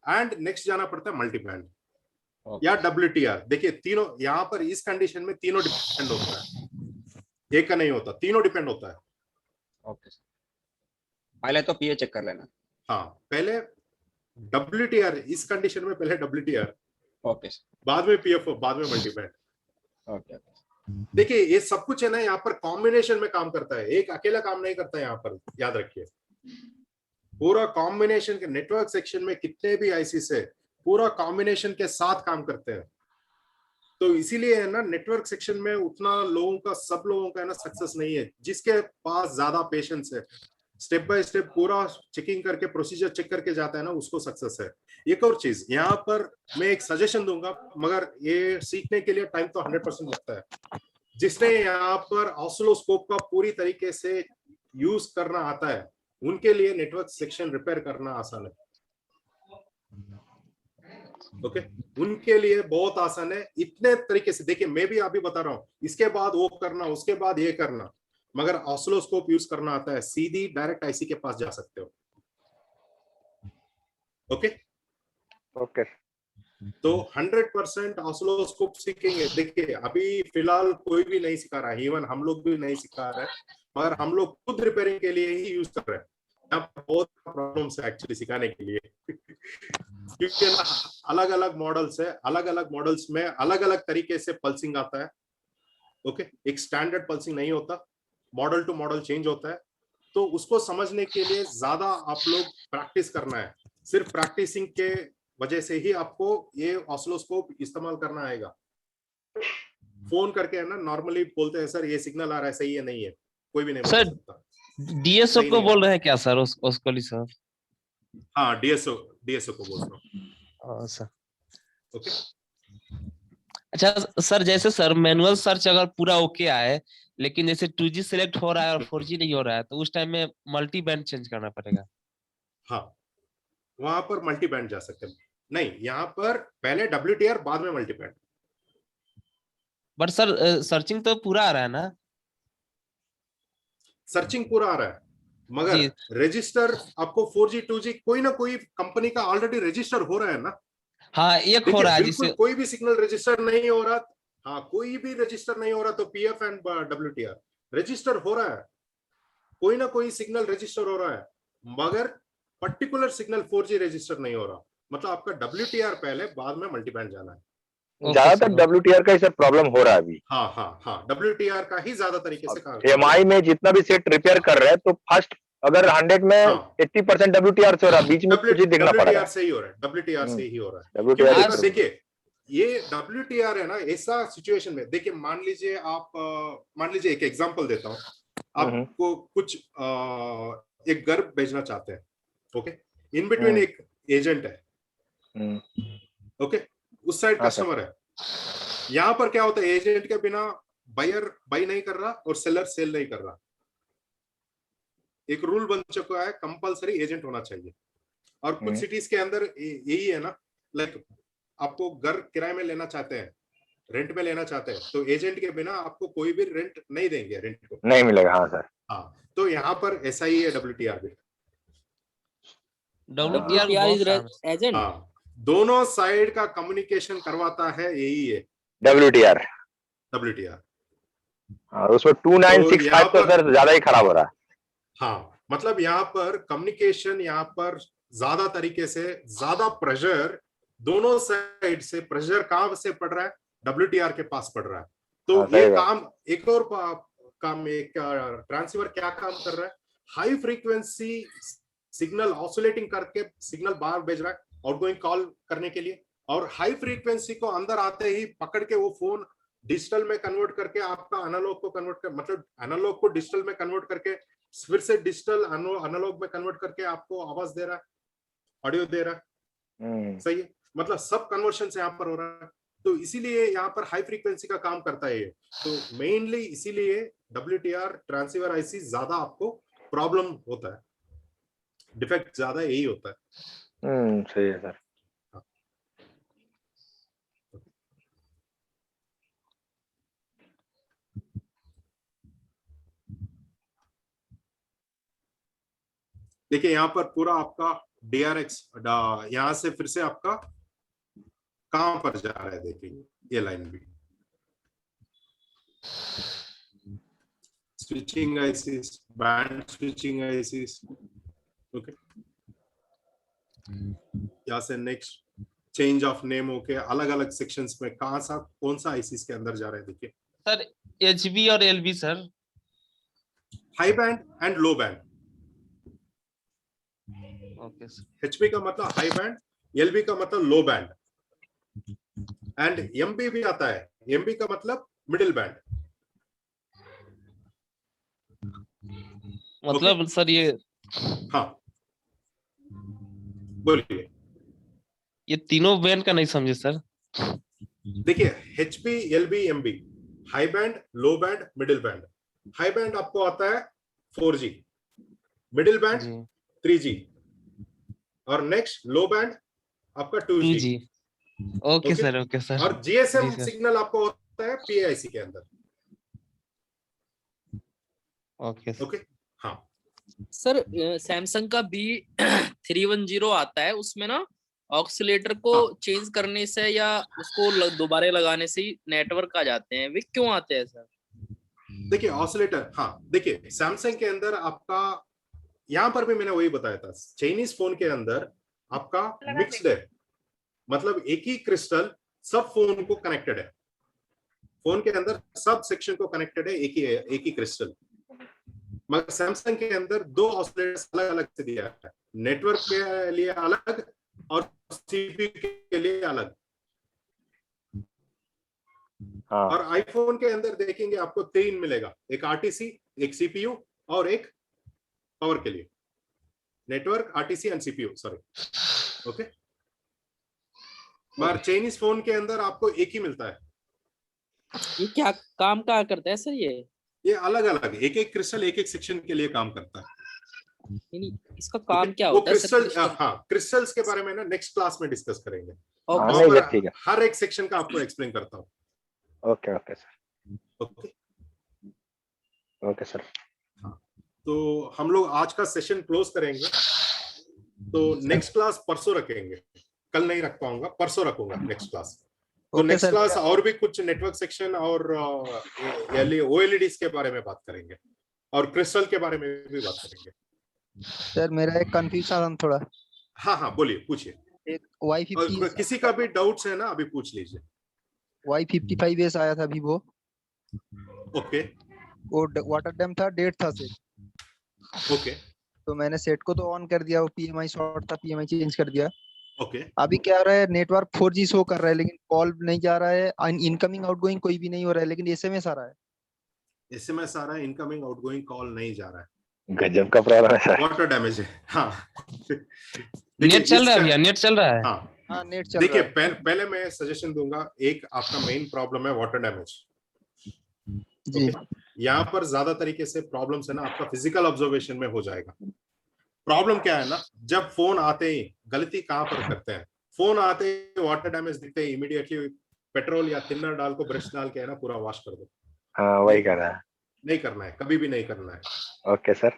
Speaker 2: एंड नेक्स्ट जाना पड़ता है मल्टी बैंड या WTR। देखिए तीनों यहाँ पर इस कंडीशन में तीनों डिपेंड होता है, एक का नहीं होता, तीनों डिपेंड होता है।
Speaker 11: ओके सर, पहले तो PA चेक कर लेना।
Speaker 2: हाँ पहले WTR, इस कंडीशन में पहले WTR,
Speaker 11: ओके सर,
Speaker 2: बाद में PF, बाद में मल्टी बैंड।
Speaker 11: ओके।
Speaker 2: देखिए ये सब कुछ है ना यहाँ पर कॉम्बिनेशन में काम करता है, एक अकेला काम नहीं करता है यहाँ पर, याद रखिए। पूरा कॉम्बिनेशन के नेटवर्क सेक्शन में कितने भी IC से पूरा कॉम्बिनेशन के साथ काम करते हैं। तो इसीलिए है ना नेटवर्क सेक्शन में उतना लोगों का, सब लोगों का है ना सक्सेस नहीं है। जिसके पास ज्यादा पेशेंस है, स्टेप बाय स्टेप पूरा चेकिंग करके प्रोसीजर चेक करके जाता है ना, उसको सक्सेस है। एक और चीज यहाँ पर मैं एक सजेशन दूंगा, मगर ये सीखने के लिए टाइम तो 100% लगता है। जिसने यहाँ पर ऑसिलोस्कोप का पूरी तरीके से यूज करना आता है, उनके लिए नेटवर्क सेक्शन रिपेयर करना आसान है। ओके उनके लिए बहुत आसान है। इतने तरीके से देखिए, मैं भी अभी बता रहा हूँ, इसके बाद वो करना, उसके बाद ये करना, मगर ऑसिलोस्कोप यूज करना आता है, सीधी डायरेक्ट IC के पास जा सकते हो। Okay
Speaker 13: okay.
Speaker 2: तो 100% ऑसिलोस्कोप सीखेंगे। देखिए अभी फिलहाल कोई भी नहीं सिखा रहा है, इवन हम लोग भी नहीं सिखा रहे हैं, मगर हम लोग खुद रिपेयरिंग के लिए ही यूज कर रहे हैं। यहाँ पर बहुत प्रॉब्लम्स है एक्चुअली सिखाने के लिए क्योंकि अलग अलग मॉडल्स है, अलग अलग मॉडल्स में अलग अलग तरीके से पल्सिंग आता है। ओके एक स्टैंडर्ड पल्सिंग नहीं होता, मॉडल टू मॉडल चेंज होता है। तो उसको समझने के लिए ज्यादा आप लोग प्रैक्टिस करना है। सिर्फ प्रैक्टिसिंग के वजह से ही आपको ये ऑसिलोस्कोप इस्तेमाल करना आएगा। फोन करके है ना नॉर्मली बोलते हैं सर ये सिग्नल आ रहा है, सही है नहीं है, कोई भी नहीं बोल सकता।
Speaker 3: DSO को बोल रहे हैं क्या सर? उसको सर?
Speaker 2: हाँ DSO को बोल रहा हूँ
Speaker 3: सर।
Speaker 2: ओके
Speaker 3: अच्छा सर, जैसे सर मैनुअल सर्च अगर पूरा ओके आए, लेकिन जैसे 2G सिलेक्ट हो रहा है और 4G नहीं हो रहा है, तो उस टाइम में मल्टी बैंड चेंज करना पड़ेगा?
Speaker 2: हाँ वहां पर मल्टी बैंड जा सकते हैं। नहीं यहाँ पर पहले WTR बाद में multi band.
Speaker 3: But sir searching तो पूरा आ रहा है ना?
Speaker 2: सर्चिंग पूरा आ रहा है, मगर रजिस्टर आपको 4G 2G कोई ना कोई कंपनी का ऑलरेडी रजिस्टर हो रहा है ना।
Speaker 3: हाँ एक हो
Speaker 2: देखिए
Speaker 3: रहा है
Speaker 2: बिल्कुल
Speaker 3: जिससे
Speaker 2: कोई भी सिग्नल रजिस्टर नहीं हो रहा, हाँ कोई भी रजिस्टर नहीं हो रहा तो पीएफ एंड WTR रजिस्टर हो रहा है, कोई ना कोई सिग्नल रजिस्टर हो रहा है, मगर पर्टिकुलर सिग्नल 4G रजिस्टर नहीं हो रहा, मतलब आपका WTR पहले बाद में मल्टीबैंड जाना है।
Speaker 13: ज्यादातर WTR का ही सर प्रॉब्लम हो रहा है अभी।
Speaker 2: हाँ हाँ हाँ WTR का ही ज्यादा तरीके से काम
Speaker 13: MI में जितना भी सेट रिपेयर कर रहे हैं तो फर्स्ट अगर 100 में 80% WTR से हो रहा है, बीच में कुछ ही देखना पड़ रहा
Speaker 2: WTR से ही हो रहा है, WTR से ही हो रहा है।
Speaker 13: WTR
Speaker 2: क्योंकि देखिए ये WTR है ना, ऐसा सिचुएशन में देखिए मान लीजिए एक एग्जांपल देता हूँ, आपको कुछ एक घर भेजना चाहते हैं, ओके, इन बिटवीन एक एजेंट है, ओके, उस साइड कस्टमर है, यहाँ पर क्या होता है एजेंट के बिना बायर बाई नहीं कर रहा और सेलर सेल नहीं कर रहा, एक रूल बन चुका है कंपलसरी एजेंट होना चाहिए। और कुछ सिटीज के अंदर यही है ना, लाइक आपको घर किराए में लेना चाहते हैं, रेंट में लेना चाहते हैं, तो एजेंट के बिना आपको कोई भी रेंट नहीं देंगे, रेंट को
Speaker 13: नहीं मिलेगा। हाँ सर,
Speaker 2: हाँ, तो यहाँ पर ऐसा ही है WTR भी।
Speaker 9: एजेंट
Speaker 2: हाँ, दोनों साइड का कम्युनिकेशन करवाता है, यही है
Speaker 13: WTR।
Speaker 2: और
Speaker 13: उसमें 2965 तो सर ज्यादा ही खराब हो रहा है।
Speaker 2: हाँ, मतलब यहाँ पर कम्युनिकेशन, यहाँ पर ज्यादा तरीके से ज्यादा प्रेशर, दोनों साइड से प्रेशर कहां से पड़ रहा है, WTR के पास पड़ रहा है। तो ये काम एक और काम, एक ट्रांसीवर क्या काम कर रहा है, हाई फ्रीक्वेंसी सिग्नल ऑसिलेटिंग करके सिग्नल बाहर भेज रहा है आउटगोइंग कॉल करने के लिए, और हाई फ्रीक्वेंसी को अंदर आते ही पकड़ के वो फोन डिजिटल में कन्वर्ट करके आपका एनालॉग को कन्वर्ट कर, मतलब एनालॉग को डिजिटल में कन्वर्ट करके फिर से डिजिटल एनालॉग में कन्वर्ट करके आपको आवाज दे रहा है, ऑडियो दे रहा है। सही है, मतलब सब कन्वर्शन से यहाँ पर हो रहा है। तो इसीलिए यहाँ पर हाई फ्रीक्वेंसी का काम करता है ये, तो मेनली इसीलिए WTR ट्रांसीवर आईसी ज्यादा आपको प्रॉब्लम होता है, डिफेक्ट ज्यादा यही होता है।
Speaker 13: सही है सर।
Speaker 2: देखिए यहाँ पर पूरा आपका DRX यहाँ से फिर से आपका कहां पर जा रहा है, देखिए ये लाइन भी switching ISIS, band switching ISIS, okay, यहाँ से नेक्स्ट चेंज ऑफ नेम होके अलग अलग सेक्शंस में कहां सा कौन सा आईसीस के अंदर जा रहा है, देखिए
Speaker 3: सर HB और LB sir,
Speaker 2: high band and low band.
Speaker 3: Okay sir.
Speaker 2: HB का मतलब हाई बैंड, LB का मतलब लो बैंड, एंड MB भी आता है, MB का मतलब मिडिल बैंड।
Speaker 3: मतलब सर ये,
Speaker 2: हाँ बोलिए,
Speaker 3: ये तीनों बैंड का नहीं समझे सर।
Speaker 2: देखिए HB, LB, MB, high band, लो band, middle band. High band आपको आता है 4G, मिडिल बैंड 3G, और नेक्स्ट लो बैंड आपका 2G।
Speaker 3: Okay sir, okay sir.
Speaker 2: और GSM सिग्नल आपको होता है PIC के अंदर।
Speaker 3: ओके
Speaker 2: हाँ
Speaker 9: सर, सैमसंग का B310 आता है, उसमें ना ऑक्सीलेटर को चेंज करने से या उसको दोबारा लगाने से ही नेटवर्क आ जाते हैं, वे क्यों आते हैं सर?
Speaker 2: देखिए ऑसिलेटर, हाँ देखिए सैमसंग के अंदर आपका, यहाँ पर भी मैंने वही बताया था, चाइनीज फोन के अंदर आपका मिक्स्ड है, मतलब एक ही क्रिस्टल सब फोन को कनेक्टेड है, फोन के अंदर सब सेक्शन को कनेक्टेड है एक ही क्रिस्टल, मगर सैमसंग के अंदर दो ऑसिलेटर्स अलग अलग से दिया है, नेटवर्क के लिए अलग और सीपीयू के लिए अलग।
Speaker 13: हाँ।
Speaker 2: और आईफोन के अंदर देखेंगे आपको 3 मिलेगा, एक आरटीसी, एक सीपीयू और एक पावर के लिए, network, RTC and CPU, sorry, okay. मगर चाइनीज फोन के अंदर आपको एक ही मिलता है।
Speaker 9: ये क्या काम क्या करता है सर? ये
Speaker 2: अलग अलग एक एक क्रिस्टल एक एक सेक्शन के लिए काम करता है।
Speaker 9: इसका काम क्या
Speaker 2: वो
Speaker 9: होता है
Speaker 2: क्रिस्टल,
Speaker 9: सर?
Speaker 2: हाँ क्रिस्टल्स के बारे में ना नेक्स्ट क्लास में डिस्कस करेंगे,
Speaker 13: ठीक है।
Speaker 2: हर एक सेक्शन का आपको एक्सप्लेन करता हूँ।
Speaker 13: Okay okay sir,
Speaker 2: okay
Speaker 13: okay sir.
Speaker 2: हाँ, तो हम लोग आज का सेशन क्लोज करेंगे, तो नेक्स्ट क्लास परसों रखेंगे, कल नहीं रख पाऊंगा, परसों रखूंगा नेक्स्ट क्लास। तो
Speaker 4: ओके
Speaker 2: नेक्स्ट
Speaker 4: सर,
Speaker 2: क्लास और भी कुछ नेटवर्क सेक्शन और ओएलईडीज के बारे में बात करेंगे और क्रिस्टल के बारे में भी बात करेंगे।
Speaker 4: सर मेरा एक कंफ्यूजन थोड़ा,
Speaker 2: हाँ बोलिए, पूछिए।
Speaker 4: एक Y50
Speaker 2: और किसी का भी डाउट्स है ना, अभी पूछ लीजिए।
Speaker 4: Y55s आया था विवो,
Speaker 2: ओके
Speaker 4: वो वाटर डैम था, डेट था सेट।
Speaker 2: ओके
Speaker 4: तो मैंने सेट को तो ऑन कर दिया, वो PMI शॉर्ट था, PMI चेंज कर दिया।
Speaker 2: ओके।
Speaker 4: अभी क्या हो रहा है, नेटवर्क 4G शो कर रहा है लेकिन कॉल नहीं जा रहा है, इनकमिंग आउटगोइंग कोई भी नहीं हो रहा है, लेकिन SMS आ रहा है।
Speaker 2: एसएमएस आ रहा है, इनकमिंग आउटगोइंग कॉल नहीं जा रहा है।
Speaker 13: गजब का प्रॉब्लम है सर।
Speaker 2: वाटर डैमेज है। हाँ
Speaker 3: नेट चल रहा है भैया, नेट चल रहा है।
Speaker 2: हाँ
Speaker 4: नेट चल
Speaker 2: देखिए,
Speaker 4: रहा है।
Speaker 2: पहले मैं सजेशन दूंगा, एक आपका मेन प्रॉब्लम है वाटर डैमेज
Speaker 4: जी।
Speaker 2: यहाँ पर ज्यादा तरीके से प्रॉब्लम्स है ना, आपका फिजिकल ऑब्जर्वेशन में हो जाएगा। प्रॉब्लम क्या है ना, जब फोन आते ही गलती कहाँ पर करते हैं, फोन आते ही वाटर डैमेज दिखते ही इमीडिएटली पेट्रोल या थिनर डाल को ब्रश डाल के है ना पूरा वॉश कर दो।
Speaker 13: हाँ वही करना है।
Speaker 2: नहीं करना है, कभी भी नहीं करना है।
Speaker 13: Okay sir.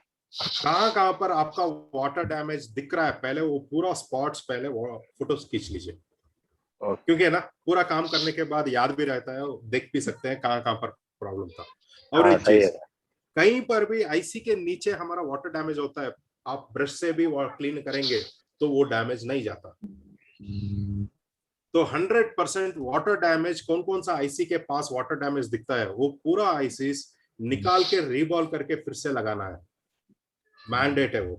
Speaker 2: कहाँ पर आपका वाटर डैमेज दिख रहा है, पहले वो पूरा स्पॉट्स पहले वो फोटोज खींच लीजिए, क्योंकि है ना पूरा काम करने के बाद याद भी रहता है, देख भी सकते हैं कहाँ पर प्रॉब्लम था। और
Speaker 13: हाँ,
Speaker 2: एक
Speaker 13: सही
Speaker 2: चीज,
Speaker 13: है।
Speaker 2: कहीं पर भी आईसी के नीचे हमारा वाटर डैमेज होता है, आप ब्रश से भी क्लीन करेंगे तो वो डैमेज नहीं जाता। तो 100% वाटर डैमेज, कौन कौन सा आईसी के पास वाटर डैमेज दिखता है, वो पूरा आईसी निकाल के रीबॉल करके फिर से लगाना है, मैंडेट है वो।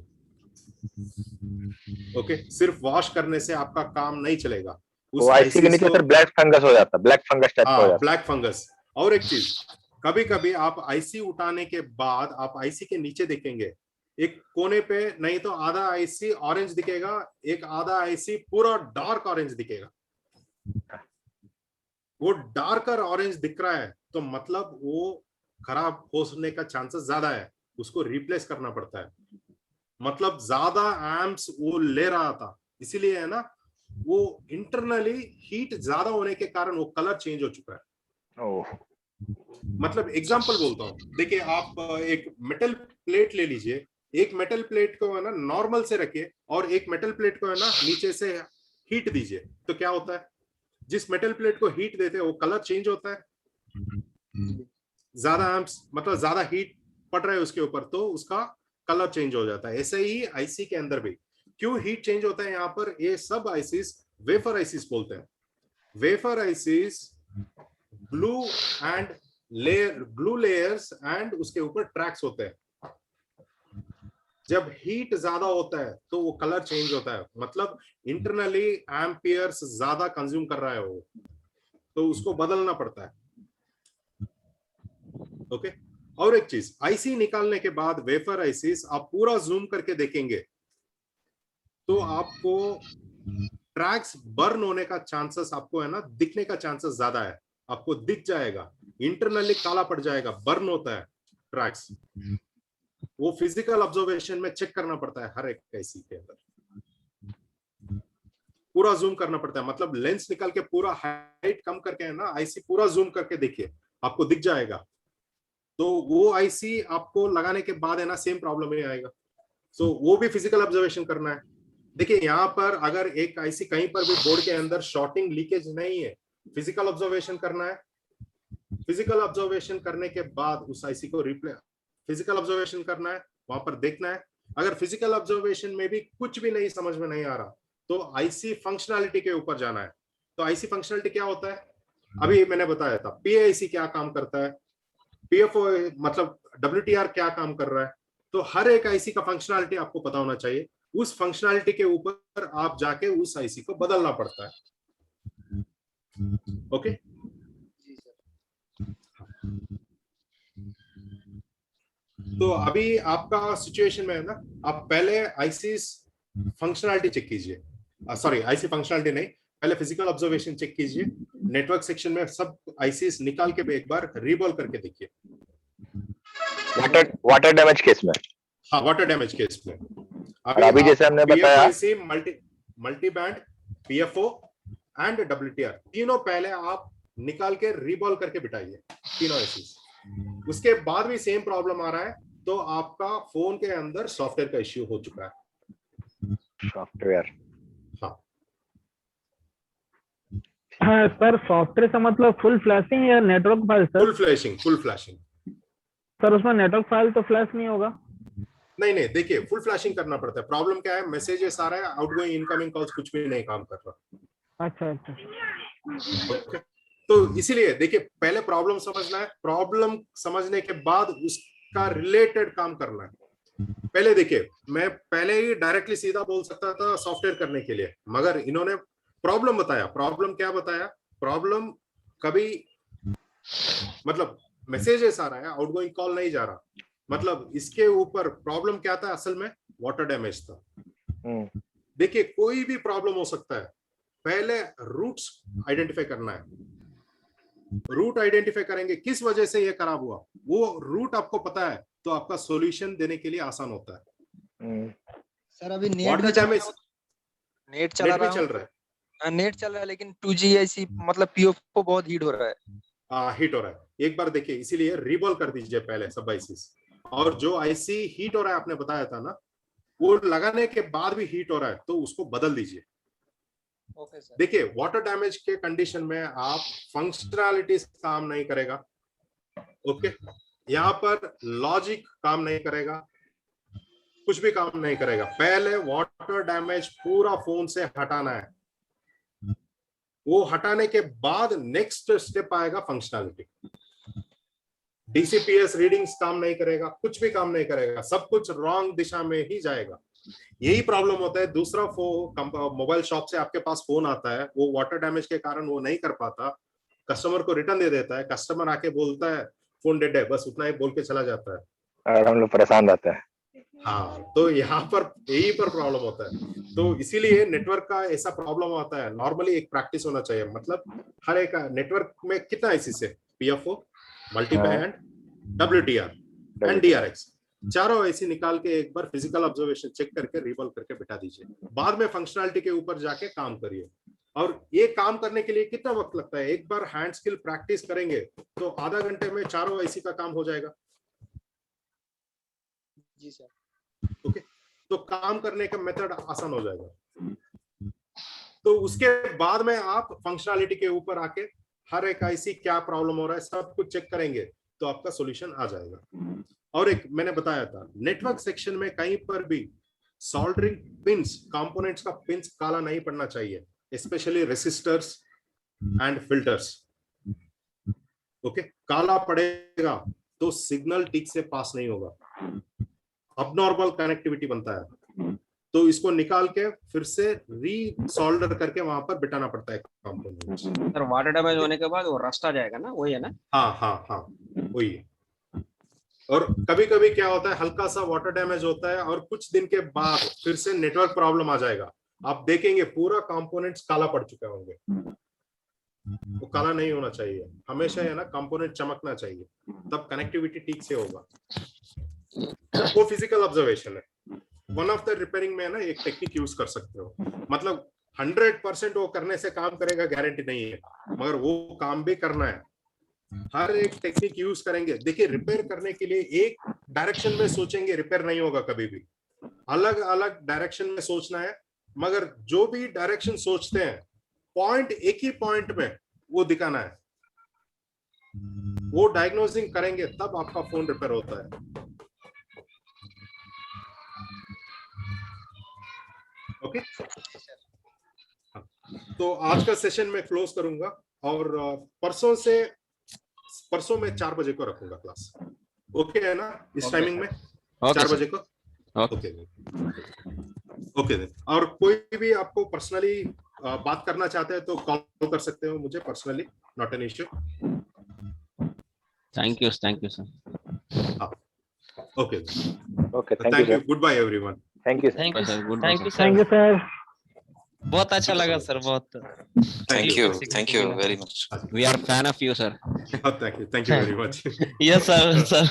Speaker 2: ओके, सिर्फ वॉश करने से आपका काम नहीं चलेगा।
Speaker 13: वो आईसी के नीचे सर ब्लैक फंगस हो जाता है, ब्लैक फंगस टाइप का हो जाता है।
Speaker 2: Black fungus. और एक चीज, कभी कभी आप आईसी उठाने के बाद आप आईसी के नीचे देखेंगे, एक कोने पे नहीं तो आधा आईसी ऑरेंज दिखेगा, एक आधा आईसी पूरा डार्क ऑरेंज दिखेगा। वो डार्कर ऑरेंज दिख रहा है तो मतलब वो खराब होने का चांसेस ज्यादा है, उसको रिप्लेस करना पड़ता है। मतलब ज्यादा एम्प्स वो ले रहा था, इसीलिए है ना, वो इंटरनली हीट ज्यादा होने के कारण वो कलर चेंज हो चुका है। मतलब एग्जांपल बोलता हूँ, देखिए आप एक मेटल प्लेट ले लीजिए, एक मेटल प्लेट को है ना नॉर्मल से रखिए और एक मेटल प्लेट को है ना नीचे से हीट दीजिए, तो क्या होता है, जिस मेटल प्लेट को हीट देते हैं वो कलर चेंज होता है। ज्यादा एम्प्स मतलब ज्यादा हीट पड़ रहा है उसके ऊपर तो उसका कलर चेंज हो जाता है। ऐसे ही आईसी के अंदर भी क्यों हीट चेंज होता है, यहाँ पर ये सब आईसीस वेफर आईसीस बोलते हैं। Wafer ISIS blue and blue layers and उसके ऊपर ट्रैक्स होते हैं। जब हीट ज्यादा होता है तो वो कलर चेंज होता है, मतलब इंटरनली एम्पियर्स ज्यादा कंज्यूम कर रहा है वो, तो उसको बदलना पड़ता है। ओके। और एक चीज, आईसी निकालने के बाद वेफर आईसीस आप पूरा जूम करके देखेंगे तो आपको ट्रैक्स बर्न होने का चांसेस, आपको है ना दिखने का चांसेस ज्यादा है, आपको दिख जाएगा, इंटरनली काला पड़ जाएगा, बर्न होता है ट्रैक्स। वो फिजिकल ऑब्जर्वेशन में चेक करना पड़ता है, हर एक आईसी के अंदर पूरा जूम करना पड़ता है, मतलब लेंस निकाल के पूरा हाइट कम करके है ना आईसी पूरा जूम करके देखिए, आपको दिख जाएगा। तो वो आईसी आपको लगाने के बाद है ना सेम प्रॉब्लम ही आएगा। सो वो भी फिजिकल ऑब्जर्वेशन करना है। देखिए यहाँ पर अगर एक आईसी कहीं पर भी बोर्ड के अंदर शॉर्टिंग लीकेज नहीं है, फिजिकल ऑब्जर्वेशन करना है। फिजिकल ऑब्जर्वेशन करने के बाद उस आईसी को फिजिकल ऑब्जर्वेशन करना है, वहां पर देखना है। अगर फिजिकल ऑब्जर्वेशन में भी कुछ भी नहीं समझ में नहीं आ रहा तो आईसी फंक्शनैलिटी के ऊपर जाना है। तो आईसी फंक्शनैलिटी क्या होता है, अभी मैंने बताया था, पीआईसी क्या काम करता है, पीएफओ मतलब WTR क्या काम कर रहा है। तो हर एक आईसी का फंक्शनैलिटी आपको पता होना चाहिए, उस फंक्शनैलिटी के ऊपर आप जाके उस आईसी को बदलना पड़ता है। ओके। तो अभी आपका सिचुएशन में है ना, आप पहले आईसी फंक्शनैलिटी चेक कीजिए, सॉरी आईसी फंक्शनैलिटी नहीं, पहले फिजिकल ऑब्जर्वेशन चेक कीजिए। नेटवर्क सेक्शन में सब आईसीस निकाल के एक बार रीबॉल करके देखिए।
Speaker 13: वाटर डैमेज केस में,
Speaker 2: हाँ वाटर डैमेज केस में
Speaker 13: अभी जैसे हमने बताया
Speaker 2: multi band, PFO and WTR तीनों पहले आप निकाल के रीबॉल करके बिठाइए तीनों आईसीस। उसके बाद भी सेम प्रॉब्लम आ रहा है तो आपका फोन के अंदर सॉफ्टवेयर का इश्यू हो चुका है।
Speaker 13: सॉफ्टवेयर,
Speaker 2: हाँ
Speaker 14: हाँ सर, सॉफ्टवेयर का मतलब फुल फ्लैशिंग या network file sir?
Speaker 2: Full flashing
Speaker 14: sir उसमें नेटवर्क फाइल तो फ्लैश नहीं होगा?
Speaker 2: नहीं, देखिए फुल फ्लैशिंग करना पड़ता है। प्रॉब्लम क्या है, मैसेजेस आ रहा है, आउटगोइंग इनकमिंग कॉल्स कुछ भी नहीं काम कर रहा।
Speaker 14: अच्छा।
Speaker 2: ओके, तो इसीलिए देखिए पहले प्रॉब्लम समझना है, प्रॉब्लम समझने के बाद उसका रिलेटेड काम करना है। पहले देखिए, मैं पहले ही डायरेक्टली सीधा बोल सकता था सॉफ्टवेयर करने के लिए, मगर इन्होंने प्रॉब्लम बताया। प्रॉब्लम क्या बताया? प्रॉब्लम कभी मतलब मैसेजेस आ रहा है, आउटगोइंग कॉल नहीं जा रहा, मतलब इसके ऊपर प्रॉब्लम क्या था असल में? वाटर डैमेज था। देखिए कोई भी प्रॉब्लम हो सकता है, पहले रूट्स आइडेंटिफाई करना है। रूट आइडेंटिफाई करेंगे, किस वजह से ये खराब हुआ, वो रूट आपको पता है तो आपका सॉल्यूशन देने के लिए आसान होता है।
Speaker 4: सर अभी नेट
Speaker 2: वाटर
Speaker 4: भी चल
Speaker 2: डैमेज,
Speaker 4: रहा है, नेट चला रहा
Speaker 2: चल रहा है।
Speaker 4: हाँ, नेट चल रहा है, लेकिन 2G ऐसी मतलब पीओ बहुत हीट हो रहा है।
Speaker 2: हिट हो रहा है। एक बार देखिए, इसीलिए रिबॉल कर दीजिए पहले सब आईसीस, और जो आईसी हीट हो रहा है आपने बताया था ना, वो लगाने के बाद भी हीट हो रहा है तो उसको बदल दीजिए।
Speaker 4: Okay sir.
Speaker 2: देखिए वाटर डैमेज के कंडीशन में आप फंक्शनैलिटीज काम नहीं करेगा। ओके, यहाँ पर लॉजिक काम नहीं करेगा, कुछ भी काम नहीं करेगा। पहले वाटर डैमेज पूरा फोन से हटाना है, वो हटाने के बाद नेक्स्ट स्टेप आएगा फंक्शनैलिटी। डीसीपीएस रीडिंग्स काम नहीं करेगा, कुछ भी काम नहीं करेगा, सब कुछ रॉन्ग दिशा में ही जाएगा। यही प्रॉब्लम होता है। दूसरा मोबाइल शॉप से आपके पास फोन आता है, वो वाटर डैमेज के कारण वो नहीं कर पाता, कस्टमर को रिटर्न दे देता है, कस्टमर आके बोलता है फोन डेड है, बस उतना ही बोल के चला जाता है
Speaker 13: और हम लोग परेशान रहते हैं।
Speaker 2: हाँ, तो यहाँ पर यही पर प्रॉब्लम होता है। तो इसीलिए नेटवर्क का ऐसा प्रॉब्लम होता है। नॉर्मली एक प्रैक्टिस होना चाहिए, मतलब हर एक नेटवर्क में कितना आईसी है? पीएफओ, मल्टीबैंड, डब्ल्यूटीआर एंड डीआरएक्स, चारों ऐसी निकाल के एक बार फिजिकल ऑब्जर्वेशन चेक करके रिवॉल करके बिठा दीजिए। बाद में फंक्शनैलिटी के ऊपर जाके काम करिए। और ये काम करने के लिए कितना वक्त लगता है? एक बार हैंड स्किल प्रैक्टिस करेंगे तो आधा घंटे में चारों ऐसी का काम हो जाएगा।
Speaker 4: जी सर।
Speaker 2: ओके, तो काम करने का मेथड आसान हो जाएगा। तो उसके बाद में आप फंक्शनैलिटी के ऊपर आके हर एक आईसी क्या प्रॉब्लम हो रहा है सब कुछ चेक करेंगे तो आपका सॉल्यूशन आ जाएगा। और एक मैंने बताया था, नेटवर्क सेक्शन में कहीं पर भी सोल्डरिंग पिंस, कंपोनेंट्स का पिंस काला नहीं पड़ना चाहिए, specially resistors and filters. Okay, काला पड़ेगा तो सिग्नल ठीक से पास नहीं होगा, अबनॉर्मल कनेक्टिविटी बनता है। तो इसको निकाल के फिर से रीसोल्डर करके वहां पर बिठाना पड़ता है कंपोनेंट्स।
Speaker 1: सर वाटर डैमेज होने के बाद वो रस्ट आ जाएगा ना, वही है ना?
Speaker 2: हाँ, वही है। और कभी कभी क्या होता है, हल्का सा वाटर डैमेज होता है और कुछ दिन के बाद फिर से नेटवर्क प्रॉब्लम आ जाएगा। आप देखेंगे पूरा कंपोनेंट्स काला पड़ चुके होंगे। वो काला नहीं होना चाहिए, हमेशा है ना कंपोनेंट चमकना चाहिए, तब कनेक्टिविटी ठीक से होगा। वो फिजिकल ऑब्जर्वेशन है। वन ऑफ द रिपेयरिंग में है ना एक टेक्निक यूज कर सकते हो, मतलब 100% वो करने से काम करेगा गारंटी नहीं है, मगर वो काम भी करना है। हर एक टेक्निक यूज करेंगे। देखिए रिपेयर करने के लिए एक डायरेक्शन में सोचेंगे रिपेयर नहीं होगा कभी भी, अलग अलग डायरेक्शन में सोचना है। मगर जो भी डायरेक्शन सोचते हैं, पॉइंट एक ही पॉइंट में वो दिखाना है। वो डायग्नोसिंग करेंगे तब आपका फोन रिपेयर होता है। ओके, तो आज का सेशन मैं क्लोज करूंगा और परसों में 4 बजे को रखूंगा क्लास। ओके है ना, इस टाइमिंग में 4 बजे को? ओके। और कोई भी आपको पर्सनली बात करना चाहते हैं तो कॉल कर सकते हो मुझे personally, not an issue.
Speaker 3: Thank you sir.
Speaker 2: Okay,
Speaker 13: thank you,
Speaker 2: good bye everyone.
Speaker 13: Thank you
Speaker 14: sir.
Speaker 3: बहुत अच्छा लगा सर, बहुत
Speaker 11: thank you very much.
Speaker 3: We are fan of you sir.
Speaker 2: Thank you very much.
Speaker 3: Yes sir.